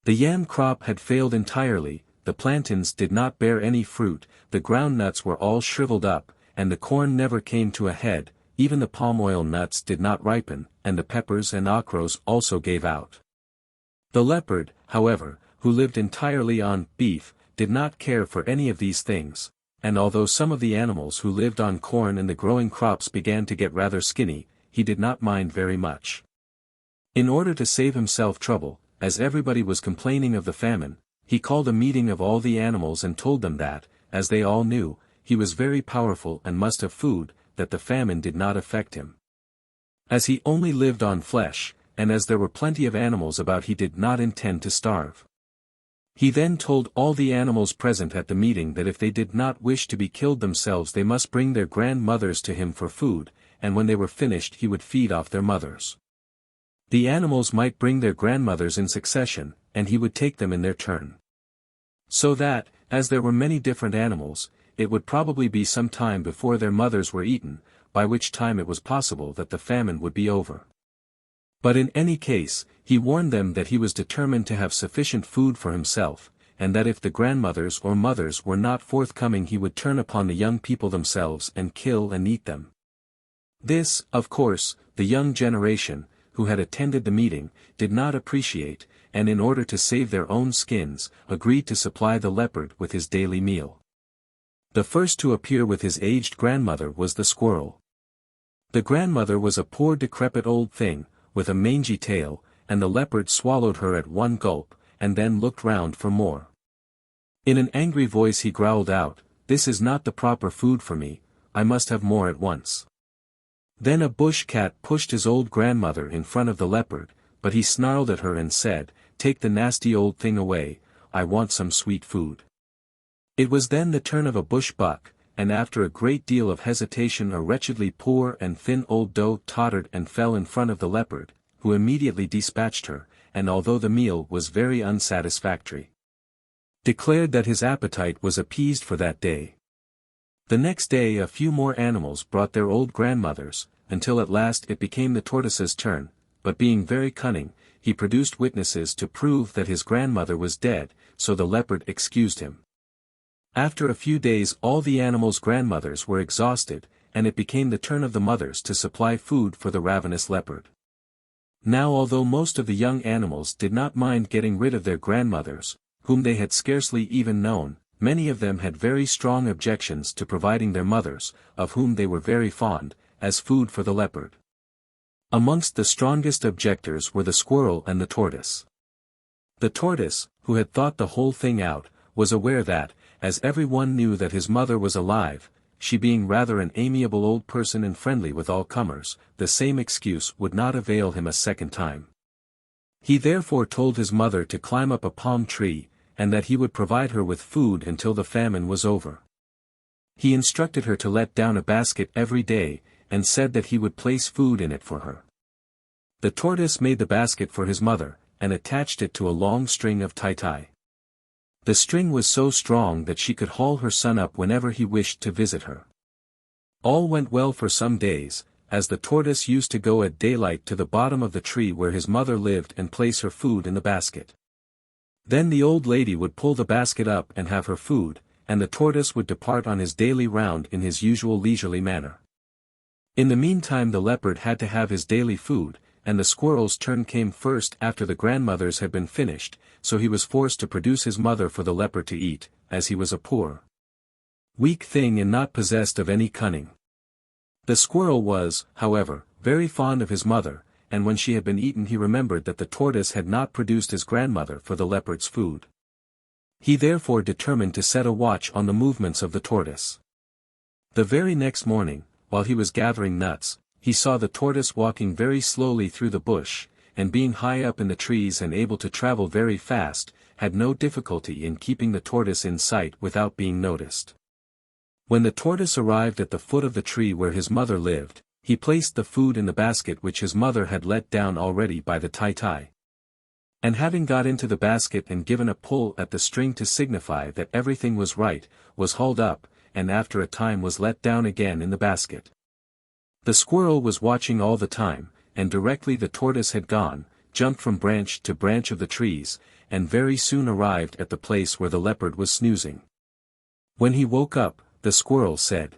The yam crop had failed entirely, the plantains did not bear any fruit, the groundnuts were all shriveled up, and the corn never came to a head, even the palm oil nuts did not ripen, and the peppers and akros also gave out. The leopard, however, who lived entirely on beef, did not care for any of these things, and although some of the animals who lived on corn and the growing crops began to get rather skinny, he did not mind very much. In order to save himself trouble, as everybody was complaining of the famine, he called a meeting of all the animals and told them that, as they all knew, he was very powerful and must have food, that the famine did not affect him. As he only lived on flesh, and as there were plenty of animals about he did not intend to starve. He then told all the animals present at the meeting that if they did not wish to be killed themselves they must bring their grandmothers to him for food, and when they were finished he would feed off their mothers. The animals might bring their grandmothers in succession, and he would take them in their turn. So that, as there were many different animals, it would probably be some time before their mothers were eaten, by which time it was possible that the famine would be over. But in any case, he warned them that he was determined to have sufficient food for himself, and that if the grandmothers or mothers were not forthcoming he would turn upon the young people themselves and kill and eat them. This, of course, the young generation, who had attended the meeting, did not appreciate, and in order to save their own skins, agreed to supply the leopard with his daily meal. The first to appear with his aged grandmother was the squirrel. The grandmother was a poor decrepit old thing, with a mangy tail, and the leopard swallowed her at one gulp, and then looked round for more. In an angry voice he growled out, "This is not the proper food for me, I must have more at once." Then a bush cat pushed his old grandmother in front of the leopard, but he snarled at her and said, "Take the nasty old thing away, I want some sweet food." It was then the turn of a bush buck, and after a great deal of hesitation a wretchedly poor and thin old doe tottered and fell in front of the leopard, who immediately dispatched her, and although the meal was very unsatisfactory, declared that his appetite was appeased for that day. The next day a few more animals brought their old grandmothers, until at last it became the tortoise's turn, but being very cunning, he produced witnesses to prove that his grandmother was dead, so the leopard excused him. After a few days all the animals' grandmothers were exhausted, and it became the turn of the mothers to supply food for the ravenous leopard. Now although most of the young animals did not mind getting rid of their grandmothers, whom they had scarcely even known, many of them had very strong objections to providing their mothers, of whom they were very fond, as food for the leopard. Amongst the strongest objectors were the squirrel and the tortoise. The tortoise, who had thought the whole thing out, was aware that, as everyone knew that his mother was alive, she being rather an amiable old person and friendly with all comers, the same excuse would not avail him a second time. He therefore told his mother to climb up a palm tree, and that he would provide her with food until the famine was over. He instructed her to let down a basket every day, and said that he would place food in it for her. The tortoise made the basket for his mother, and attached it to a long string of tie-tie. The string was so strong that she could haul her son up whenever he wished to visit her. All went well for some days, as the tortoise used to go at daylight to the bottom of the tree where his mother lived and place her food in the basket. Then the old lady would pull the basket up and have her food, and the tortoise would depart on his daily round in his usual leisurely manner. In the meantime the leopard had to have his daily food, and the squirrel's turn came first after the grandmother's had been finished, so he was forced to produce his mother for the leopard to eat, as he was a poor, weak thing and not possessed of any cunning. The squirrel was, however, very fond of his mother, and when she had been eaten he remembered that the tortoise had not produced his grandmother for the leopard's food. He therefore determined to set a watch on the movements of the tortoise. The very next morning, while he was gathering nuts, he saw the tortoise walking very slowly through the bush, and being high up in the trees and able to travel very fast, had no difficulty in keeping the tortoise in sight without being noticed. When the tortoise arrived at the foot of the tree where his mother lived, he placed the food in the basket which his mother had let down already by the tie-tie. And having got into the basket and given a pull at the string to signify that everything was right, was hauled up, and after a time was let down again in the basket. The squirrel was watching all the time, and directly the tortoise had gone, jumped from branch to branch of the trees, and very soon arrived at the place where the leopard was snoozing. When he woke up, the squirrel said,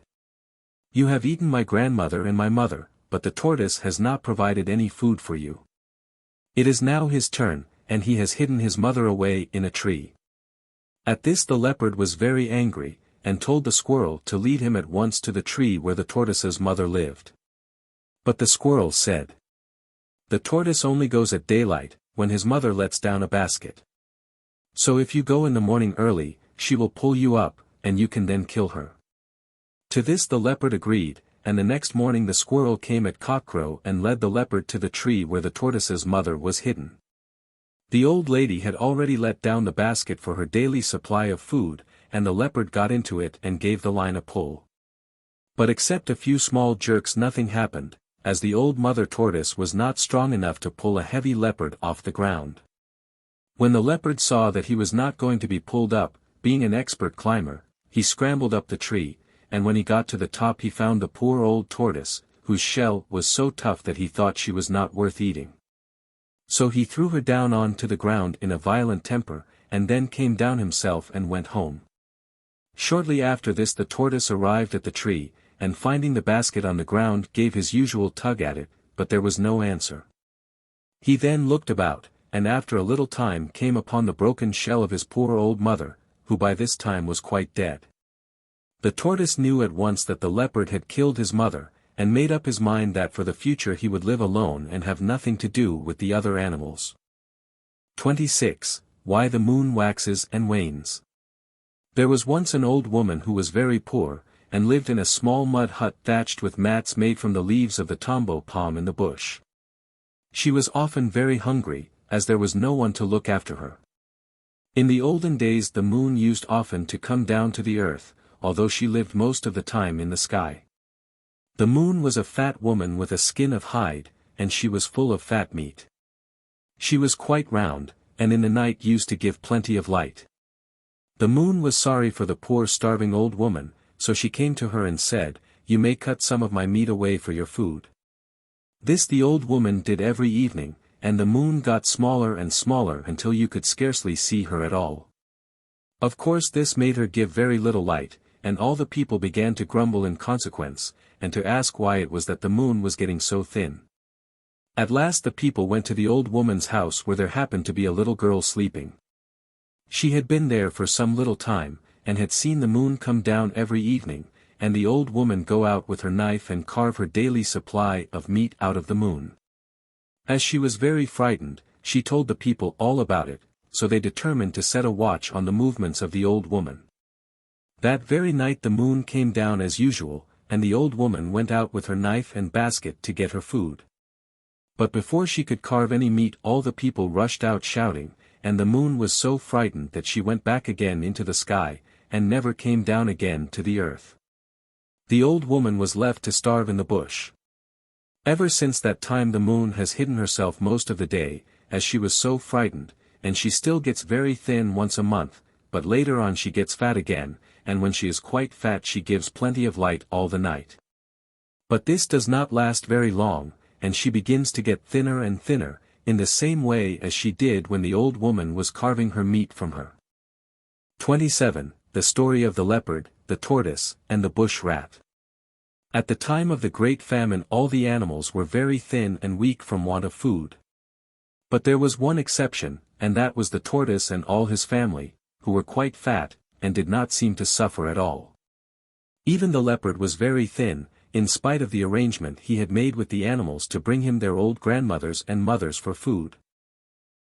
"You have eaten my grandmother and my mother, but the tortoise has not provided any food for you. It is now his turn, and he has hidden his mother away in a tree." At this the leopard was very angry, and told the squirrel to lead him at once to the tree where the tortoise's mother lived. But the squirrel said, "The tortoise only goes at daylight, when his mother lets down a basket. So if you go in the morning early, she will pull you up, and you can then kill her." To this the leopard agreed, and the next morning the squirrel came at cockcrow and led the leopard to the tree where the tortoise's mother was hidden. The old lady had already let down the basket for her daily supply of food, and the leopard got into it and gave the line a pull. But except a few small jerks nothing happened, as the old mother tortoise was not strong enough to pull a heavy leopard off the ground. When the leopard saw that he was not going to be pulled up, being an expert climber, he scrambled up the tree, and when he got to the top he found the poor old tortoise, whose shell was so tough that he thought she was not worth eating. So he threw her down on to the ground in a violent temper, and then came down himself and went home. Shortly after this the tortoise arrived at the tree, and finding the basket on the ground gave his usual tug at it, but there was no answer. He then looked about, and after a little time came upon the broken shell of his poor old mother, who by this time was quite dead. The tortoise knew at once that the leopard had killed his mother, and made up his mind that for the future he would live alone and have nothing to do with the other animals. 26. Why the Moon Waxes and Wanes. There was once an old woman who was very poor, and lived in a small mud hut thatched with mats made from the leaves of the tombo palm in the bush. She was often very hungry, as there was no one to look after her. In the olden days the moon used often to come down to the earth, although she lived most of the time in the sky. The moon was a fat woman with a skin of hide, and she was full of fat meat. She was quite round, and in the night used to give plenty of light. The moon was sorry for the poor starving old woman, so she came to her and said, "You may cut some of my meat away for your food." This the old woman did every evening, and the moon got smaller and smaller until you could scarcely see her at all. Of course this made her give very little light, and all the people began to grumble in consequence, and to ask why it was that the moon was getting so thin. At last the people went to the old woman's house where there happened to be a little girl sleeping. She had been there for some little time, and had seen the moon come down every evening, and the old woman go out with her knife and carve her daily supply of meat out of the moon. As she was very frightened, she told the people all about it, so they determined to set a watch on the movements of the old woman. That very night the moon came down as usual, and the old woman went out with her knife and basket to get her food. But before she could carve any meat all the people rushed out shouting, and the moon was so frightened that she went back again into the sky, and never came down again to the earth. The old woman was left to starve in the bush. Ever since that time the moon has hidden herself most of the day, as she was so frightened, and she still gets very thin once a month, but later on she gets fat again, and when she is quite fat she gives plenty of light all the night. But this does not last very long, and she begins to get thinner and thinner, in the same way as she did when the old woman was carving her meat from her. 27. The Story of the Leopard, the Tortoise, and the Bush Rat. At the time of the Great Famine all the animals were very thin and weak from want of food. But there was one exception, and that was the tortoise and all his family, who were quite fat, and did not seem to suffer at all. Even the leopard was very thin, in spite of the arrangement he had made with the animals to bring him their old grandmothers and mothers for food.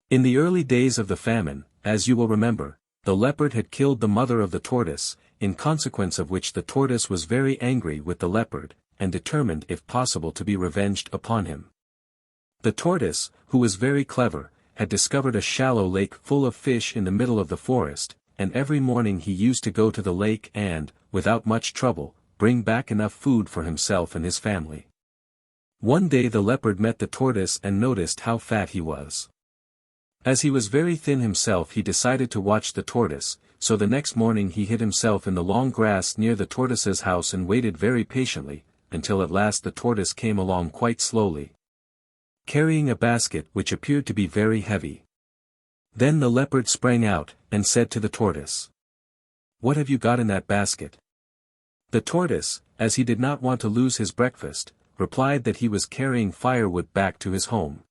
In the early days of the famine, as you will remember, the leopard had killed the mother of the tortoise, in consequence of which the tortoise was very angry with the leopard, and determined if possible to be revenged upon him. The tortoise, who was very clever, had discovered a shallow lake full of fish in the middle of the forest, and every morning he used to go to the lake and, without much trouble, bring back enough food for himself and his family. One day the leopard met the tortoise and noticed how fat he was. As he was very thin himself he decided to watch the tortoise, so the next morning he hid himself in the long grass near the tortoise's house and waited very patiently, until at last the tortoise came along quite slowly, carrying a basket which appeared to be very heavy. Then the leopard sprang out, and said to the tortoise, "What have you got in that basket?" The tortoise, as he did not want to lose his breakfast, replied that he was carrying firewood back to his home.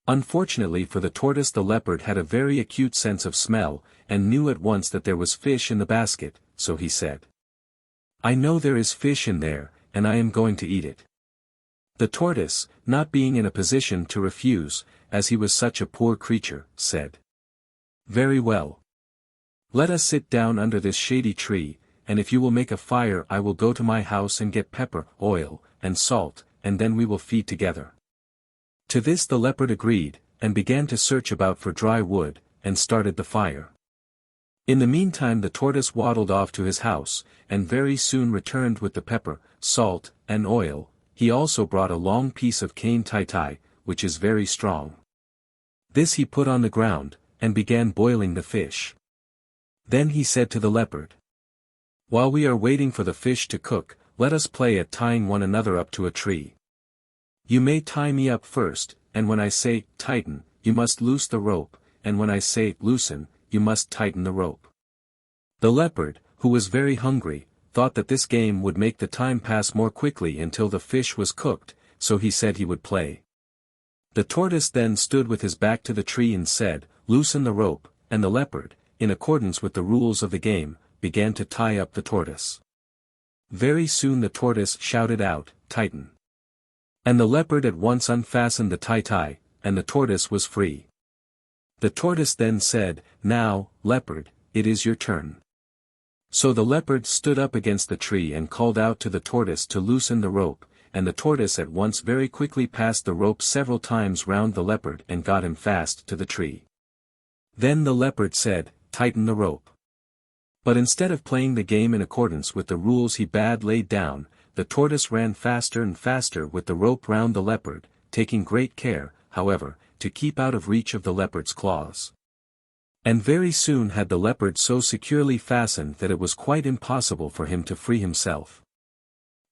Unfortunately for the tortoise the leopard had a very acute sense of smell, and knew at once that there was fish in the basket, so he said, "I know there is fish in there, and I am going to eat it." The tortoise, not being in a position to refuse, as he was such a poor creature, said, "Very well. Let us sit down under this shady tree, and if you will make a fire I will go to my house and get pepper, oil, and salt, and then we will feed together." To this the leopard agreed, and began to search about for dry wood, and started the fire. In the meantime the tortoise waddled off to his house, and very soon returned with the pepper, salt, and oil. He also brought a long piece of cane tai, which is very strong. This he put on the ground, and began boiling the fish. Then he said to the leopard, "While we are waiting for the fish to cook, let us play at tying one another up to a tree. You may tie me up first, and when I say, tighten, you must loose the rope, and when I say, loosen, you must tighten the rope." The leopard, who was very hungry, thought that this game would make the time pass more quickly until the fish was cooked, so he said he would play. The tortoise then stood with his back to the tree and said, "Loosen the rope," and the leopard, in accordance with the rules of the game, began to tie up the tortoise. Very soon the tortoise shouted out, "Tighten." And the leopard at once unfastened the tie, and the tortoise was free. The tortoise then said, "Now, leopard, it is your turn." So the leopard stood up against the tree and called out to the tortoise to loosen the rope, and the tortoise at once very quickly passed the rope several times round the leopard and got him fast to the tree. Then the leopard said, "Tighten the rope." But instead of playing the game in accordance with the rules he bade laid down, the tortoise ran faster and faster with the rope round the leopard, taking great care, however, to keep out of reach of the leopard's claws. And very soon had the leopard so securely fastened that it was quite impossible for him to free himself.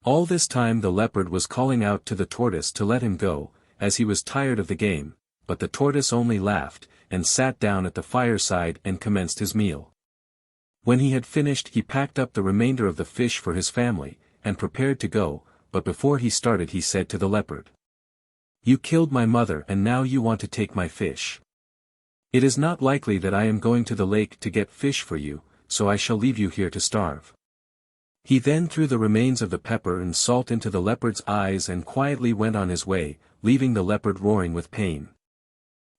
All this time the leopard was calling out to the tortoise to let him go, as he was tired of the game, but the tortoise only laughed, and sat down at the fireside and commenced his meal. When he had finished he packed up the remainder of the fish for his family, and prepared to go, but before he started he said to the leopard, "You killed my mother and now you want to take my fish. It is not likely that I am going to the lake to get fish for you, so I shall leave you here to starve." He then threw the remains of the pepper and salt into the leopard's eyes and quietly went on his way, leaving the leopard roaring with pain.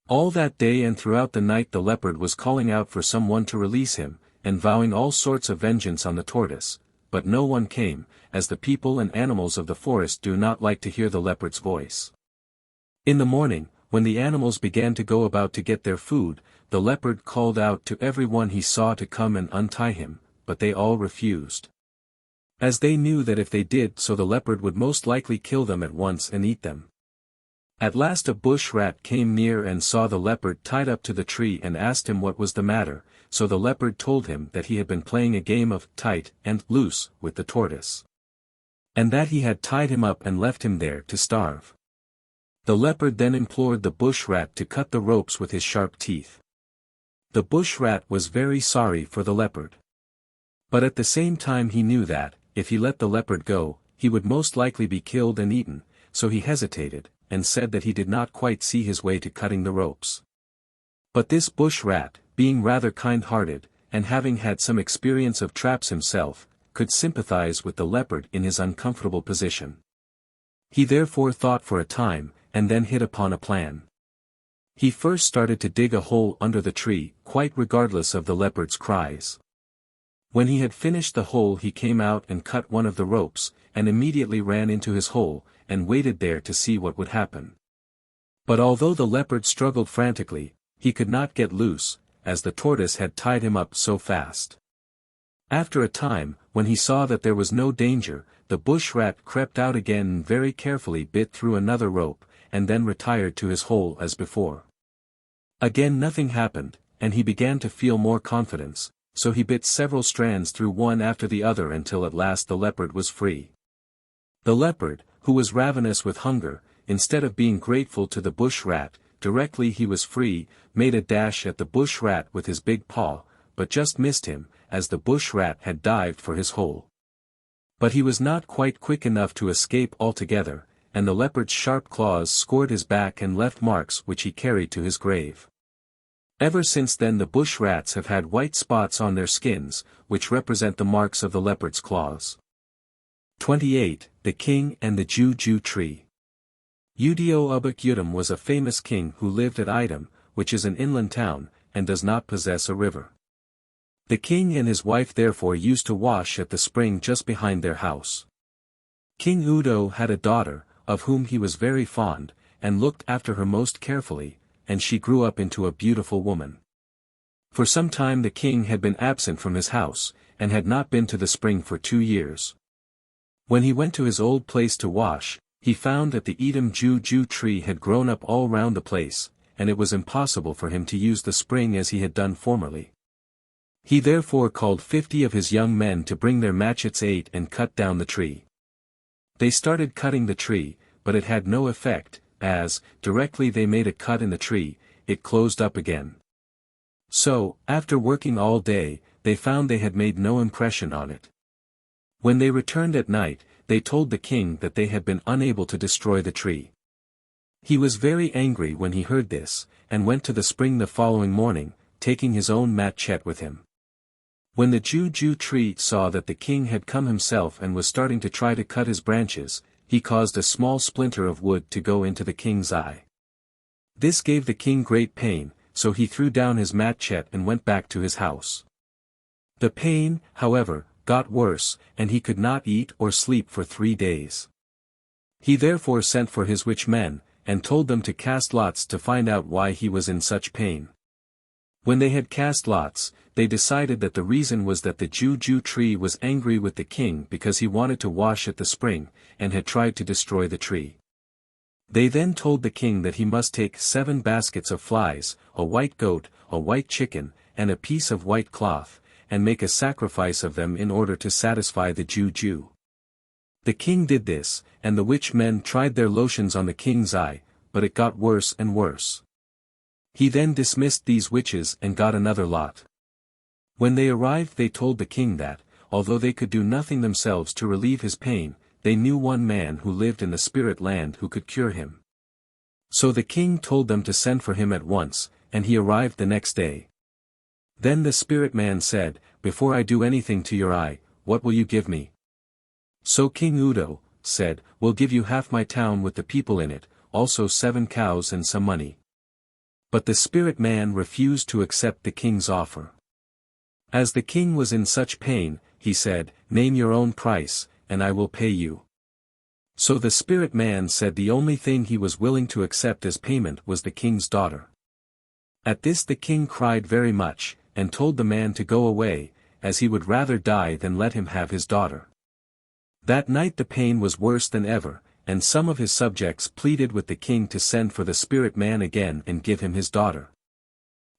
All that day and throughout the night the leopard was calling out for someone to release him, and vowing all sorts of vengeance on the tortoise, but no one came, as the people and animals of the forest do not like to hear the leopard's voice. In the morning, when the animals began to go about to get their food, the leopard called out to everyone he saw to come and untie him, but they all refused. As they knew that if they did so the leopard would most likely kill them at once and eat them. At last a bush rat came near and saw the leopard tied up to the tree and asked him what was the matter, so the leopard told him that he had been playing a game of tight and loose with the tortoise, and that he had tied him up and left him there to starve. The leopard then implored the bush rat to cut the ropes with his sharp teeth. The bush rat was very sorry for the leopard. But at the same time he knew that, if he let the leopard go, he would most likely be killed and eaten, so he hesitated, and said that he did not quite see his way to cutting the ropes. But this bush rat, being rather kind-hearted, and having had some experience of traps himself, could sympathize with the leopard in his uncomfortable position. He therefore thought for a time, and then hit upon a plan. He first started to dig a hole under the tree, quite regardless of the leopard's cries. When he had finished the hole he came out and cut one of the ropes, and immediately ran into his hole, and waited there to see what would happen. But although the leopard struggled frantically, he could not get loose, as the tortoise had tied him up so fast. After a time, when he saw that there was no danger, the bush rat crept out again and very carefully bit through another rope, and then retired to his hole as before. Again nothing happened, and he began to feel more confidence, so he bit several strands through one after the other until at last the leopard was free. The leopard, who was ravenous with hunger, instead of being grateful to the bush rat, directly he was free, made a dash at the bush rat with his big paw, but just missed him, as the bush rat had dived for his hole. But he was not quite quick enough to escape altogether, and the leopard's sharp claws scored his back and left marks which he carried to his grave. Ever since then the bush rats have had white spots on their skins, which represent the marks of the leopard's claws. 28. The King and the Juju Tree. Audiobook was a famous king who lived at Ikom, which is an inland town, and does not possess a river. The king and his wife therefore used to wash at the spring just behind their house. King Udo had a daughter, of whom he was very fond, and looked after her most carefully, and she grew up into a beautiful woman. For some time the king had been absent from his house, and had not been to the spring for 2 years. When he went to his old place to wash, he found that the Edom Juju tree had grown up all round the place, and it was impossible for him to use the spring as he had done formerly. He therefore called 50 of his young men to bring their machetes and cut down the tree. They started cutting the tree, but it had no effect, as, directly they made a cut in the tree, it closed up again. So, after working all day, they found they had made no impression on it. When they returned at night, they told the king that they had been unable to destroy the tree. He was very angry when he heard this, and went to the spring the following morning, taking his own machete with him. When the Juju tree saw that the king had come himself and was starting to try to cut his branches, he caused a small splinter of wood to go into the king's eye. This gave the king great pain, so he threw down his machete and went back to his house. The pain, however, got worse, and he could not eat or sleep for 3 days. He therefore sent for his witch men, and told them to cast lots to find out why he was in such pain. When they had cast lots, they decided that the reason was that the Juju tree was angry with the king because he wanted to wash at the spring, and had tried to destroy the tree. They then told the king that he must take 7 baskets of flies, a white goat, a white chicken, and a piece of white cloth, and make a sacrifice of them in order to satisfy the Juju. The king did this, and the witch men tried their lotions on the king's eye, but it got worse and worse. He then dismissed these witches and got another lot. When they arrived they told the king that, although they could do nothing themselves to relieve his pain, they knew one man who lived in the spirit land who could cure him. So the king told them to send for him at once, and he arrived the next day. Then the spirit man said, "Before I do anything to your eye, what will you give me?" So King Udo said, "We'll give you half my town with the people in it, also 7 cows and some money." But the spirit man refused to accept the king's offer. As the king was in such pain, he said, "Name your own price, and I will pay you." So the spirit man said the only thing he was willing to accept as payment was the king's daughter. At this the king cried very much, and told the man to go away, as he would rather die than let him have his daughter. That night the pain was worse than ever, and some of his subjects pleaded with the king to send for the spirit man again and give him his daughter.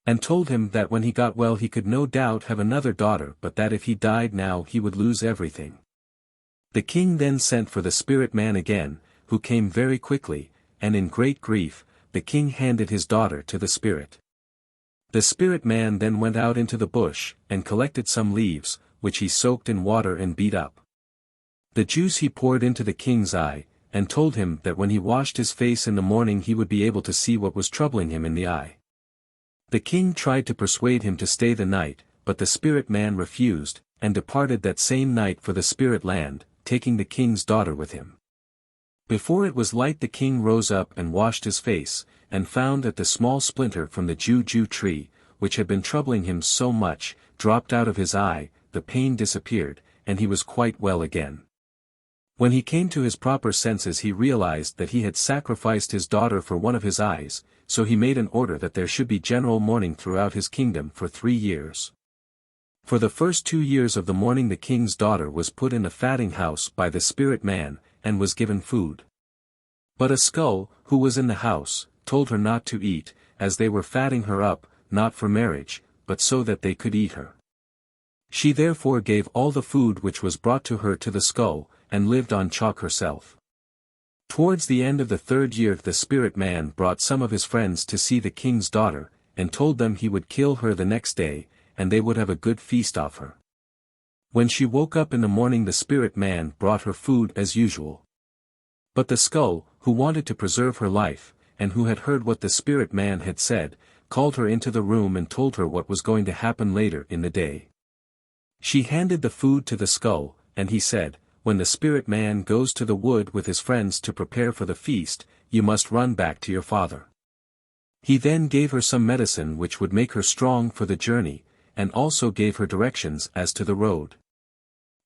And told him that when he got well he could no doubt have another daughter, but that if he died now he would lose everything. The king then sent for the spirit man again, who came very quickly, and in great grief, the king handed his daughter to the spirit. The spirit man then went out into the bush, and collected some leaves, which he soaked in water and beat up. The juice he poured into the king's eye, and told him that when he washed his face in the morning he would be able to see what was troubling him in the eye. The king tried to persuade him to stay the night, but the spirit man refused, and departed that same night for the spirit land, taking the king's daughter with him. Before it was light the king rose up and washed his face, and found that the small splinter from the Juju tree, which had been troubling him so much, dropped out of his eye, the pain disappeared, and he was quite well again. When he came to his proper senses he realized that he had sacrificed his daughter for one of his eyes, so he made an order that there should be general mourning throughout his kingdom for 3 years. For the first 2 years of the mourning the king's daughter was put in a fatting house by the spirit man, and was given food. But a skull, who was in the house, told her not to eat, as they were fatting her up, not for marriage, but so that they could eat her. She therefore gave all the food which was brought to her to the skull, and lived on chalk herself. Towards the end of the 3rd year the spirit man brought some of his friends to see the king's daughter, and told them he would kill her the next day, and they would have a good feast off her. When she woke up in the morning the spirit man brought her food as usual. But the skull, who wanted to preserve her life, and who had heard what the spirit man had said, called her into the room and told her what was going to happen later in the day. She handed the food to the skull, and he said, "When the spirit man goes to the wood with his friends to prepare for the feast, you must run back to your father." He then gave her some medicine which would make her strong for the journey, and also gave her directions as to the road.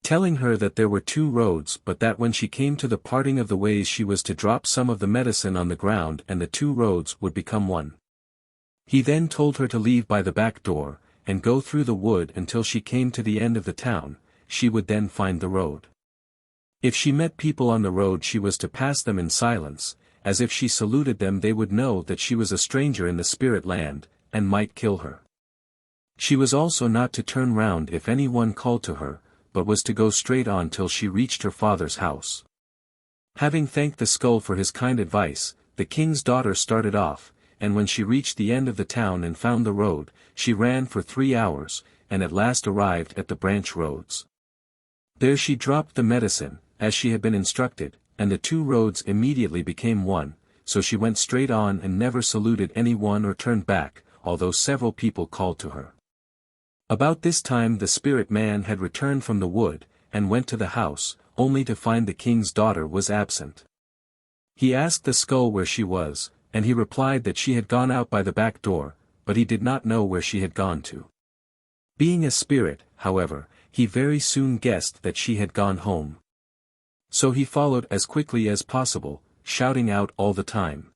Telling her that there were 2 roads but that when she came to the parting of the ways she was to drop some of the medicine on the ground and the 2 roads would become one. He then told her to leave by the back door, and go through the wood until she came to the end of the town. She would then find the road. If she met people on the road, she was to pass them in silence, as if she saluted them they would know that she was a stranger in the spirit land, and might kill her. She was also not to turn round if anyone called to her, but was to go straight on till she reached her father's house. Having thanked the skull for his kind advice, the king's daughter started off, and when she reached the end of the town and found the road, she ran for 3 hours, and at last arrived at the branch roads. There she dropped the medicine, as she had been instructed, and the 2 roads immediately became one, so she went straight on and never saluted anyone or turned back, although several people called to her. About this time the spirit man had returned from the wood, and went to the house, only to find the king's daughter was absent. He asked the skull where she was, and he replied that she had gone out by the back door, but he did not know where she had gone to. Being a spirit, however, he very soon guessed that she had gone home. So he followed as quickly as possible, shouting out all the time.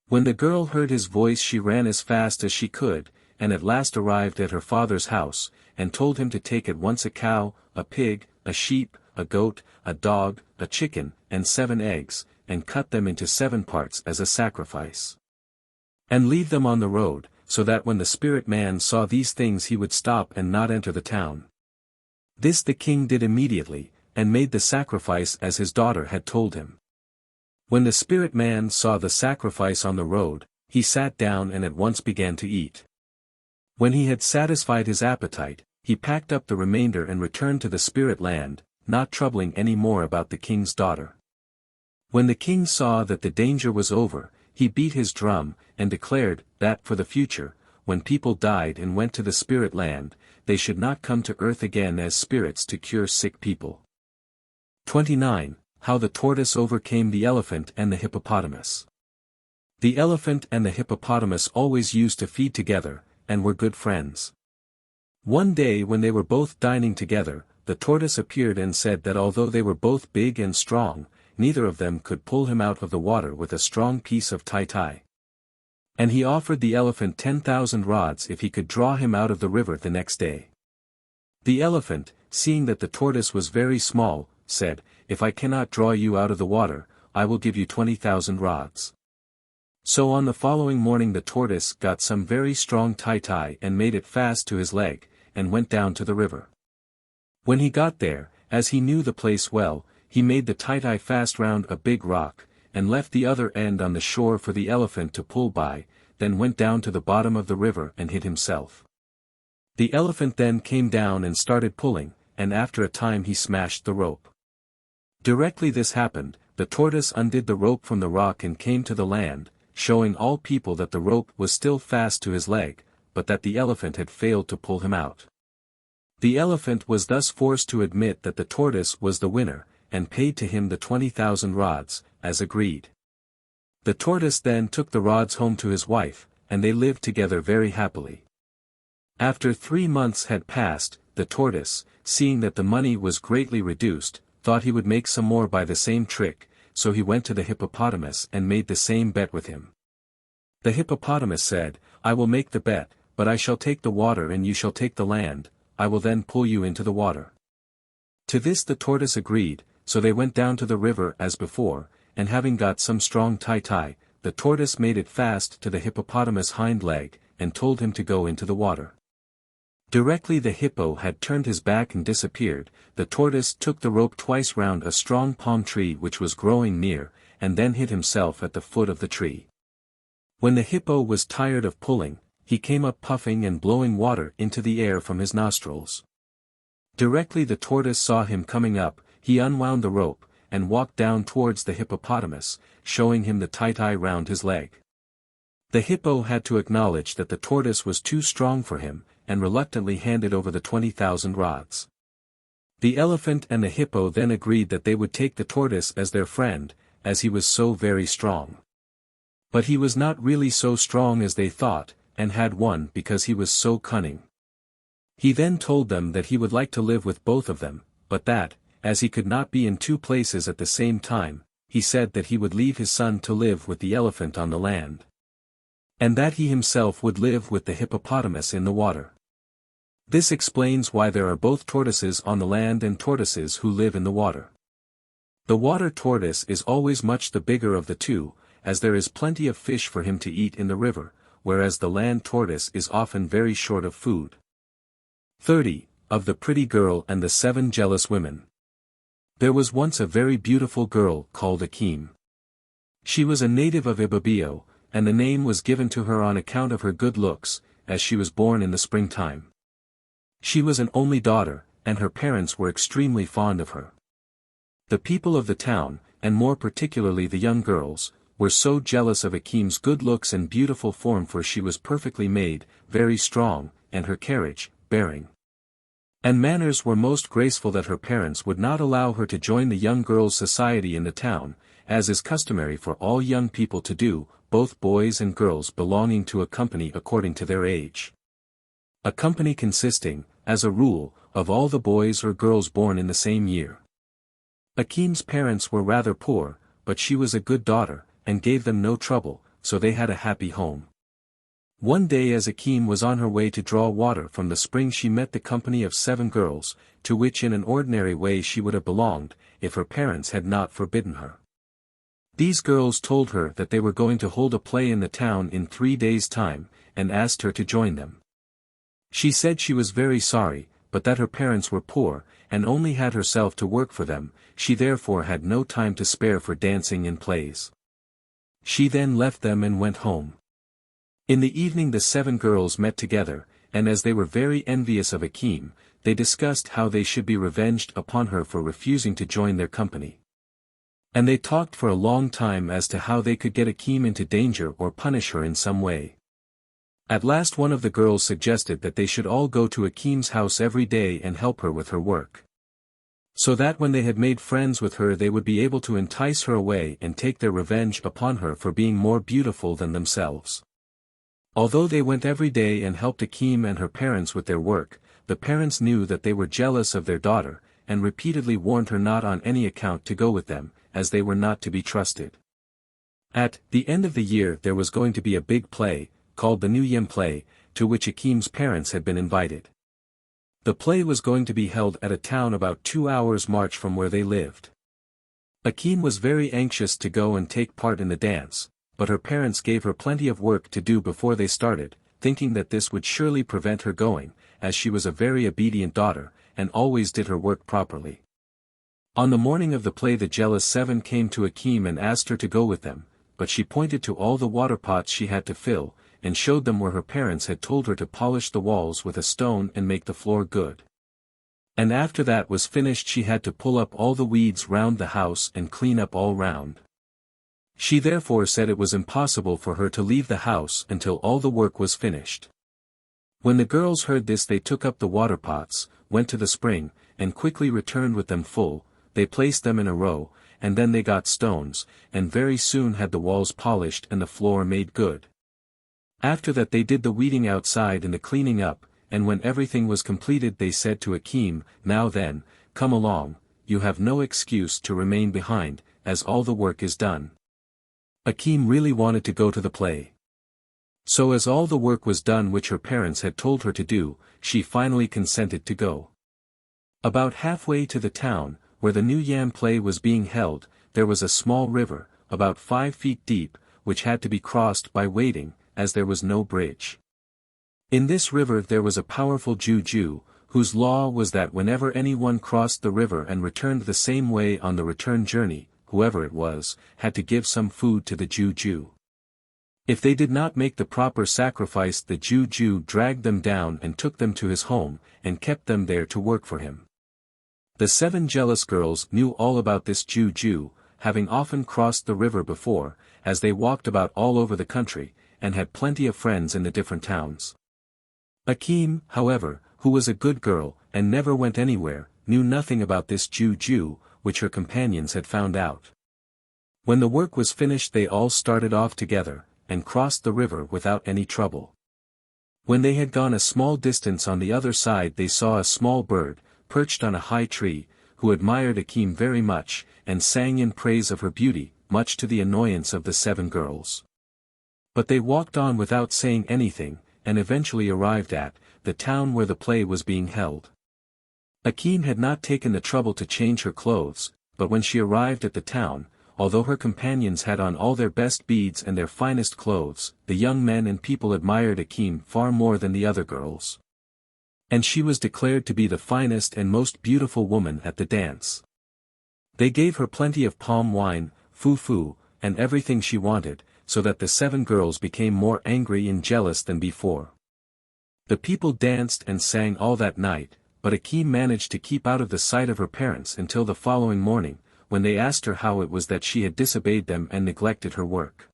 When the girl heard his voice, she ran as fast as she could, and at last arrived at her father's house, and told him to take at once a cow, a pig, a sheep, a goat, a dog, a chicken, and 7 eggs, and cut them into 7 parts as a sacrifice. And leave them on the road, so that when the spirit man saw these things he would stop and not enter the town. This the king did immediately, and made the sacrifice as his daughter had told him. When the spirit man saw the sacrifice on the road, he sat down and at once began to eat. When he had satisfied his appetite, he packed up the remainder and returned to the spirit land, not troubling any more about the king's daughter. When the king saw that the danger was over, he beat his drum, and declared that for the future, when people died and went to the spirit land, they should not come to earth again as spirits to cure sick people. 29. How the Tortoise Overcame the Elephant and the Hippopotamus. The elephant and the hippopotamus always used to feed together, and were good friends. One day when they were both dining together, the tortoise appeared and said that although they were both big and strong, neither of them could pull him out of the water with a strong piece of tie. And he offered the elephant 10,000 rods if he could draw him out of the river the next day. The elephant, seeing that the tortoise was very small, said, "If I cannot draw you out of the water, I will give you 20,000 rods." So on the following morning the tortoise got some very strong tie and made it fast to his leg, and went down to the river. When he got there, as he knew the place well, he made the tie fast round a big rock, and left the other end on the shore for the elephant to pull by, then went down to the bottom of the river and hid himself. The elephant then came down and started pulling, and after a time he smashed the rope. Directly this happened, the tortoise undid the rope from the rock and came to the land, showing all people that the rope was still fast to his leg, but that the elephant had failed to pull him out. The elephant was thus forced to admit that the tortoise was the winner, and paid to him the 20,000 rods, as agreed. The tortoise then took the rods home to his wife, and they lived together very happily. After 3 months had passed, the tortoise, seeing that the money was greatly reduced, thought he would make some more by the same trick, so he went to the hippopotamus and made the same bet with him. The hippopotamus said, "I will make the bet, but I shall take the water and you shall take the land, I will then pull you into the water." To this the tortoise agreed, so they went down to the river as before, and having got some strong tie, the tortoise made it fast to the hippopotamus' hind leg, and told him to go into the water. Directly the hippo had turned his back and disappeared, the tortoise took the rope twice round a strong palm tree which was growing near, and then hid himself at the foot of the tree. When the hippo was tired of pulling, he came up puffing and blowing water into the air from his nostrils. Directly the tortoise saw him coming up, he unwound the rope, and walked down towards the hippopotamus, showing him the tie round his leg. The hippo had to acknowledge that the tortoise was too strong for him, and reluctantly handed over the 20,000 rods. The elephant and the hippo then agreed that they would take the tortoise as their friend, as he was so very strong. But he was not really so strong as they thought, and had won because he was so cunning. He then told them that he would like to live with both of them, but that, as he could not be in 2 places at the same time, he said that he would leave his son to live with the elephant on the land. and that he himself would live with the hippopotamus in the water. This explains why there are both tortoises on the land and tortoises who live in the water. The water tortoise is always much the bigger of the two, as there is plenty of fish for him to eat in the river, whereas the land tortoise is often very short of food. 30. Of the Pretty Girl and the 7 Jealous Women. There was once a very beautiful girl called Ikom. She was a native of Ibibio, and the name was given to her on account of her good looks, as she was born in the springtime. She was an only daughter, and her parents were extremely fond of her. The people of the town, and more particularly the young girls, were so jealous of Ikom's good looks and beautiful form, for she was perfectly made, very strong, and her carriage, bearing, and manners were most graceful, that her parents would not allow her to join the young girls' society in the town, as is customary for all young people to do, both boys and girls belonging to a company according to their age. A company consisting, as a rule, of all the boys or girls born in the same year. Ikom's parents were rather poor, but she was a good daughter, and gave them no trouble, so they had a happy home. One day as Ikom was on her way to draw water from the spring, she met the company of 7 girls, to which in an ordinary way she would have belonged, if her parents had not forbidden her. These girls told her that they were going to hold a play in the town in 3 days' time, and asked her to join them. She said she was very sorry, but that her parents were poor, and only had herself to work for them, she therefore had no time to spare for dancing and plays. She then left them and went home. In the evening the 7 girls met together, and as they were very envious of Ikom, they discussed how they should be revenged upon her for refusing to join their company. And they talked for a long time as to how they could get Ikom into danger or punish her in some way. At last one of the girls suggested that they should all go to Ikom's house every day and help her with her work, so that when they had made friends with her they would be able to entice her away and take their revenge upon her for being more beautiful than themselves. Although they went every day and helped Ikom and her parents with their work, the parents knew that they were jealous of their daughter, and repeatedly warned her not on any account to go with them, as they were not to be trusted. At the end of the year there was going to be a big play, called the New Year play, to which Ikom's parents had been invited. The play was going to be held at a town about 2 hours' march from where they lived. Ikom was very anxious to go and take part in the dance, but her parents gave her plenty of work to do before they started, thinking that this would surely prevent her going, as she was a very obedient daughter, and always did her work properly. On the morning of the play the jealous 7 came to Ikom and asked her to go with them, but she pointed to all the water pots she had to fill, and showed them where her parents had told her to polish the walls with a stone and make the floor good. And after that was finished she had to pull up all the weeds round the house and clean up all round. She therefore said it was impossible for her to leave the house until all the work was finished. When the girls heard this they took up the water pots, went to the spring, and quickly returned with them full. They placed them in a row, and then they got stones, and very soon had the walls polished and the floor made good. After that they did the weeding outside and the cleaning up, and when everything was completed they said to Ikom, "Now then, come along, you have no excuse to remain behind, as all the work is done." Ikom really wanted to go to the play. So as all the work was done which her parents had told her to do, she finally consented to go. About halfway to the town, where the New Yam play was being held, there was a small river, about 5 feet deep, which had to be crossed by wading, as there was no bridge. In this river there was a powerful Jew, whose law was that whenever anyone crossed the river and returned the same way on the return journey, whoever it was, had to give some food to the Jew. If they did not make the proper sacrifice the Jew dragged them down and took them to his home, and kept them there to work for him. The 7 jealous girls knew all about this Jew, having often crossed the river before, as they walked about all over the country, and had plenty of friends in the different towns. Ikom, however, who was a good girl, and never went anywhere, knew nothing about this Jew, which her companions had found out. When the work was finished they all started off together, and crossed the river without any trouble. When they had gone a small distance on the other side they saw a small bird, perched on a high tree, who admired Ikom very much, and sang in praise of her beauty, much to the annoyance of the 7 girls. But they walked on without saying anything, and eventually arrived at the town where the play was being held. Ikom had not taken the trouble to change her clothes, but when she arrived at the town, although her companions had on all their best beads and their finest clothes, the young men and people admired Ikom far more than the other girls. And she was declared to be the finest and most beautiful woman at the dance. They gave her plenty of palm wine, foo-foo, and everything she wanted, so that the 7 girls became more angry and jealous than before. The people danced and sang all that night, but Ikom managed to keep out of the sight of her parents until the following morning, when they asked her how it was that she had disobeyed them and neglected her work.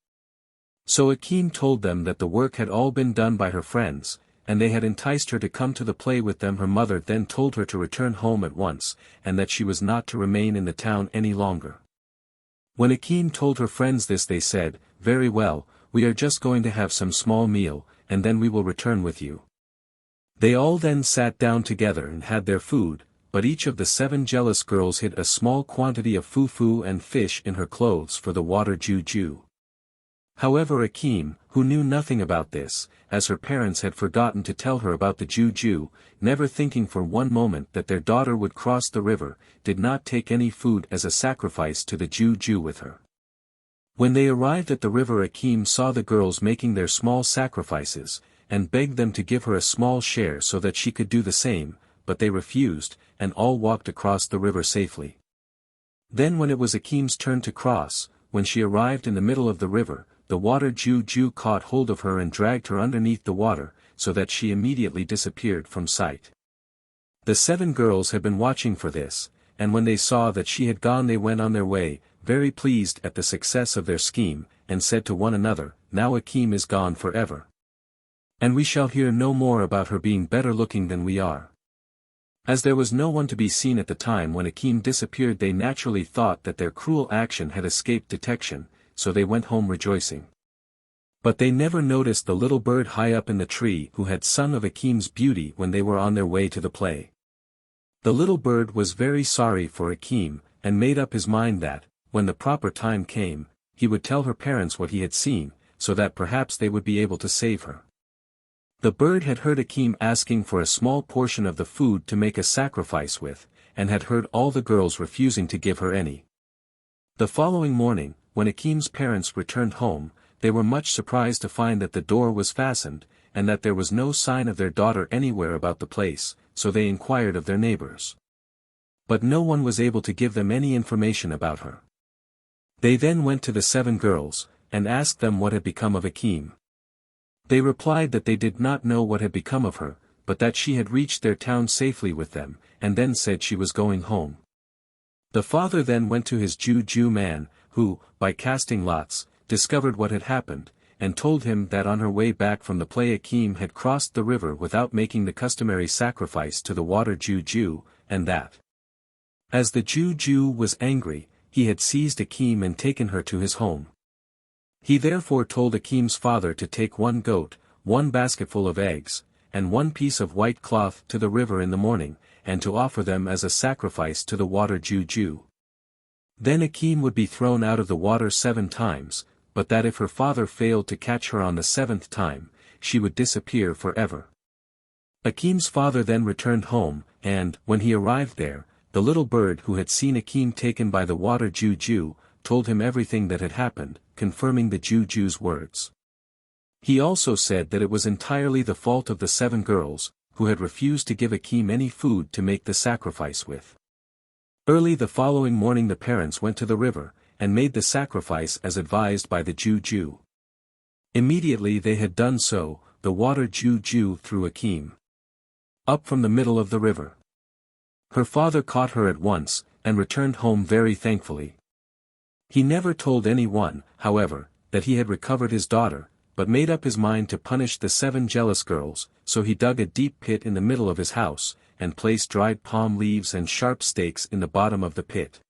So Ikom told them that the work had all been done by her friends, and they had enticed her to come to the play with them. Her mother then told her to return home at once, and that she was not to remain in the town any longer. When Ikom told her friends this, they said, "Very well, we are just going to have some small meal, and then we will return with you." They all then sat down together and had their food, but each of the 7 jealous girls hid a small quantity of foo-foo and fish in her clothes for the water juju. However, Ikom, who knew nothing about this, as her parents had forgotten to tell her about the juju, never thinking for one moment that their daughter would cross the river, did not take any food as a sacrifice to the juju with her. When they arrived at the river, Ikom saw the girls making their small sacrifices, and begged them to give her a small share so that she could do the same, but they refused, and all walked across the river safely. Then when it was Ikom's turn to cross, when she arrived in the middle of the river, the water juju caught hold of her and dragged her underneath the water, so that she immediately disappeared from sight. The 7 girls had been watching for this, and when they saw that she had gone, they went on their way, very pleased at the success of their scheme, and said to one another, "Now Ikom is gone forever. And we shall hear no more about her being better looking than we are." As there was no one to be seen at the time when Ikom disappeared, they naturally thought that their cruel action had escaped detection, so they went home rejoicing. But they never noticed the little bird high up in the tree who had sung of Ikom's beauty when they were on their way to the play. The little bird was very sorry for Ikom, and made up his mind that, when the proper time came, he would tell her parents what he had seen, so that perhaps they would be able to save her. The bird had heard Ikom asking for a small portion of the food to make a sacrifice with, and had heard all the girls refusing to give her any. The following morning, when Ikom's parents returned home, they were much surprised to find that the door was fastened, and that there was no sign of their daughter anywhere about the place, so they inquired of their neighbors. But no one was able to give them any information about her. They then went to the 7 girls, and asked them what had become of Ikom. They replied that they did not know what had become of her, but that she had reached their town safely with them, and then said she was going home. The father then went to his juju man, who, by casting lots, discovered what had happened, and told him that on her way back from the play Ikom had crossed the river without making the customary sacrifice to the water juju, and that, as the juju was angry, he had seized Ikom and taken her to his home. He therefore told Ikom's father to take 1 goat, 1 basketful of eggs, and 1 piece of white cloth to the river in the morning, and to offer them as a sacrifice to the water juju. Then Ikom would be thrown out of the water 7 times, but that if her father failed to catch her on the 7th time, she would disappear forever. Ikom's father then returned home, and, when he arrived there, the little bird who had seen Ikom taken by the water juju, told him everything that had happened, confirming the juju's words. He also said that it was entirely the fault of the 7 girls, who had refused to give Ikom any food to make the sacrifice with. Early the following morning the parents went to the river, and made the sacrifice as advised by the juju. Immediately they had done so, the water juju threw Ikom up from the middle of the river. Her father caught her at once, and returned home very thankfully. He never told anyone, however, that he had recovered his daughter, but made up his mind to punish the 7 jealous girls, so he dug a deep pit in the middle of his house, and placed dried palm leaves and sharp stakes in the bottom of the pit.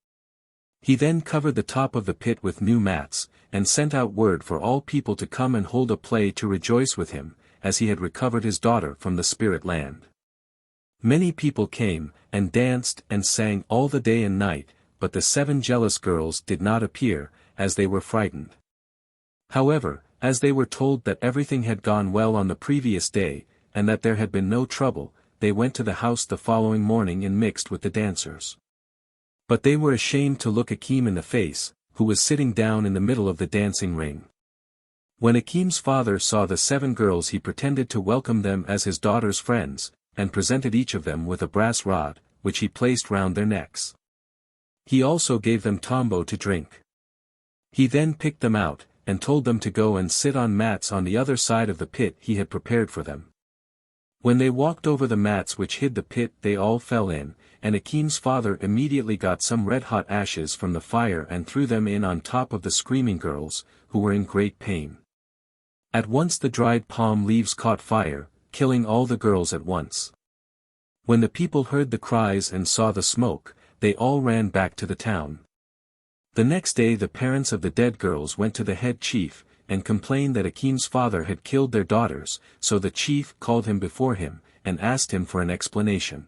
He then covered the top of the pit with new mats, and sent out word for all people to come and hold a play to rejoice with him, as he had recovered his daughter from the spirit land. Many people came, and danced and sang all the day and night, but the 7 jealous girls did not appear, as they were frightened. However, As they were told that everything had gone well on the previous day, and that there had been no trouble, they went to the house the following morning and mixed with the dancers. But they were ashamed to look Ikom in the face, who was sitting down in the middle of the dancing ring. When Ikom's father saw the 7 girls, he pretended to welcome them as his daughter's friends, and presented each of them with a brass rod, which he placed round their necks. He also gave them tombo to drink. He then picked them out, and told them to go and sit on mats on the other side of the pit he had prepared for them. When they walked over the mats which hid the pit, they all fell in, and Ikom's father immediately got some red-hot ashes from the fire and threw them in on top of the screaming girls, who were in great pain. At once the dried palm leaves caught fire, killing all the girls at once. When the people heard the cries and saw the smoke, they all ran back to the town. The next day the parents of the dead girls went to the head chief, and complained that Ikom's father had killed their daughters, so the chief called him before him, and asked him for an explanation.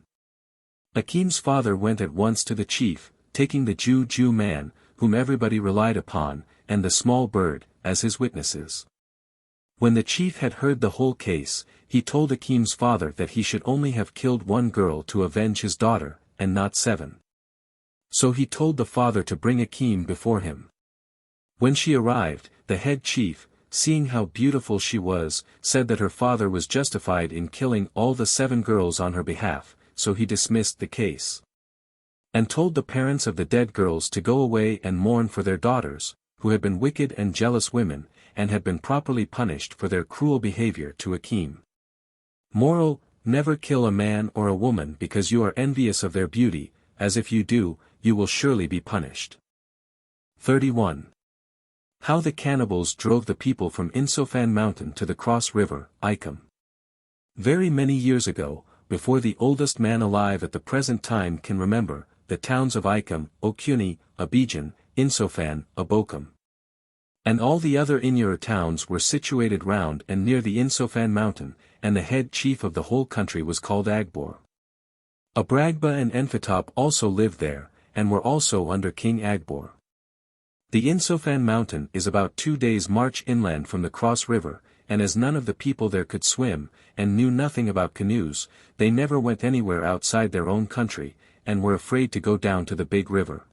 Ikom's father went at once to the chief, taking the Jew man, whom everybody relied upon, and the small bird, as his witnesses. When the chief had heard the whole case, he told Ikom's father that he should only have killed 1 girl to avenge his daughter, and not 7. So he told the father to bring Ikom before him. When she arrived, the head chief, seeing how beautiful she was, said that her father was justified in killing all the 7 girls on her behalf, so he dismissed the case. And told the parents of the dead girls to go away and mourn for their daughters, who had been wicked and jealous women, and had been properly punished for their cruel behavior to Ikom. Moral: never kill a man or a woman because you are envious of their beauty, as if you do, you will surely be punished. 31. How the cannibals drove the people from Insofan mountain to the cross river, Ikom. Very many years ago, before the oldest man alive at the present time can remember, the towns of Ikom, Okuni, Abidjan, Insofan, Overcame, and all the other Inuit towns were situated round and near the Insofan mountain, and the head chief of the whole country was called Agbor. Abragba and Enfitop also lived there, and were also under King Agbor. The Insofan mountain is about 2 days' march inland from the Cross River, and as none of the people there could swim, and knew nothing about canoes, they never went anywhere outside their own country, and were afraid to go down to the big river.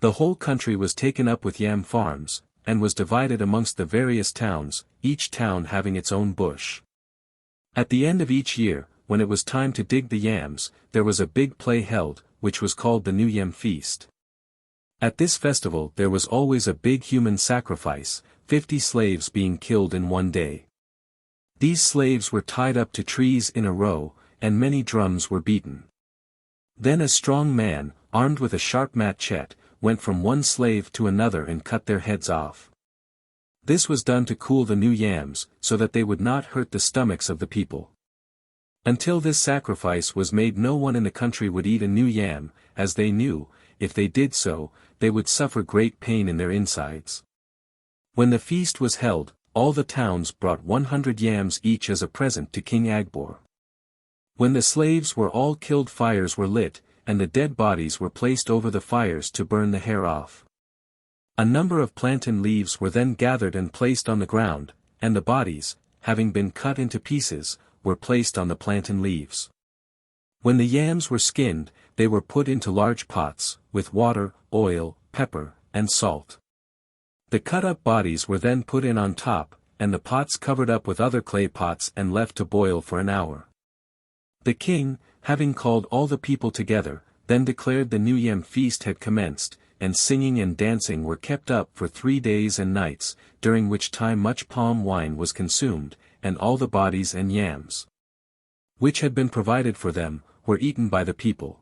The whole country was taken up with yam farms, and was divided amongst the various towns, each town having its own bush. At the end of each year, when it was time to dig the yams, there was a big play held, which was called the New Yam Feast. At this festival there was always a big human sacrifice, 50 slaves being killed in one day. These slaves were tied up to trees in a row, and many drums were beaten. Then a strong man, armed with a sharp machete, went from one slave to another and cut their heads off. This was done to cool the new yams, so that they would not hurt the stomachs of the people. Until this sacrifice was made, no one in the country would eat a new yam, as they knew, if they did so, they would suffer great pain in their insides. When the feast was held, all the towns brought 100 yams each as a present to King Agbor. When the slaves were all killed, fires were lit, and the dead bodies were placed over the fires to burn the hair off. A number of plantain leaves were then gathered and placed on the ground, and the bodies, having been cut into pieces, were placed on the plantain leaves. When the yams were skinned, they were put into large pots, with water, oil, pepper, and salt. The cut-up bodies were then put in on top, and the pots covered up with other clay pots and left to boil for an hour. The king, having called all the people together, then declared the New Yam feast had commenced, and singing and dancing were kept up for 3 days and nights, during which time much palm wine was consumed, and all the bodies and yams, which had been provided for them, were eaten by the people.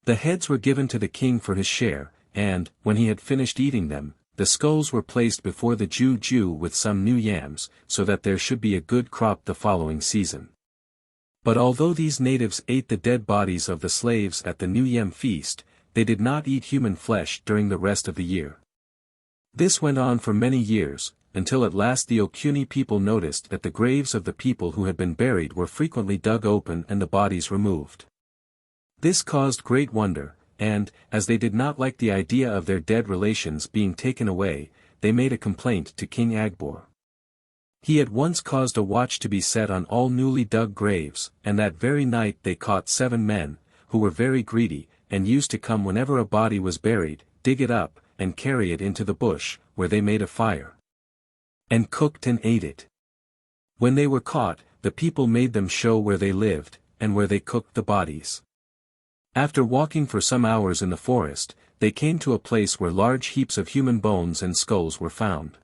The heads were given to the king for his share, and, when he had finished eating them, the skulls were placed before the Jew with some new yams, so that there should be a good crop the following season. But although these natives ate the dead bodies of the slaves at the New Yam feast, they did not eat human flesh during the rest of the year. This went on for many years, until at last the Okuni people noticed that the graves of the people who had been buried were frequently dug open and the bodies removed. This caused great wonder, and, as they did not like the idea of their dead relations being taken away, they made a complaint to King Agbor. He at once caused a watch to be set on all newly dug graves, and that very night they caught 7 men, who were very greedy, and used to come whenever a body was buried, dig it up, and carry it into the bush, where they made a fire, and cooked and ate it. When they were caught, the people made them show where they lived, and where they cooked the bodies. After walking for some hours in the forest, they came to a place where large heaps of human bones and skulls were found.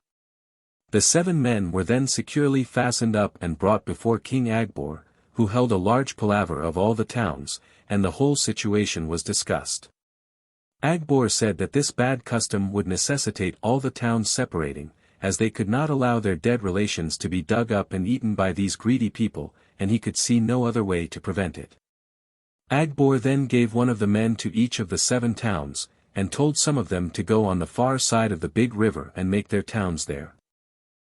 The 7 men were then securely fastened up and brought before King Agbor, who held a large palaver of all the towns, and the whole situation was discussed. Agbor said that this bad custom would necessitate all the towns separating, as they could not allow their dead relations to be dug up and eaten by these greedy people, and he could see no other way to prevent it. Agbor then gave one of the men to each of the 7 towns, and told some of them to go on the far side of the big river and make their towns there.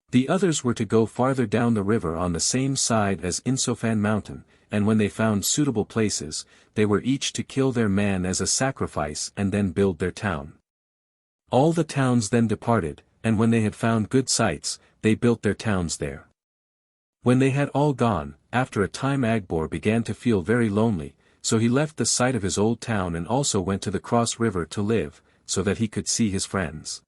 The others were to go farther down the river on the same side as Insofan mountain, and when they found suitable places, they were each to kill their man as a sacrifice and then build their town. All the towns then departed, and when they had found good sites, they built their towns there. When they had all gone, after a time Agbor began to feel very lonely, so he left the site of his old town and also went to the cross river to live, so that he could see his friends.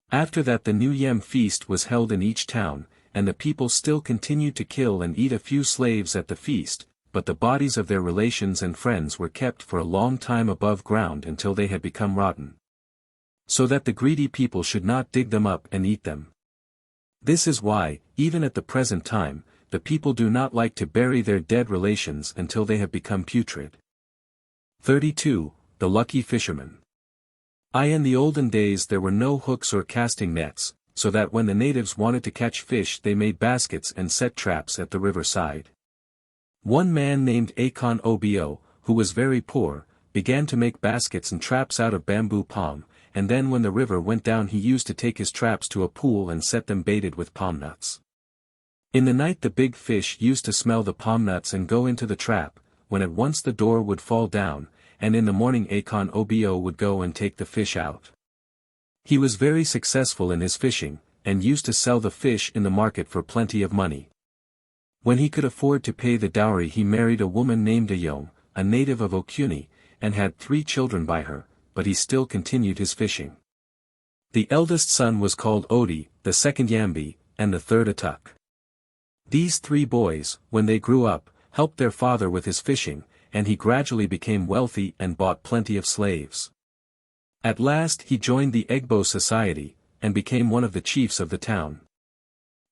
After that the New Yem feast was held in each town, and the people still continued to kill and eat a few slaves at the feast, but the bodies of their relations and friends were kept for a long time above ground until they had become rotten, so that the greedy people should not dig them up and eat them. This is why, even at the present time, the people do not like to bury their dead relations until they have become putrid. 32. The Lucky Fisherman. In the olden days there were no hooks or casting nets, so that when the natives wanted to catch fish they made baskets and set traps at the riverside. One man named Akon Obo, who was very poor, began to make baskets and traps out of bamboo palm, and then when the river went down he used to take his traps to a pool and set them baited with palm nuts. In the night the big fish used to smell the palm nuts and go into the trap, when at once the door would fall down, and in the morning Akon Obo would go and take the fish out. He was very successful in his fishing, and used to sell the fish in the market for plenty of money. When he could afford to pay the dowry he married a woman named Ikom, a native of Okuni, and had 3 children by her, but he still continued his fishing. The eldest son was called Odi, the second Yambi, and the third Atuk. These 3 boys, when they grew up, helped their father with his fishing, and he gradually became wealthy and bought plenty of slaves. At last he joined the Egbo society, and became one of the chiefs of the town.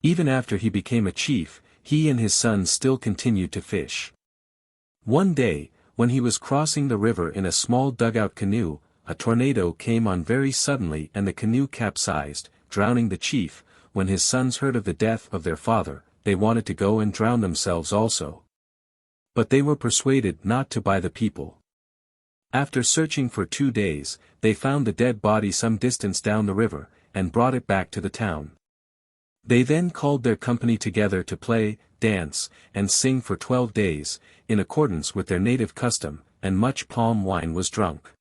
Even after he became a chief, he and his sons still continued to fish. One day, when he was crossing the river in a small dugout canoe, a tornado came on very suddenly and the canoe capsized, drowning the chief. When his sons heard of the death of their father, they wanted to go and drown themselves also. But they were persuaded not to by the people. After searching for 2 days, they found the dead body some distance down the river, and brought it back to the town. They then called their company together to play, dance, and sing for 12 days, in accordance with their native custom, and much palm wine was drunk.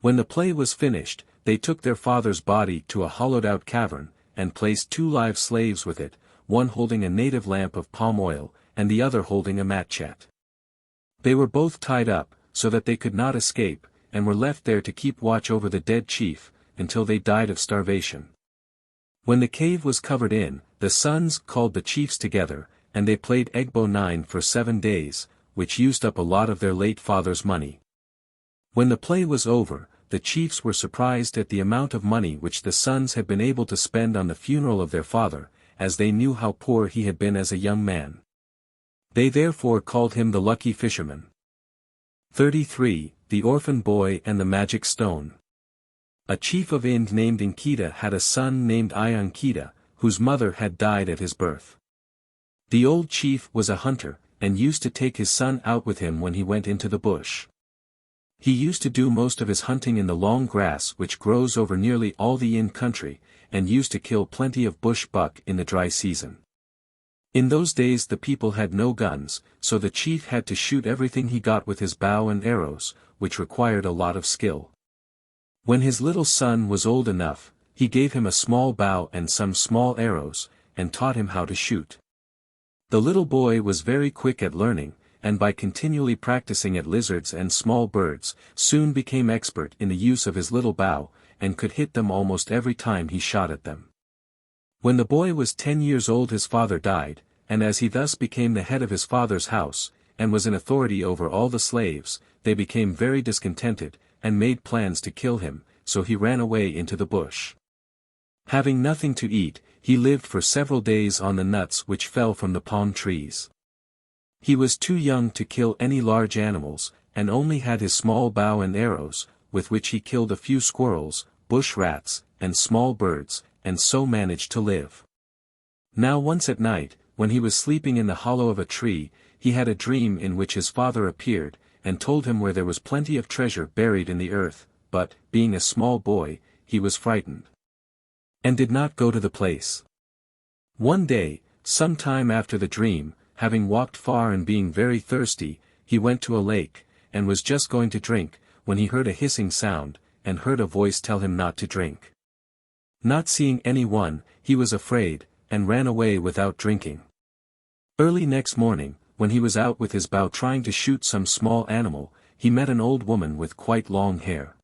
When the play was finished, they took their father's body to a hollowed-out cavern, and placed 2 live slaves with it, one holding a native lamp of palm oil, and the other holding a matchet. They were both tied up, so that they could not escape, and were left there to keep watch over the dead chief, until they died of starvation. When the cave was covered in, the sons called the chiefs together, and they played Egbo 9 for 7 days, which used up a lot of their late father's money. When the play was over, the chiefs were surprised at the amount of money which the sons had been able to spend on the funeral of their father, as they knew how poor he had been as a young man. They therefore called him the Lucky Fisherman. 33. The Orphan Boy and the Magic Stone. A chief of Ind named Inkita had a son named Iankita, whose mother had died at his birth. The old chief was a hunter, and used to take his son out with him when he went into the bush. He used to do most of his hunting in the long grass which grows over nearly all the Ind country, and used to kill plenty of bush buck in the dry season. In those days the people had no guns, so the chief had to shoot everything he got with his bow and arrows, which required a lot of skill. When his little son was old enough, he gave him a small bow and some small arrows, and taught him how to shoot. The little boy was very quick at learning, and by continually practicing at lizards and small birds, soon became expert in the use of his little bow, and could hit them almost every time he shot at them. When the boy was 10 years old his father died, and as he thus became the head of his father's house, and was in authority over all the slaves, they became very discontented, and made plans to kill him, so he ran away into the bush. Having nothing to eat, he lived for several days on the nuts which fell from the palm trees. He was too young to kill any large animals, and only had his small bow and arrows, with which he killed a few squirrels, bush rats, and small birds, and so managed to live. Now once at night, when he was sleeping in the hollow of a tree, he had a dream in which his father appeared, and told him where there was plenty of treasure buried in the earth, but, being a small boy, he was frightened, and did not go to the place. One day, some time after the dream, having walked far and being very thirsty, he went to a lake, and was just going to drink, when he heard a hissing sound, and heard a voice tell him not to drink. Not seeing any one, he was afraid, and ran away without drinking. Early next morning, when he was out with his bow trying to shoot some small animal, he met an old woman with quite long hair.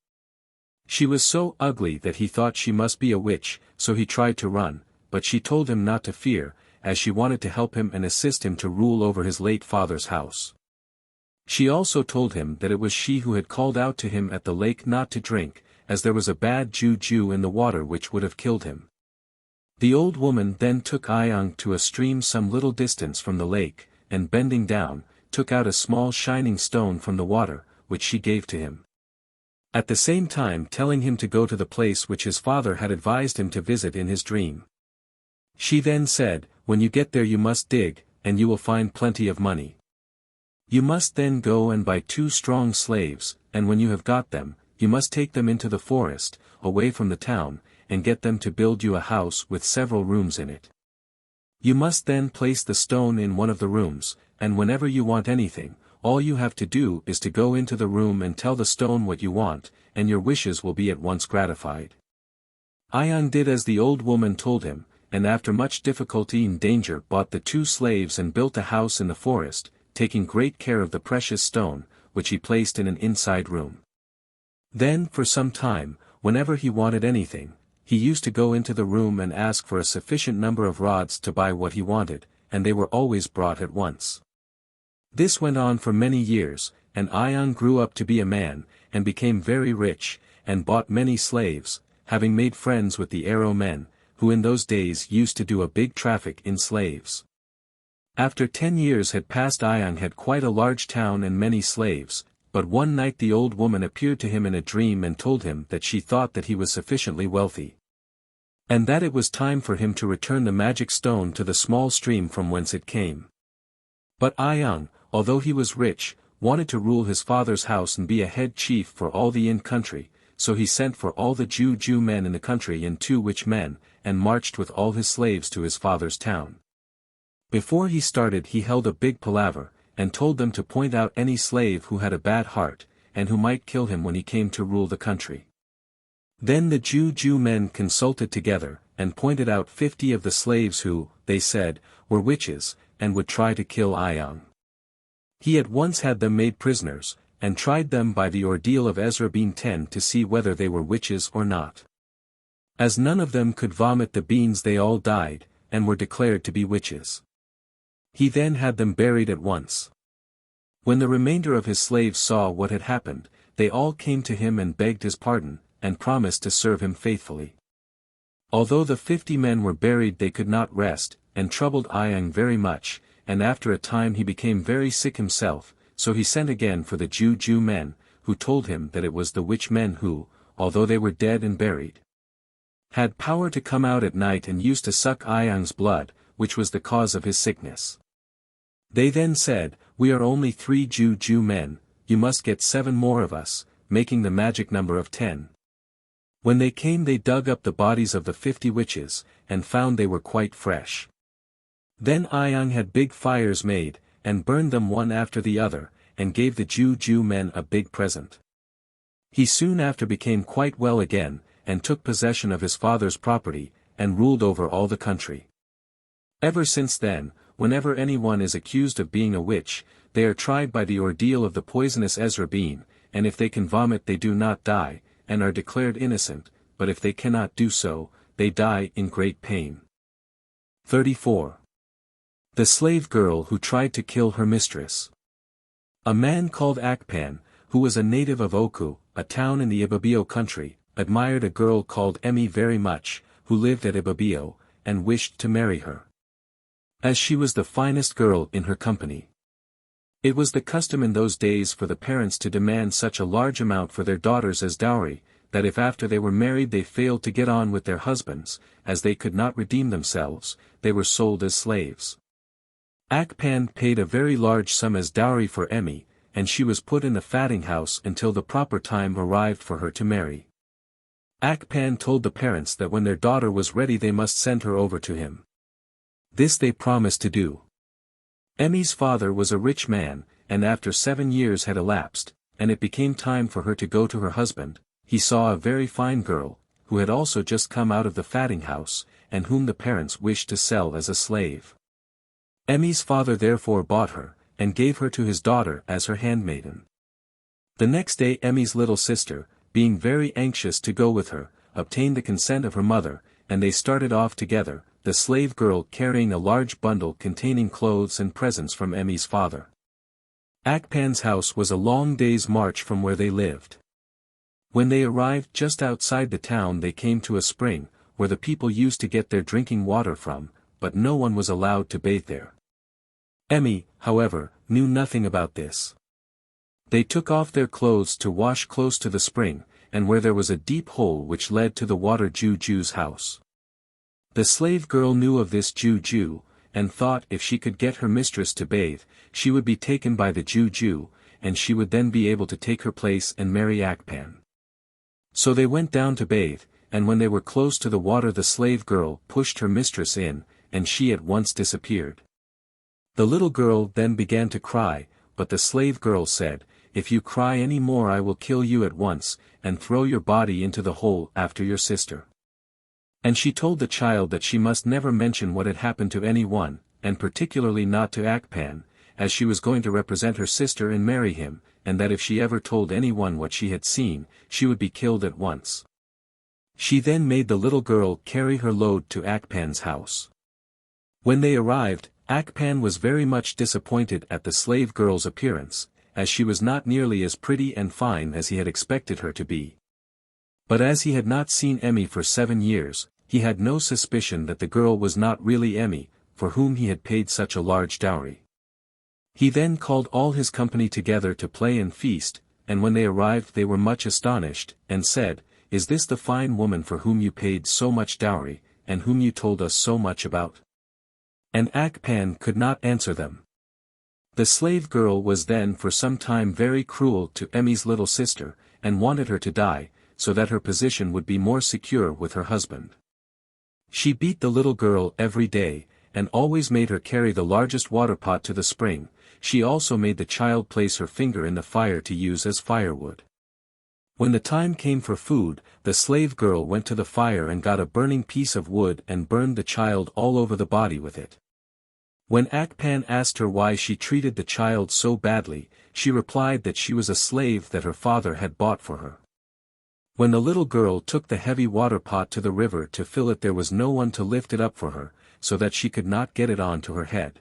She was so ugly that he thought she must be a witch, so he tried to run, but she told him not to fear, as she wanted to help him and assist him to rule over his late father's house. She also told him that it was she who had called out to him at the lake not to drink, as there was a bad juju in the water which would have killed him. The old woman then took Ikom to a stream some little distance from the lake, and bending down, took out a small shining stone from the water, which she gave to him, at the same time telling him to go to the place which his father had advised him to visit in his dream. She then said, "When you get there you must dig, and you will find plenty of money. You must then go and buy 2 strong slaves, and when you have got them, you must take them into the forest, away from the town, and get them to build you a house with several rooms in it. You must then place the stone in one of the rooms, and whenever you want anything, all you have to do is to go into the room and tell the stone what you want, and your wishes will be at once gratified." Ikom did as the old woman told him, and after much difficulty and danger bought the 2 slaves and built a house in the forest, taking great care of the precious stone, which he placed in an inside room. Then for some time, whenever he wanted anything, he used to go into the room and ask for a sufficient number of rods to buy what he wanted, and they were always brought at once. This went on for many years, and Ikom grew up to be a man, and became very rich, and bought many slaves, having made friends with the arrow men, who in those days used to do a big traffic in slaves. After 10 years had passed Ikom had quite a large town and many slaves, but one night the old woman appeared to him in a dream and told him that she thought that he was sufficiently wealthy, and that it was time for him to return the magic stone to the small stream from whence it came. But Ikom, although he was rich, wanted to rule his father's house and be a head chief for all the country, so he sent for all the Jew men in the country and 2 witch men, and marched with all his slaves to his father's town. Before he started he held a big palaver, and told them to point out any slave who had a bad heart, and who might kill him when he came to rule the country. Then the Jew men consulted together, and pointed out 50 of the slaves who, they said, were witches, and would try to kill Ikom. He at once had them made prisoners, and tried them by the ordeal of Ezra bean 10 to see whether they were witches or not. As none of them could vomit the beans they all died, and were declared to be witches. He then had them buried at once. When the remainder of his slaves saw what had happened, they all came to him and begged his pardon, and promised to serve him faithfully. Although the 50 men were buried they could not rest, and troubled Ikom very much, and after a time he became very sick himself, so he sent again for the Jew men, who told him that it was the witch men who, although they were dead and buried, had power to come out at night and used to suck Ikom's blood, which was the cause of his sickness. They then said, "We are only 3 Jew men, you must get 7 more of us," making the magic number of 10. When they came they dug up the bodies of the 50 witches, and found they were quite fresh. Then Ikom had big fires made, and burned them one after the other, and gave the Jew men a big present. He soon after became quite well again, and took possession of his father's property, and ruled over all the country. Ever since then, whenever anyone is accused of being a witch, they are tried by the ordeal of the poisonous Ezra bean, and if they can vomit they do not die, and are declared innocent, but if they cannot do so, they die in great pain. 34. The slave girl who tried to kill her mistress. A man called Akpan, who was a native of Oku, a town in the Ibibio country, admired a girl called Emi very much, who lived at Ibibio, and wished to marry her, as she was the finest girl in her company. It was the custom in those days for the parents to demand such a large amount for their daughters as dowry, that if after they were married they failed to get on with their husbands, as they could not redeem themselves, they were sold as slaves. Akpan paid a very large sum as dowry for Emi, and she was put in the fatting house until the proper time arrived for her to marry. Akpan told the parents that when their daughter was ready they must send her over to him. This they promised to do. Emi's father was a rich man, and after 7 years had elapsed, and it became time for her to go to her husband, he saw a very fine girl, who had also just come out of the fatting house, and whom the parents wished to sell as a slave. Emi's father therefore bought her, and gave her to his daughter as her handmaiden. The next day Emi's little sister, being very anxious to go with her, obtained the consent of her mother, and they started off together, the slave girl carrying a large bundle containing clothes and presents from Emi's father. Akpan's house was a long day's march from where they lived. When they arrived just outside the town they came to a spring, where the people used to get their drinking water from, but no one was allowed to bathe there. Emi, however, knew nothing about this. They took off their clothes to wash close to the spring, and where there was a deep hole which led to the water Juju's house. The slave girl knew of this Juju, and thought if she could get her mistress to bathe, she would be taken by the Juju, and she would then be able to take her place and marry Akpan. So they went down to bathe, and when they were close to the water the slave girl pushed her mistress in, and she at once disappeared. The little girl then began to cry, but the slave girl said, "If you cry any more I will kill you at once, and throw your body into the hole after your sister." And she told the child that she must never mention what had happened to anyone, and particularly not to Akpan, as she was going to represent her sister and marry him, and that if she ever told anyone what she had seen, she would be killed at once. She then made the little girl carry her load to Akpan's house. When they arrived, Akpan was very much disappointed at the slave girl's appearance, as she was not nearly as pretty and fine as he had expected her to be. But as he had not seen Emi for 7 years, he had no suspicion that the girl was not really Emi, for whom he had paid such a large dowry. He then called all his company together to play and feast, and when they arrived they were much astonished, and said, "Is this the fine woman for whom you paid so much dowry, and whom you told us so much about?" And Akpan could not answer them. The slave girl was then for some time very cruel to Emi's little sister, and wanted her to die, so that her position would be more secure with her husband. She beat the little girl every day, and always made her carry the largest water pot to the spring. She also made the child place her finger in the fire to use as firewood. When the time came for food, the slave girl went to the fire and got a burning piece of wood and burned the child all over the body with it. When Akpan asked her why she treated the child so badly, she replied that she was a slave that her father had bought for her. When the little girl took the heavy water pot to the river to fill it there was no one to lift it up for her, so that she could not get it on to her head.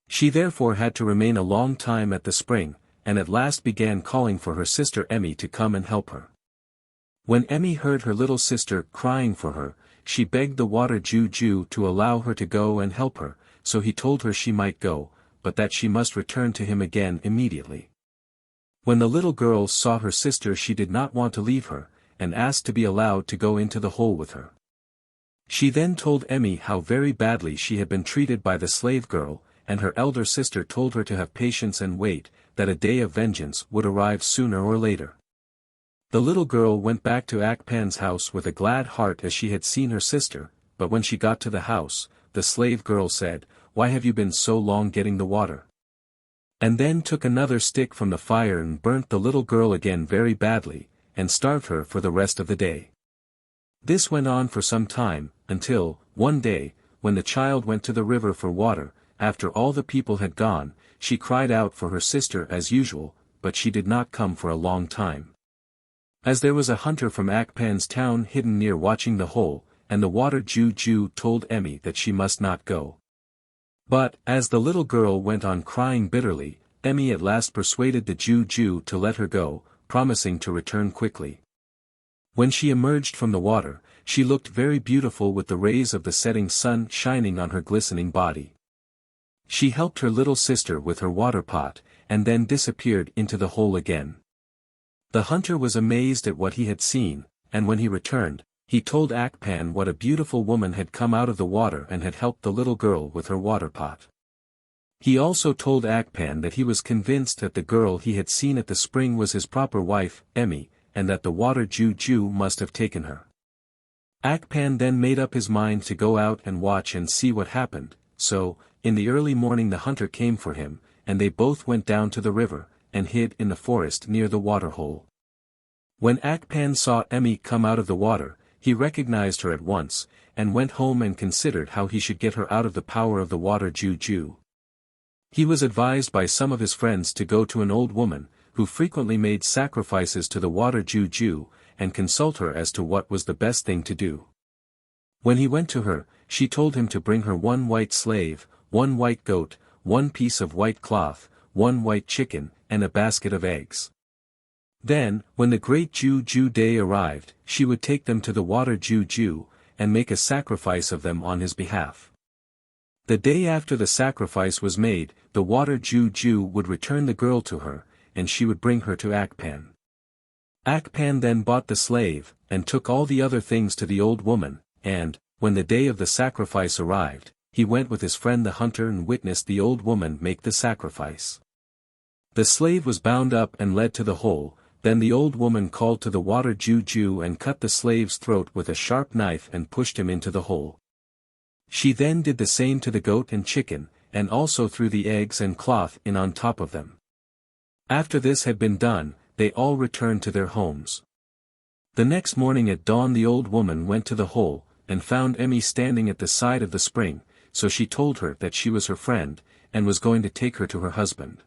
She therefore had to remain a long time at the spring, and at last began calling for her sister Emi to come and help her. When Emi heard her little sister crying for her, she begged the water Juju to allow her to go and help her, so he told her she might go, but that she must return to him again immediately. When the little girl saw her sister she did not want to leave her, and asked to be allowed to go into the hole with her. She then told Emi how very badly she had been treated by the slave girl, and her elder sister told her to have patience and wait, that a day of vengeance would arrive sooner or later. The little girl went back to Akpan's house with a glad heart as she had seen her sister, but when she got to the house, the slave girl said, "Why have you been so long getting the water?" And then took another stick from the fire and burnt the little girl again very badly, and starved her for the rest of the day. This went on for some time, until, one day, when the child went to the river for water, after all the people had gone, she cried out for her sister as usual, but she did not come for a long time. As there was a hunter from Akpan's town hidden near watching the hole, and the water Jew told Emmy that she must not go. But, as the little girl went on crying bitterly, Emmy at last persuaded the Jew to let her go, promising to return quickly. When she emerged from the water, she looked very beautiful with the rays of the setting sun shining on her glistening body. She helped her little sister with her water pot, and then disappeared into the hole again. The hunter was amazed at what he had seen, and when he returned, he told Akpan what a beautiful woman had come out of the water and had helped the little girl with her water pot. He also told Akpan that he was convinced that the girl he had seen at the spring was his proper wife, Emmy, and that the water Jew must have taken her. Akpan then made up his mind to go out and watch and see what happened, so, in the early morning the hunter came for him, and they both went down to the river, and hid in the forest near the waterhole. When Akpan saw Emmy come out of the water, he recognized her at once, and went home and considered how he should get her out of the power of the water Jew. He was advised by some of his friends to go to an old woman, who frequently made sacrifices to the water Jew, and consult her as to what was the best thing to do. When he went to her, she told him to bring her 1 white slave, 1 white goat, 1 piece of white cloth, 1 white chicken, and a basket of eggs. Then, when the great Jew day arrived, she would take them to the water Jew, and make a sacrifice of them on his behalf. The day after the sacrifice was made, the water Jew would return the girl to her, and she would bring her to Akpan. Akpan then bought the slave, and took all the other things to the old woman, and, when the day of the sacrifice arrived, he went with his friend the hunter and witnessed the old woman make the sacrifice. The slave was bound up and led to the hole. Then the old woman called to the water Jew and cut the slave's throat with a sharp knife and pushed him into the hole. She then did the same to the goat and chicken, and also threw the eggs and cloth in on top of them. After this had been done, they all returned to their homes. The next morning at dawn the old woman went to the hole, and found Emmy standing at the side of the spring, so she told her that she was her friend, and was going to take her to her husband.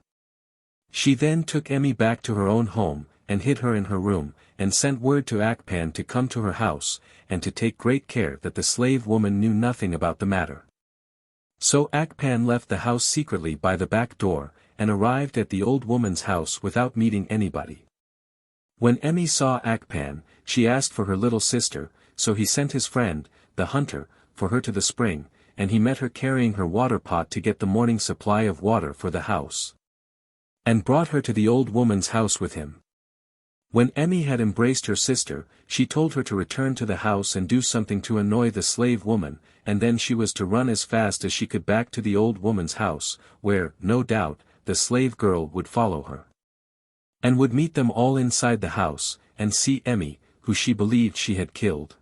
She then took Emmy back to her own home, and hid her in her room, and sent word to Akpan to come to her house, and to take great care that the slave woman knew nothing about the matter. So Akpan left the house secretly by the back door, and arrived at the old woman's house without meeting anybody. When Emmy saw Akpan, she asked for her little sister, so he sent his friend, the hunter, for her to the spring, and he met her carrying her water pot to get the morning supply of water for the house. And brought her to the old woman's house with him. When Emmy had embraced her sister, she told her to return to the house and do something to annoy the slave woman, and then she was to run as fast as she could back to the old woman's house, where, no doubt, the slave girl would follow her. And would meet them all inside the house, and see Emmy, who she believed she had killed.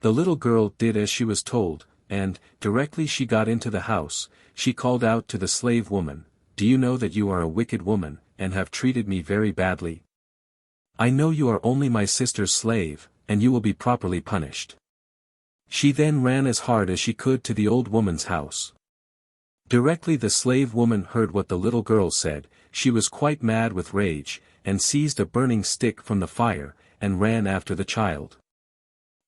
The little girl did as she was told, and, directly she got into the house, she called out to the slave woman, "Do you know that you are a wicked woman, and have treated me very badly? I know you are only my sister's slave, and you will be properly punished." She then ran as hard as she could to the old woman's house. Directly the slave woman heard what the little girl said, she was quite mad with rage, and seized a burning stick from the fire, and ran after the child.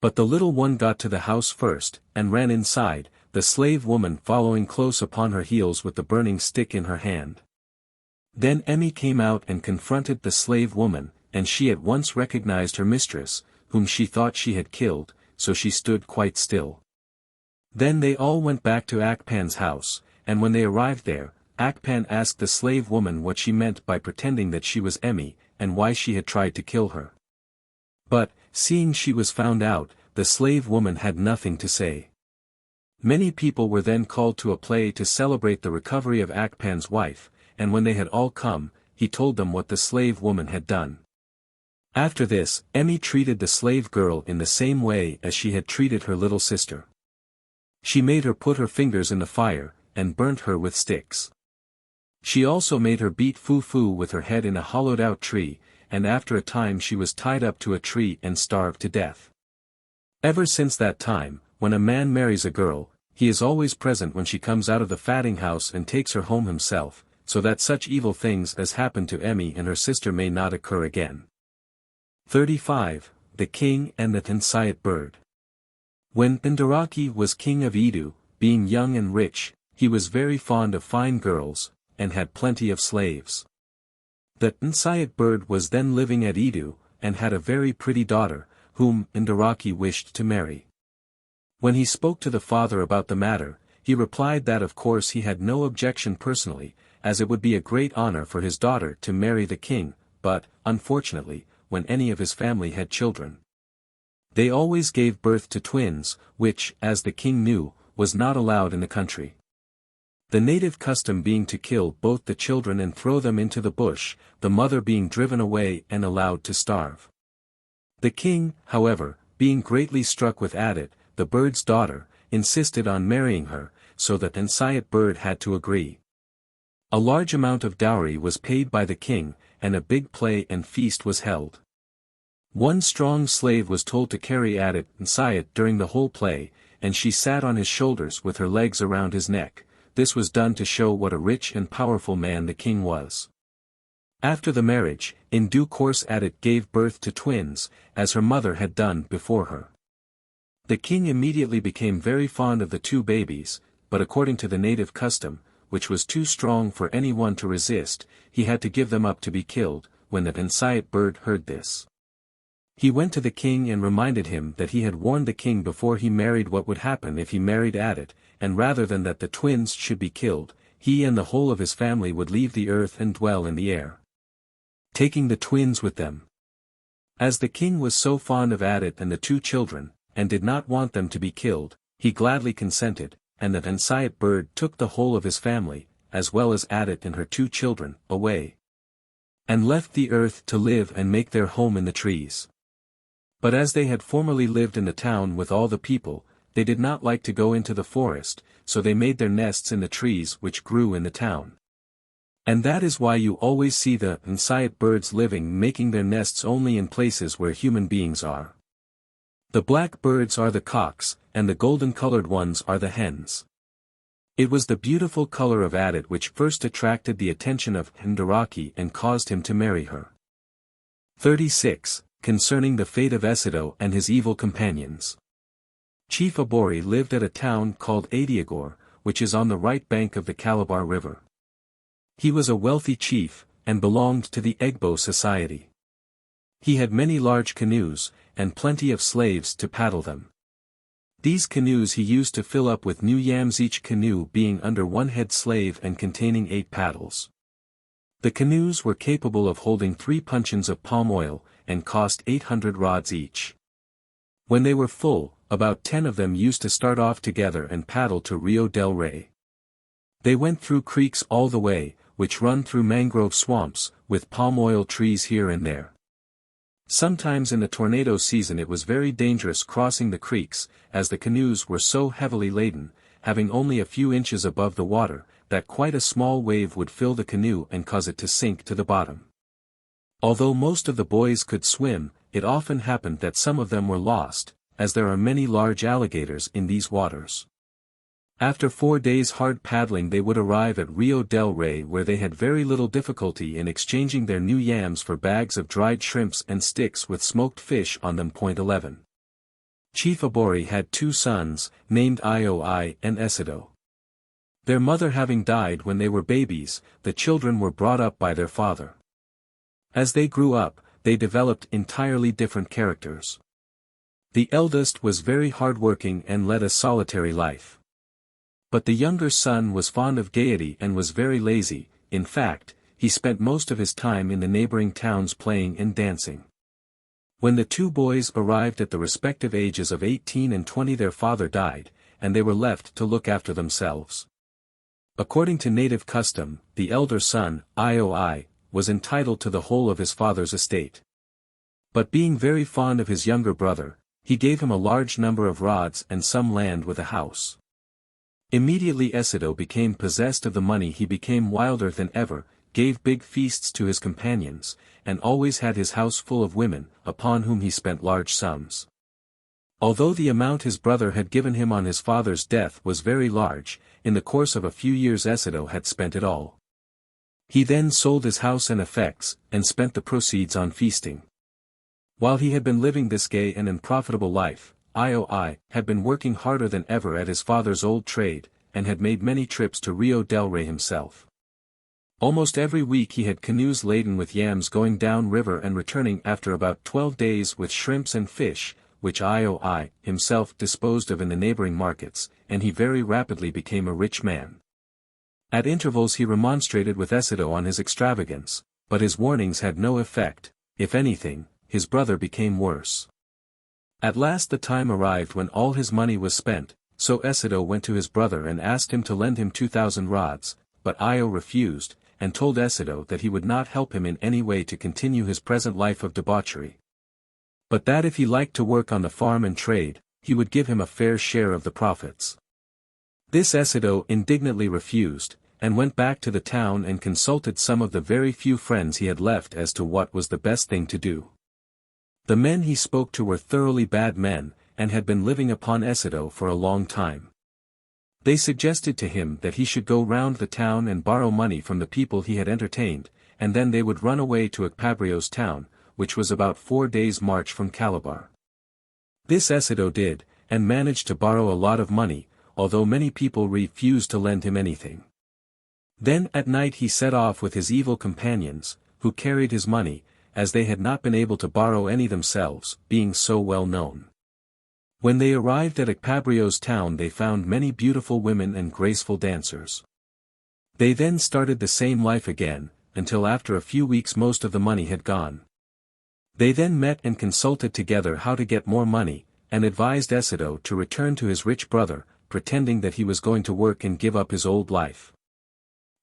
But the little one got to the house first, and ran inside, the slave woman following close upon her heels with the burning stick in her hand. Then Emmy came out and confronted the slave woman, and she at once recognized her mistress, whom she thought she had killed, so she stood quite still. Then they all went back to Akpan's house, and when they arrived there, Akpan asked the slave woman what she meant by pretending that she was Emmy, and why she had tried to kill her. But, seeing she was found out, the slave woman had nothing to say. Many people were then called to a play to celebrate the recovery of Akpan's wife, and when they had all come, he told them what the slave woman had done. After this, Emmy treated the slave girl in the same way as she had treated her little sister. She made her put her fingers in the fire, and burnt her with sticks. She also made her beat foo-foo with her head in a hollowed-out tree, and after a time she was tied up to a tree and starved to death. Ever since that time, when a man marries a girl, he is always present when she comes out of the fatting house and takes her home himself, so that such evil things as happened to Emmy and her sister may not occur again. 35. The King and the Nsiat Bird. When Ndaraki was king of Edu, being young and rich, he was very fond of fine girls, and had plenty of slaves. The Nsiat bird was then living at Edu, and had a very pretty daughter, whom Ndaraki wished to marry. When he spoke to the father about the matter, he replied that of course he had no objection personally, as it would be a great honor for his daughter to marry the king, but, unfortunately, when any of his family had children, they always gave birth to twins, which, as the king knew, was not allowed in the country. The native custom being to kill both the children and throw them into the bush, the mother being driven away and allowed to starve. The king, however, being greatly struck with Adat, the bird's daughter, insisted on marrying her, so that Nsiat bird had to agree. A large amount of dowry was paid by the king, and a big play and feast was held. One strong slave was told to carry Adat Nsiat during the whole play, and she sat on his shoulders with her legs around his neck. This was done to show what a rich and powerful man the king was. After the marriage, in due course Adat gave birth to twins, as her mother had done before her. The king immediately became very fond of the two babies, but according to the native custom, which was too strong for anyone to resist, he had to give them up to be killed. When the Nsiat bird heard this, he went to the king and reminded him that he had warned the king before he married what would happen if he married Adat, and rather than that the twins should be killed, he and the whole of his family would leave the earth and dwell in the air, taking the twins with them. As the king was so fond of Adat and the two children, and did not want them to be killed, he gladly consented, and the Nsiat bird took the whole of his family, as well as Adat and her two children, away, and left the earth to live and make their home in the trees. But as they had formerly lived in the town with all the people, they did not like to go into the forest, so they made their nests in the trees which grew in the town. And that is why you always see the Nsiat birds making their nests only in places where human beings are. The black birds are the cocks, and the golden-colored ones are the hens. It was the beautiful color of Adat which first attracted the attention of Ndaraki and caused him to marry her. 36. Concerning the fate of Essido and his evil companions. Chief Abori lived at a town called Adiagor, which is on the right bank of the Calabar River. He was a wealthy chief, and belonged to the Egbo society. He had many large canoes, and plenty of slaves to paddle them. These canoes he used to fill up with new yams, each canoe being under one head slave and containing 8 paddles. The canoes were capable of holding 3 puncheons of palm oil, and cost 800 rods each. When they were full, about 10 of them used to start off together and paddle to Rio del Rey. They went through creeks all the way, which run through mangrove swamps, with palm oil trees here and there. Sometimes in the tornado season it was very dangerous crossing the creeks, as the canoes were so heavily laden, having only a few inches above the water, that quite a small wave would fill the canoe and cause it to sink to the bottom. Although most of the boys could swim, it often happened that some of them were lost, as there are many large alligators in these waters. After 4 days' hard paddling they would arrive at Rio del Rey, where they had very little difficulty in exchanging their new yams for bags of dried shrimps and sticks with smoked fish on them. 11. Chief Abori had 2 sons, named Ioi and Essido. Their mother having died when they were babies, the children were brought up by their father. As they grew up, they developed entirely different characters. The eldest was very hard-working and led a solitary life. But the younger son was fond of gaiety and was very lazy. In fact, he spent most of his time in the neighboring towns playing and dancing. When the 2 boys arrived at the respective ages of 18 and 20, their father died, and they were left to look after themselves. According to native custom, the elder son, Ioi, was entitled to the whole of his father's estate. But being very fond of his younger brother, he gave him a large number of rods and some land with a house. Immediately Essido became possessed of the money, he became wilder than ever, gave big feasts to his companions, and always had his house full of women, upon whom he spent large sums. Although the amount his brother had given him on his father's death was very large, in the course of a few years Essido had spent it all. He then sold his house and effects, and spent the proceeds on feasting. While he had been living this gay and unprofitable life, Ioi had been working harder than ever at his father's old trade, and had made many trips to Rio del Rey himself. Almost every week he had canoes laden with yams going down river and returning after about 12 days with shrimps and fish, which Ioi himself disposed of in the neighboring markets, and he very rapidly became a rich man. At intervals he remonstrated with Essido on his extravagance, but his warnings had no effect. If anything, his brother became worse. At last the time arrived when all his money was spent, so Essido went to his brother and asked him to lend him 2,000 rods, but Io refused, and told Essido that he would not help him in any way to continue his present life of debauchery. But that if he liked to work on the farm and trade, he would give him a fair share of the profits. This Essido indignantly refused, and went back to the town and consulted some of the very few friends he had left as to what was the best thing to do. The men he spoke to were thoroughly bad men, and had been living upon Essido for a long time. They suggested to him that he should go round the town and borrow money from the people he had entertained, and then they would run away to Icpabrio's town, which was about 4 days' march from Calabar. This Essido did, and managed to borrow a lot of money, although many people refused to lend him anything. Then at night he set off with his evil companions, who carried his money, as they had not been able to borrow any themselves, being so well known. When they arrived at Icpabrio's town they found many beautiful women and graceful dancers. They then started the same life again, until after a few weeks most of the money had gone. They then met and consulted together how to get more money, and advised Essido to return to his rich brother, pretending that he was going to work and give up his old life.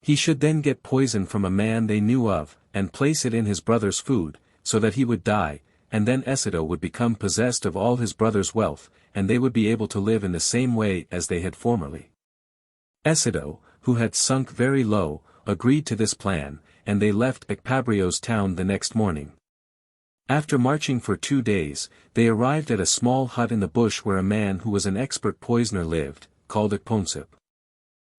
He should then get poison from a man they knew of, and place it in his brother's food, so that he would die, and then Essido would become possessed of all his brother's wealth, and they would be able to live in the same way as they had formerly. Essido, who had sunk very low, agreed to this plan, and they left Icpabrio's town the next morning. After marching for 2 days, they arrived at a small hut in the bush where a man who was an expert poisoner lived, called Ikponsip.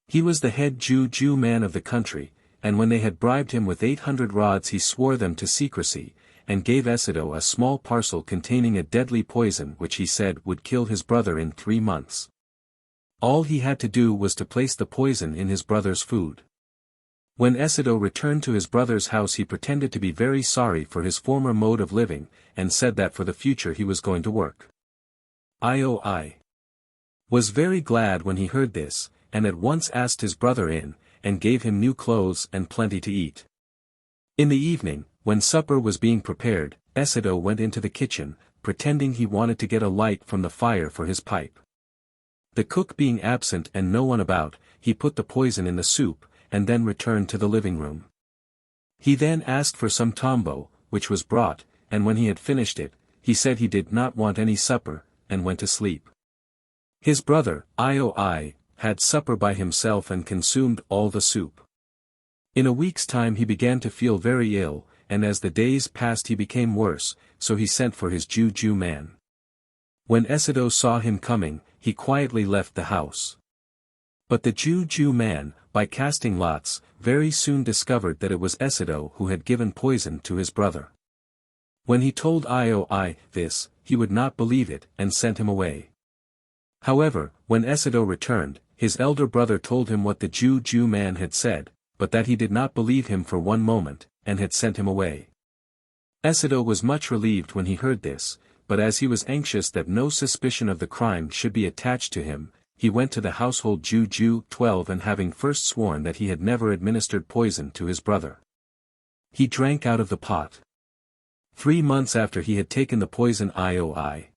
He was the head Jew man of the country, and when they had bribed him with 800 rods he swore them to secrecy, and gave Essido a small parcel containing a deadly poison which he said would kill his brother in 3 months. All he had to do was to place the poison in his brother's food. When Essido returned to his brother's house he pretended to be very sorry for his former mode of living, and said that for the future he was going to work. Ioi was very glad when he heard this, and at once asked his brother in, and gave him new clothes and plenty to eat. In the evening, when supper was being prepared, Essido went into the kitchen, pretending he wanted to get a light from the fire for his pipe. The cook being absent and no one about, he put the poison in the soup, and then returned to the living room. He then asked for some tombo, which was brought, and when he had finished it, he said he did not want any supper, and went to sleep. His brother, Ioi, had supper by himself and consumed all the soup. In a week's time he began to feel very ill, and as the days passed he became worse, so he sent for his Jew man. When Essido saw him coming, he quietly left the house. But the Jew man, by casting lots, very soon discovered that it was Essido who had given poison to his brother. When he told Ioi this, he would not believe it, and sent him away. However, when Essido returned, his elder brother told him what the Jew man had said, but that he did not believe him for one moment, and had sent him away. Essido was much relieved when he heard this, but as he was anxious that no suspicion of the crime should be attached to him, he went to the household Jew 12 and having first sworn that he had never administered poison to his brother, he drank out of the pot. 3 months after he had taken the poison Ioi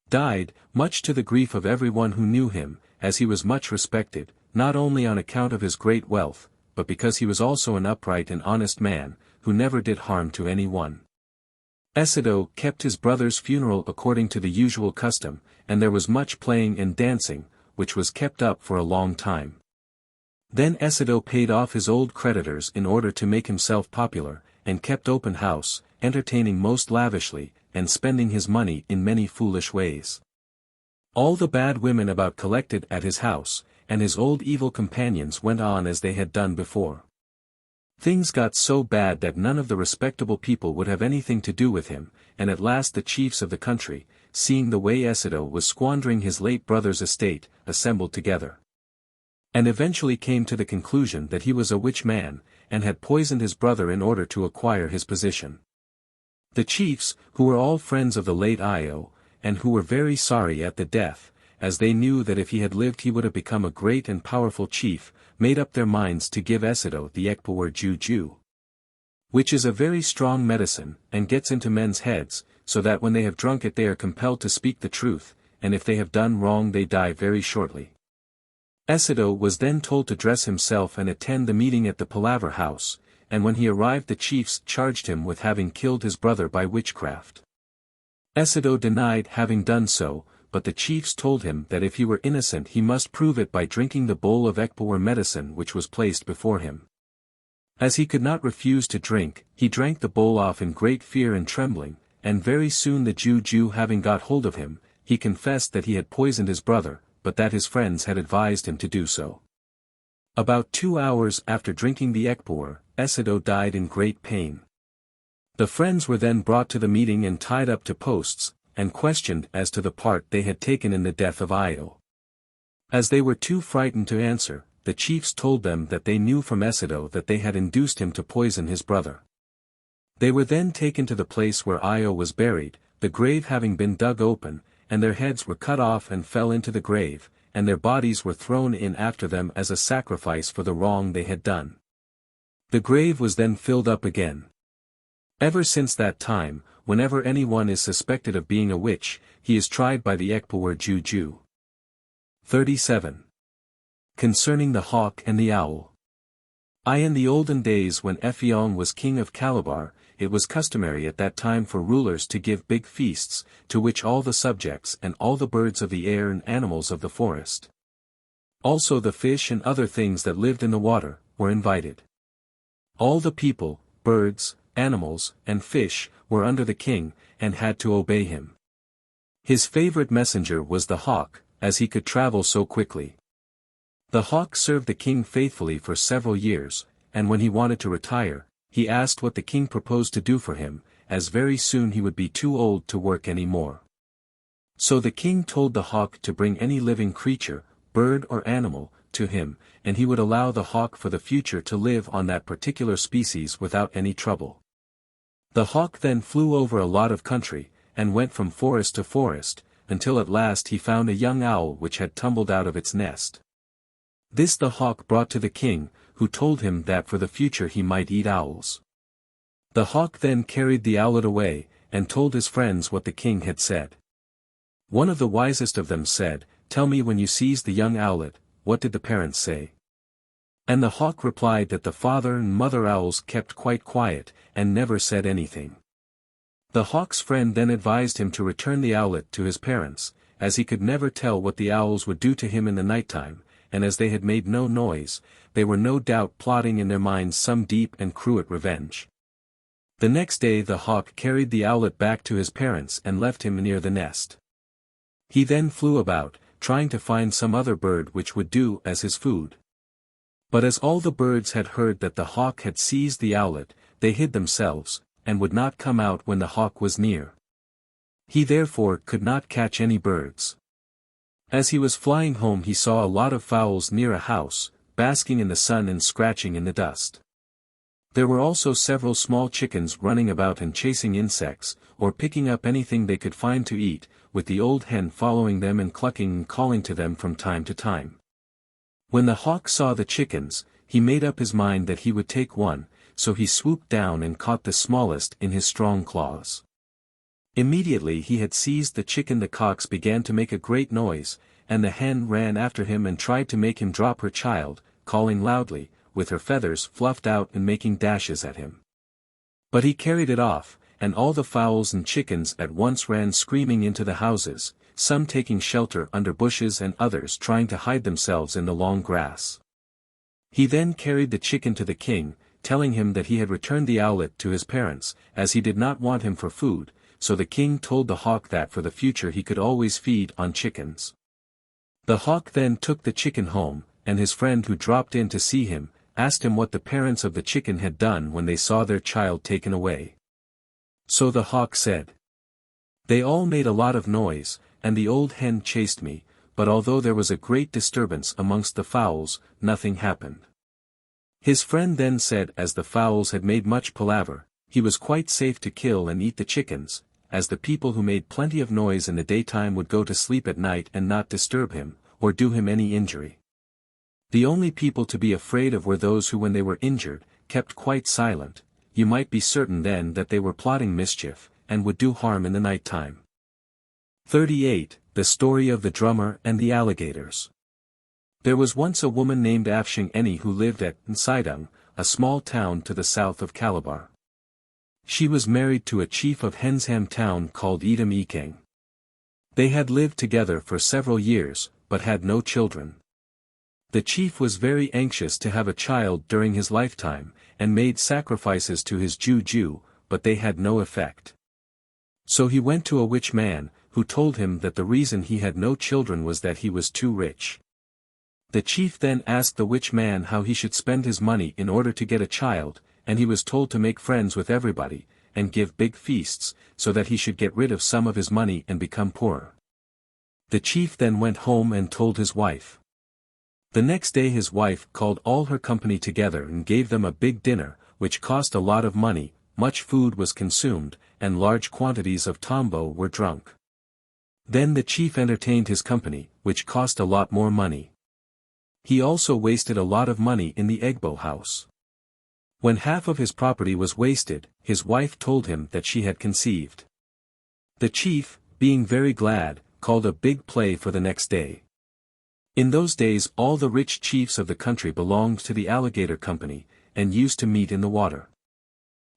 died, much to the grief of everyone who knew him, as he was much respected, not only on account of his great wealth, but because he was also an upright and honest man, who never did harm to any one. Essido kept his brother's funeral according to the usual custom, and there was much playing and dancing, which was kept up for a long time. Then Essido paid off his old creditors in order to make himself popular, and kept open house, entertaining most lavishly, and spending his money in many foolish ways. All the bad women about collected at his house, and his old evil companions went on as they had done before. Things got so bad that none of the respectable people would have anything to do with him, and at last the chiefs of the country, seeing the way Essido was squandering his late brother's estate, assembled together. And eventually came to the conclusion that he was a witch man, and had poisoned his brother in order to acquire his position. The chiefs, who were all friends of the late Io, and who were very sorry at the death, as they knew that if he had lived he would have become a great and powerful chief, made up their minds to give Essido the Ekpawar juju, which is a very strong medicine, and gets into men's heads, so that when they have drunk it they are compelled to speak the truth, and if they have done wrong they die very shortly. Essido was then told to dress himself and attend the meeting at the palaver house, and when he arrived the chiefs charged him with having killed his brother by witchcraft. Essido denied having done so, but the chiefs told him that if he were innocent he must prove it by drinking the bowl of Ekpawar medicine which was placed before him. As he could not refuse to drink, he drank the bowl off in great fear and trembling, and very soon the juju having got hold of him, he confessed that he had poisoned his brother, but that his friends had advised him to do so. About 2 hours after drinking the Ekpawar, Essido died in great pain. The friends were then brought to the meeting and tied up to posts, and questioned as to the part they had taken in the death of Io. As they were too frightened to answer, the chiefs told them that they knew from Essido that they had induced him to poison his brother. They were then taken to the place where Io was buried, the grave having been dug open, and their heads were cut off and fell into the grave, and their bodies were thrown in after them as a sacrifice for the wrong they had done. The grave was then filled up again. Ever since that time, whenever anyone is suspected of being a witch, he is tried by the Ekpawar juju. 37. Concerning the hawk and the owl. In the olden days when Repaying was king of Calabar, it was customary at that time for rulers to give big feasts, to which all the subjects and all the birds of the air and animals of the forest, also the fish and other things that lived in the water, were invited. All the people, birds, animals, and fish, were under the king, and had to obey him. His favorite messenger was the hawk, as he could travel so quickly. The hawk served the king faithfully for several years, and when he wanted to retire, he asked what the king proposed to do for him, as very soon he would be too old to work any more. So the king told the hawk to bring any living creature, bird or animal, to him, and he would allow the hawk for the future to live on that particular species without any trouble. The hawk then flew over a lot of country, and went from forest to forest, until at last he found a young owl which had tumbled out of its nest. This the hawk brought to the king, who told him that for the future he might eat owls. The hawk then carried the owlet away, and told his friends what the king had said. One of the wisest of them said, "Tell me when you seized the young owlet, what did the parents say?" And the hawk replied that the father and mother owls kept quite quiet, and never said anything. The hawk's friend then advised him to return the owlet to his parents, as he could never tell what the owls would do to him in the nighttime, and as they had made no noise, they were no doubt plotting in their minds some deep and cruel revenge. The next day the hawk carried the owlet back to his parents and left him near the nest. He then flew about, trying to find some other bird which would do as his food. But as all the birds had heard that the hawk had seized the owlet, they hid themselves, and would not come out when the hawk was near. He therefore could not catch any birds. As he was flying home he saw a lot of fowls near a house, basking in the sun and scratching in the dust. There were also several small chickens running about and chasing insects, or picking up anything they could find to eat, with the old hen following them and clucking and calling to them from time to time. When the hawk saw the chickens, he made up his mind that he would take one, so he swooped down and caught the smallest in his strong claws. Immediately he had seized the chicken the cocks began to make a great noise, and the hen ran after him and tried to make him drop her child, calling loudly, with her feathers fluffed out and making dashes at him. But he carried it off, and all the fowls and chickens at once ran screaming into the houses, some taking shelter under bushes and others trying to hide themselves in the long grass. He then carried the chicken to the king, telling him that he had returned the owlet to his parents, as he did not want him for food, so the king told the hawk that for the future he could always feed on chickens. The hawk then took the chicken home, and his friend who dropped in to see him, asked him what the parents of the chicken had done when they saw their child taken away. So the hawk said, "They all made a lot of noise, and the old hen chased me, but although there was a great disturbance amongst the fowls, nothing happened." His friend then said as the fowls had made much palaver, he was quite safe to kill and eat the chickens, as the people who made plenty of noise in the daytime would go to sleep at night and not disturb him, or do him any injury. The only people to be afraid of were those who when they were injured, kept quite silent. You might be certain then that they were plotting mischief, and would do harm in the night time. 38. The Story of the Drummer and the Alligators. There was once a woman named Ennenni who lived at Nsiat, a small town to the south of Calabar. She was married to a chief of Hensam town called Inkang. They had lived together for several years, but had no children. The chief was very anxious to have a child during his lifetime, and made sacrifices to his juju, but they had no effect. So he went to a witch man, who told him that the reason he had no children was that he was too rich. The chief then asked the witch man how he should spend his money in order to get a child, and he was told to make friends with everybody, and give big feasts, so that he should get rid of some of his money and become poorer. The chief then went home and told his wife. The next day his wife called all her company together and gave them a big dinner, which cost a lot of money, much food was consumed, and large quantities of tambo were drunk. Then the chief entertained his company, which cost a lot more money. He also wasted a lot of money in the Egbo house. When half of his property was wasted, his wife told him that she had conceived. The chief, being very glad, called a big play for the next day. In those days all the rich chiefs of the country belonged to the alligator company, and used to meet in the water.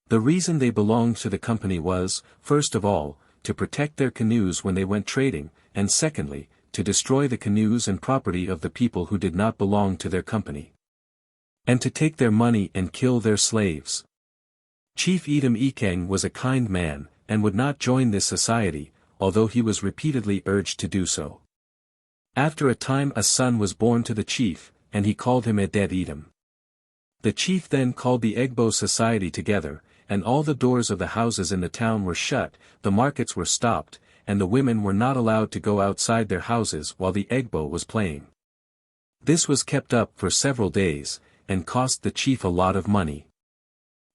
The reason they belonged to the company was, first of all, to protect their canoes when they went trading, and secondly, to destroy the canoes and property of the people who did not belong to their company. And to take their money and kill their slaves. Chief Inkang was a kind man, and would not join this society, although he was repeatedly urged to do so. After a time a son was born to the chief, and he called him Itum. The chief then called the Egbo society together, and all the doors of the houses in the town were shut, the markets were stopped, and the women were not allowed to go outside their houses while the Egbo was playing. This was kept up for several days, and cost the chief a lot of money.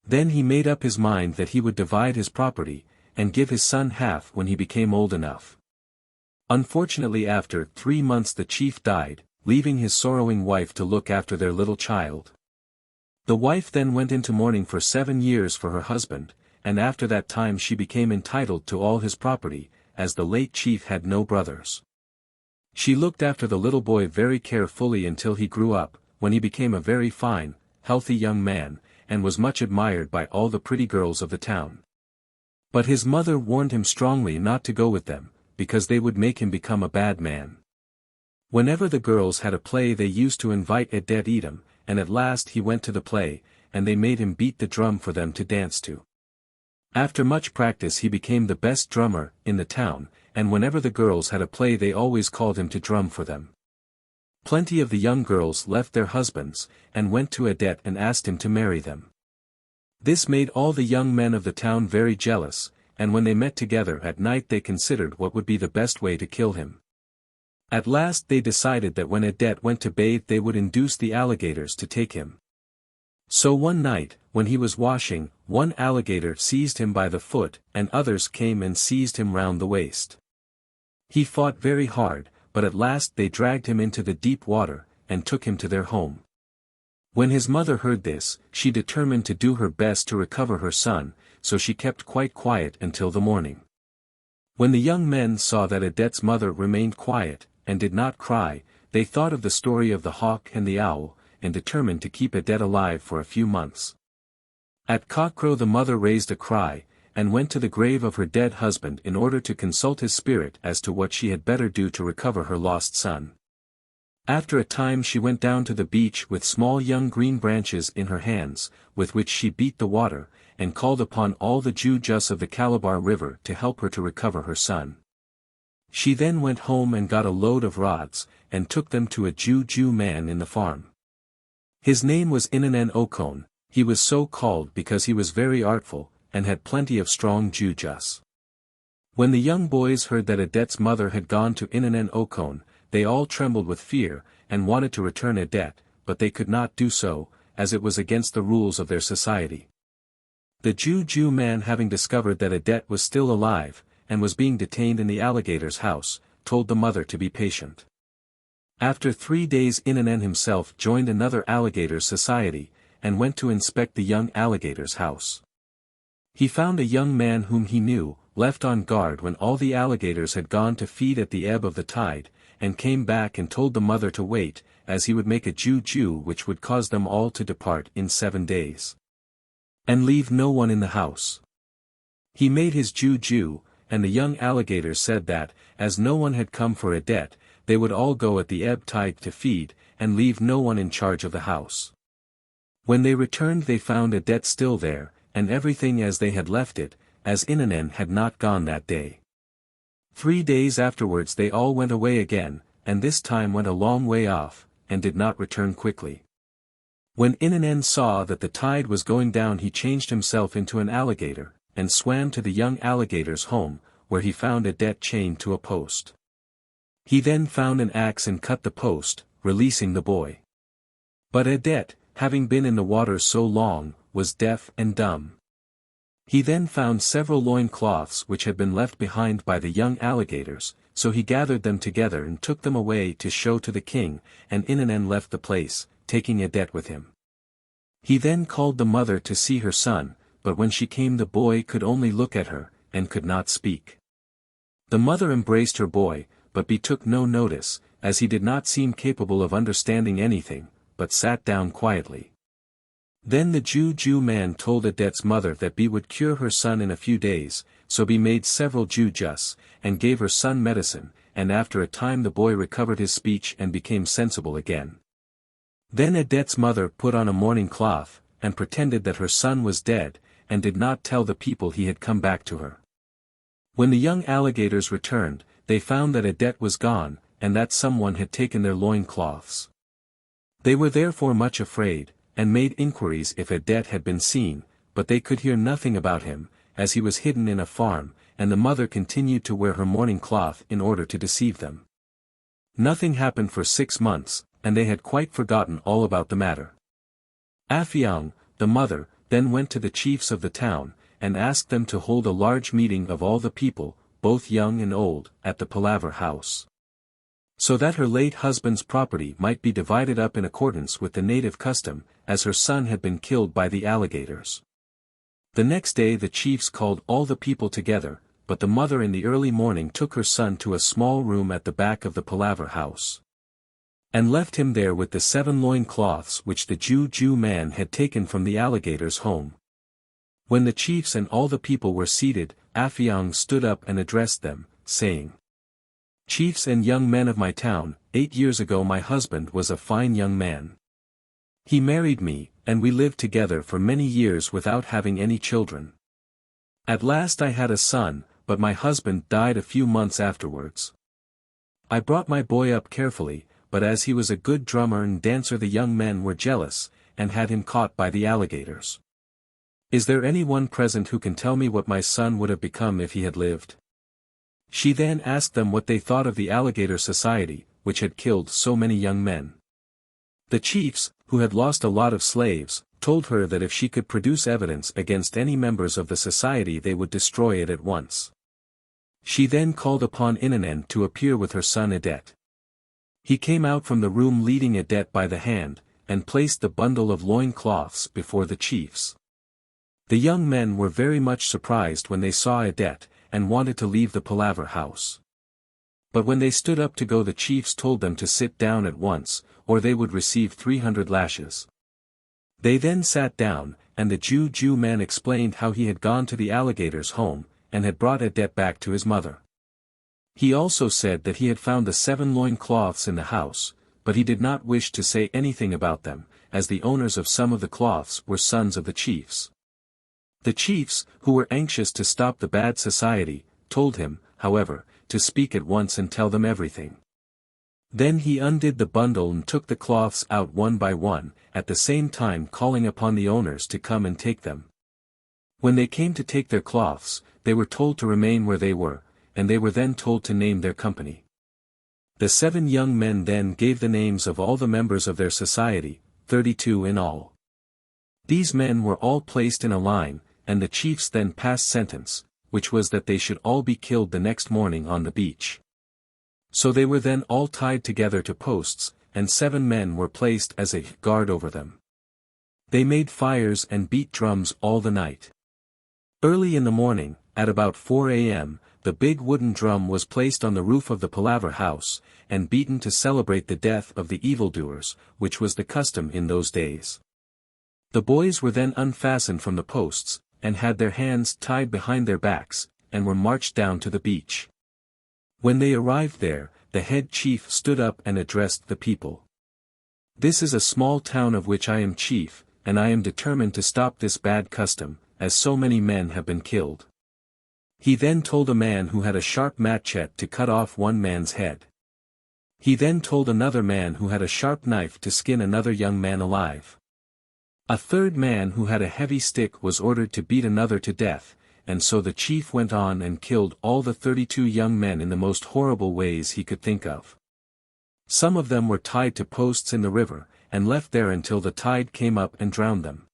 Then he made up his mind that he would divide his property, and give his son half when he became old enough. Unfortunately after 3 months the chief died, leaving his sorrowing wife to look after their little child. The wife then went into mourning for 7 years for her husband, and after that time she became entitled to all his property, as the late chief had no brothers. She looked after the little boy very carefully until he grew up, when he became a very fine, healthy young man, and was much admired by all the pretty girls of the town. But his mother warned him strongly not to go with them, because they would make him become a bad man. Whenever the girls had a play they used to invite Itum, and at last he went to the play, and they made him beat the drum for them to dance to. After much practice he became the best drummer in the town, and whenever the girls had a play they always called him to drum for them. Plenty of the young girls left their husbands, and went to Itum and asked him to marry them. This made all the young men of the town very jealous, and when they met together at night they considered what would be the best way to kill him. At last they decided that when Itum went to bathe they would induce the alligators to take him. So one night, when he was washing, one alligator seized him by the foot, and others came and seized him round the waist. He fought very hard, but at last they dragged him into the deep water, and took him to their home. When his mother heard this, she determined to do her best to recover her son, so she kept quite quiet until the morning. When the young men saw that Itum's mother remained quiet, and did not cry, they thought of the story of the hawk and the owl, and determined to keep Itum alive for a few months. At cockcrow the mother raised a cry, and went to the grave of her dead husband in order to consult his spirit as to what she had better do to recover her lost son. After a time she went down to the beach with small young green branches in her hands, with which she beat the water, and called upon all the Jujus of the Calabar River to help her to recover her son. She then went home and got a load of rods, and took them to a Juju man in the farm. His name was Ennenni. He was so called because he was very artful, and had plenty of strong Jujus. When the young boys heard that Adet's mother had gone to Ennenni, they all trembled with fear, and wanted to return Adet, but they could not do so, as it was against the rules of their society. The Juju man, having discovered that Adet was still alive, and was being detained in the alligator's house, told the mother to be patient. After 3 days Ennenni himself joined another alligator society, and went to inspect the young alligator's house. He found a young man whom he knew, left on guard when all the alligators had gone to feed at the ebb of the tide, and came back and told the mother to wait, as he would make a juju which would cause them all to depart in 7 days. And leave no one in the house. He made his juju, and the young alligators said that, as no one had come for Adet, they would all go at the ebb tide to feed, and leave no one in charge of the house. When they returned they found Adet still there, and everything as they had left it, as Ennenni had not gone that day. 3 days afterwards they all went away again, and this time went a long way off, and did not return quickly. When Ennenni saw that the tide was going down he changed himself into an alligator, and swam to the young alligator's home, where he found Adet chained to a post. He then found an axe and cut the post, releasing the boy. But Adet, having been in the water so long, was deaf and dumb. He then found several loincloths which had been left behind by the young alligators, so he gathered them together and took them away to show to the king, and Ennenni left the place, taking Adet with him. He then called the mother to see her son, but when she came the boy could only look at her, and could not speak. The mother embraced her boy, but betook no notice, as he did not seem capable of understanding anything, but sat down quietly. Then the Juju man told Adet's mother that B would cure her son in a few days, so B made several jujus, and gave her son medicine, and after a time the boy recovered his speech and became sensible again. Then Adet's mother put on a mourning cloth, and pretended that her son was dead, and did not tell the people he had come back to her. When the young alligators returned, they found that Adet was gone, and that someone had taken their loincloths. They were therefore much afraid, and made inquiries if Adet had been seen, but they could hear nothing about him, as he was hidden in a farm, and the mother continued to wear her mourning cloth in order to deceive them. Nothing happened for 6 months, and they had quite forgotten all about the matter. Affiong, the mother, then went to the chiefs of the town, and asked them to hold a large meeting of all the people, both young and old, at the palaver house, so that her late husband's property might be divided up in accordance with the native custom, as her son had been killed by the alligators. The next day the chiefs called all the people together, but the mother in the early morning took her son to a small room at the back of the palaver house, and left him there with the 7 loincloths which the Juju man had taken from the alligator's home. When the chiefs and all the people were seated, Affiong stood up and addressed them, saying, "Chiefs and young men of my town, 8 years ago my husband was a fine young man. He married me, and we lived together for many years without having any children. At last I had a son, but my husband died a few months afterwards. I brought my boy up carefully, but as he was a good drummer and dancer the young men were jealous, and had him caught by the alligators. Is there anyone present who can tell me what my son would have become if he had lived?" She then asked them what they thought of the alligator society, which had killed so many young men. The chiefs, who had lost a lot of slaves, told her that if she could produce evidence against any members of the society they would destroy it at once. She then called upon Ennenni to appear with her son Adet. He came out from the room leading Adet by the hand, and placed the bundle of loincloths before the chiefs. The young men were very much surprised when they saw Adet, and wanted to leave the palaver house. But when they stood up to go the chiefs told them to sit down at once, or they would receive 300 lashes. They then sat down, and the Juju man explained how he had gone to the alligator's home, and had brought Adet back to his mother. He also said that he had found the 7 loincloths in the house, but he did not wish to say anything about them, as the owners of some of the cloths were sons of the chiefs. The chiefs, who were anxious to stop the bad society, told him, however, to speak at once and tell them everything. Then he undid the bundle and took the cloths out one by one, at the same time calling upon the owners to come and take them. When they came to take their cloths, they were told to remain where they were, and they were then told to name their company. The 7 young men then gave the names of all the members of their society, 32 in all. These men were all placed in a line, and the chiefs then passed sentence, which was that they should all be killed the next morning on the beach. So they were then all tied together to posts, and 7 men were placed as a guard over them. They made fires and beat drums all the night. Early in the morning, at about 4 a.m., the big wooden drum was placed on the roof of the palaver house, and beaten to celebrate the death of the evildoers, which was the custom in those days. The boys were then unfastened from the posts, and had their hands tied behind their backs, and were marched down to the beach. When they arrived there, the head chief stood up and addressed the people. "This is a small town of which I am chief, and I am determined to stop this bad custom, as so many men have been killed." He then told a man who had a sharp machete to cut off one man's head. He then told another man who had a sharp knife to skin another young man alive. A third man who had a heavy stick was ordered to beat another to death, and so the chief went on and killed all the 32 young men in the most horrible ways he could think of. Some of them were tied to posts in the river, and left there until the tide came up and drowned them.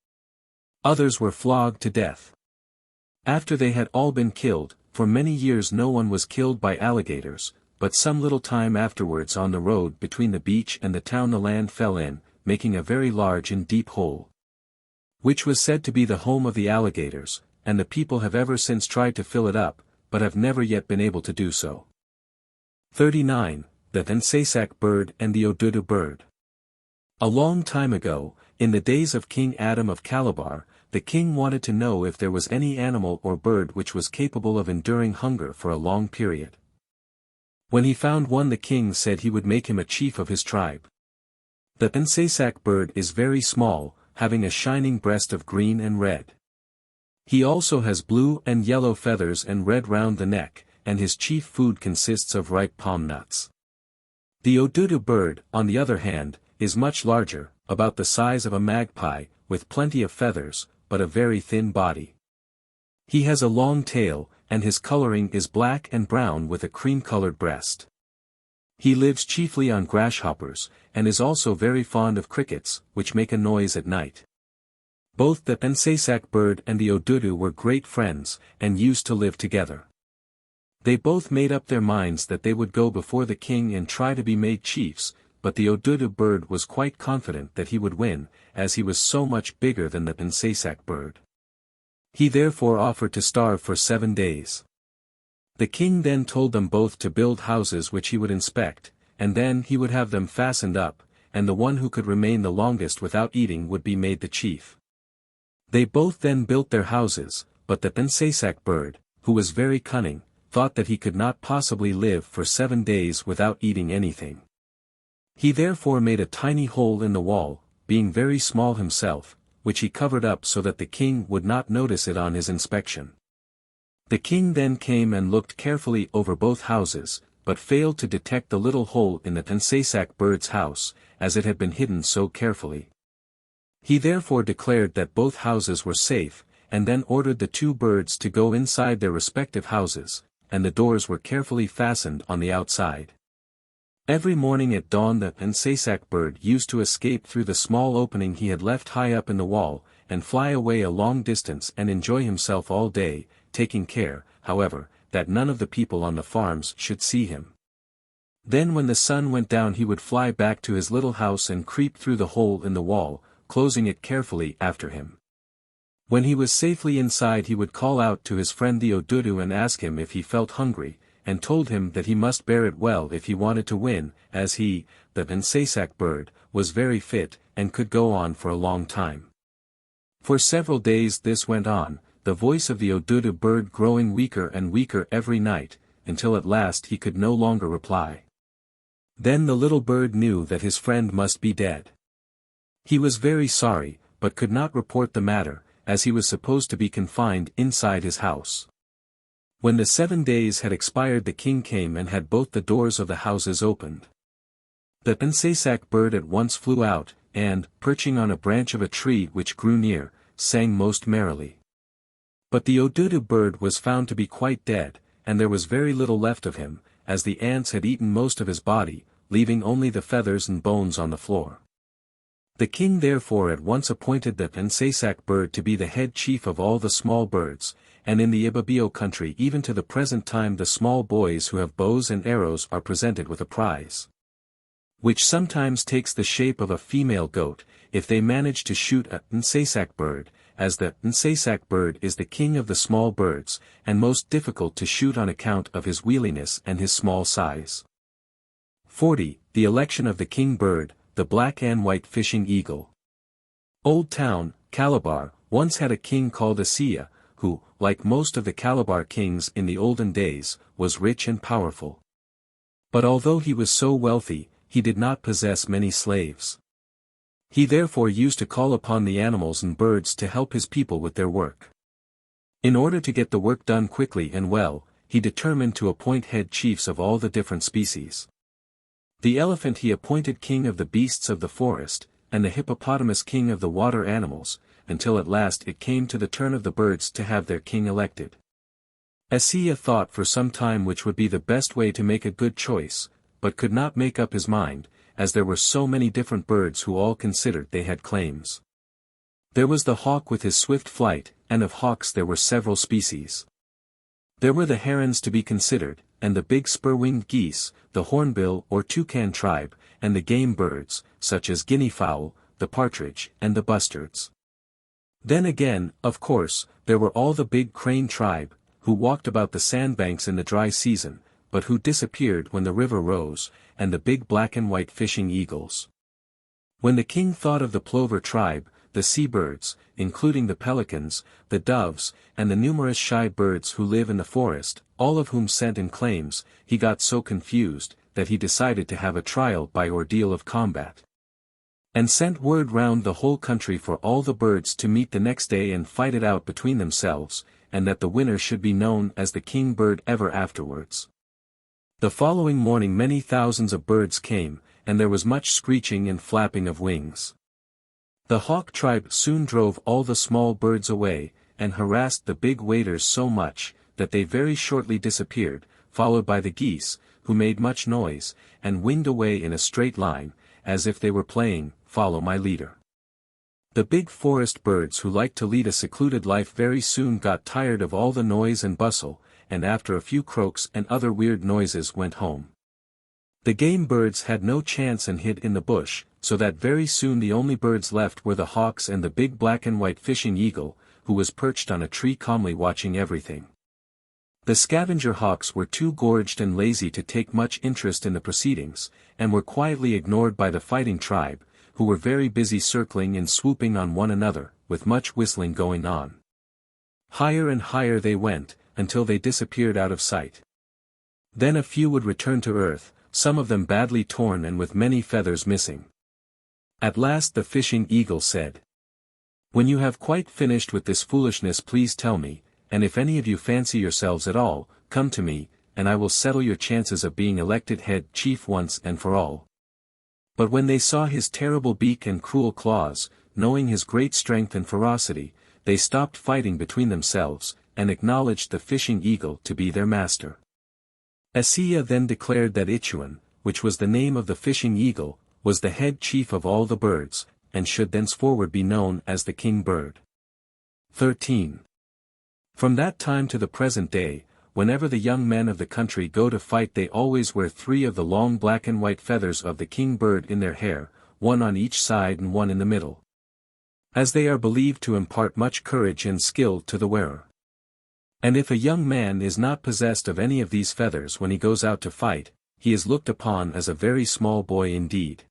Others were flogged to death. After they had all been killed, for many years no one was killed by alligators, but some little time afterwards on the road between the beach and the town the land fell in, making a very large and deep hole, which was said to be the home of the alligators, and the people have ever since tried to fill it up, but have never yet been able to do so. 39. The Nsasak bird and the Odudu bird. A long time ago, in the days of King Adam of Calabar, the king wanted to know if there was any animal or bird which was capable of enduring hunger for a long period. When he found one, the king said he would make him a chief of his tribe. The Nsasak bird is very small, having a shining breast of green and red. He also has blue and yellow feathers and red round the neck, and his chief food consists of ripe palm nuts. The Odudu bird, on the other hand, is much larger, about the size of a magpie, with plenty of feathers, but a very thin body. He has a long tail, and his coloring is black and brown with a cream-colored breast. He lives chiefly on grasshoppers, and is also very fond of crickets, which make a noise at night. Both the Nsasak bird and the Odudu were great friends, and used to live together. They both made up their minds that they would go before the king and try to be made chiefs, but the Odudu bird was quite confident that he would win, as he was so much bigger than the Nsasak bird. He therefore offered to starve for 7 days. The king then told them both to build houses which he would inspect, and then he would have them fastened up, and the one who could remain the longest without eating would be made the chief. They both then built their houses, but the Nsasak bird, who was very cunning, thought that he could not possibly live for 7 days without eating anything. He therefore made a tiny hole in the wall, being very small himself, which he covered up so that the king would not notice it on his inspection. The king then came and looked carefully over both houses, but failed to detect the little hole in the Nsasak bird's house, as it had been hidden so carefully. He therefore declared that both houses were safe, and then ordered the 2 birds to go inside their respective houses, and the doors were carefully fastened on the outside. Every morning at dawn the Nsasak bird used to escape through the small opening he had left high up in the wall, and fly away a long distance and enjoy himself all day, taking care, however, that none of the people on the farms should see him. Then when the sun went down he would fly back to his little house and creep through the hole in the wall, closing it carefully after him. When he was safely inside he would call out to his friend the Odudu and ask him if he felt hungry, and told him that he must bear it well if he wanted to win, as he, the Nsasak bird, was very fit, and could go on for a long time. For several days this went on, the voice of the Odudu bird growing weaker and weaker every night, until at last he could no longer reply. Then the little bird knew that his friend must be dead. He was very sorry, but could not report the matter, as he was supposed to be confined inside his house. When the 7 days had expired, the king came and had both the doors of the houses opened. The Nsasak bird at once flew out, and, perching on a branch of a tree which grew near, sang most merrily. But the Odudu bird was found to be quite dead, and there was very little left of him, as the ants had eaten most of his body, leaving only the feathers and bones on the floor. The king therefore at once appointed the Nsasak bird to be the head chief of all the small birds, and in the Ibibio country even to the present time the small boys who have bows and arrows are presented with a prize, which sometimes takes the shape of a female goat, if they manage to shoot a Nsasak bird, as the Nsasak bird is the king of the small birds, and most difficult to shoot on account of his wheeliness and his small size. 40. The election of the king bird, the black and white fishing eagle. Old Town, Calabar, once had a king called Essido, who, like most of the Calabar kings in the olden days, was rich and powerful. But although he was so wealthy, he did not possess many slaves. He therefore used to call upon the animals and birds to help his people with their work. In order to get the work done quickly and well, he determined to appoint head chiefs of all the different species. The elephant he appointed king of the beasts of the forest, and the hippopotamus king of the water animals, until at last it came to the turn of the birds to have their king elected. Essido thought for some time which would be the best way to make a good choice, but could not make up his mind, as there were so many different birds who all considered they had claims. There was the hawk with his swift flight, and of hawks there were several species. There were the herons to be considered, and the big spur-winged geese, the hornbill or toucan tribe, and the game birds, such as guinea fowl, the partridge, and the bustards. Then again, of course, there were all the big crane tribe, who walked about the sandbanks in the dry season, but who disappeared when the river rose, and the big black and white fishing eagles. When the king thought of the plover tribe, the seabirds, including the pelicans, the doves, and the numerous shy birds who live in the forest, all of whom sent in claims, he got so confused, that he decided to have a trial by ordeal of combat, and sent word round the whole country for all the birds to meet the next day and fight it out between themselves, and that the winner should be known as the king bird ever afterwards. The following morning many thousands of birds came, and there was much screeching and flapping of wings. The hawk tribe soon drove all the small birds away, and harassed the big waders so much, that they very shortly disappeared, followed by the geese, who made much noise, and winged away in a straight line, as if they were playing, "Follow my leader." The big forest birds who liked to lead a secluded life very soon got tired of all the noise and bustle, and after a few croaks and other weird noises went home. The game birds had no chance and hid in the bush, so that very soon the only birds left were the hawks and the big black and white fishing eagle, who was perched on a tree calmly watching everything. The scavenger hawks were too gorged and lazy to take much interest in the proceedings, and were quietly ignored by the fighting tribe, who were very busy circling and swooping on one another, with much whistling going on. Higher and higher they went, until they disappeared out of sight. Then a few would return to earth, some of them badly torn and with many feathers missing. At last the fishing eagle said, "When you have quite finished with this foolishness please tell me, and if any of you fancy yourselves at all, come to me, and I will settle your chances of being elected head chief once and for all." But when they saw his terrible beak and cruel claws, knowing his great strength and ferocity, they stopped fighting between themselves, and acknowledged the fishing eagle to be their master. Essido then declared that Ituen, which was the name of the fishing eagle, was the head chief of all the birds, and should thenceforward be known as the king bird. 13. From that time to the present day, whenever the young men of the country go to fight they always wear 3 of the long black and white feathers of the king bird in their hair, 1 on each side and 1 in the middle, as they are believed to impart much courage and skill to the wearer. And if a young man is not possessed of any of these feathers when he goes out to fight, he is looked upon as a very small boy indeed.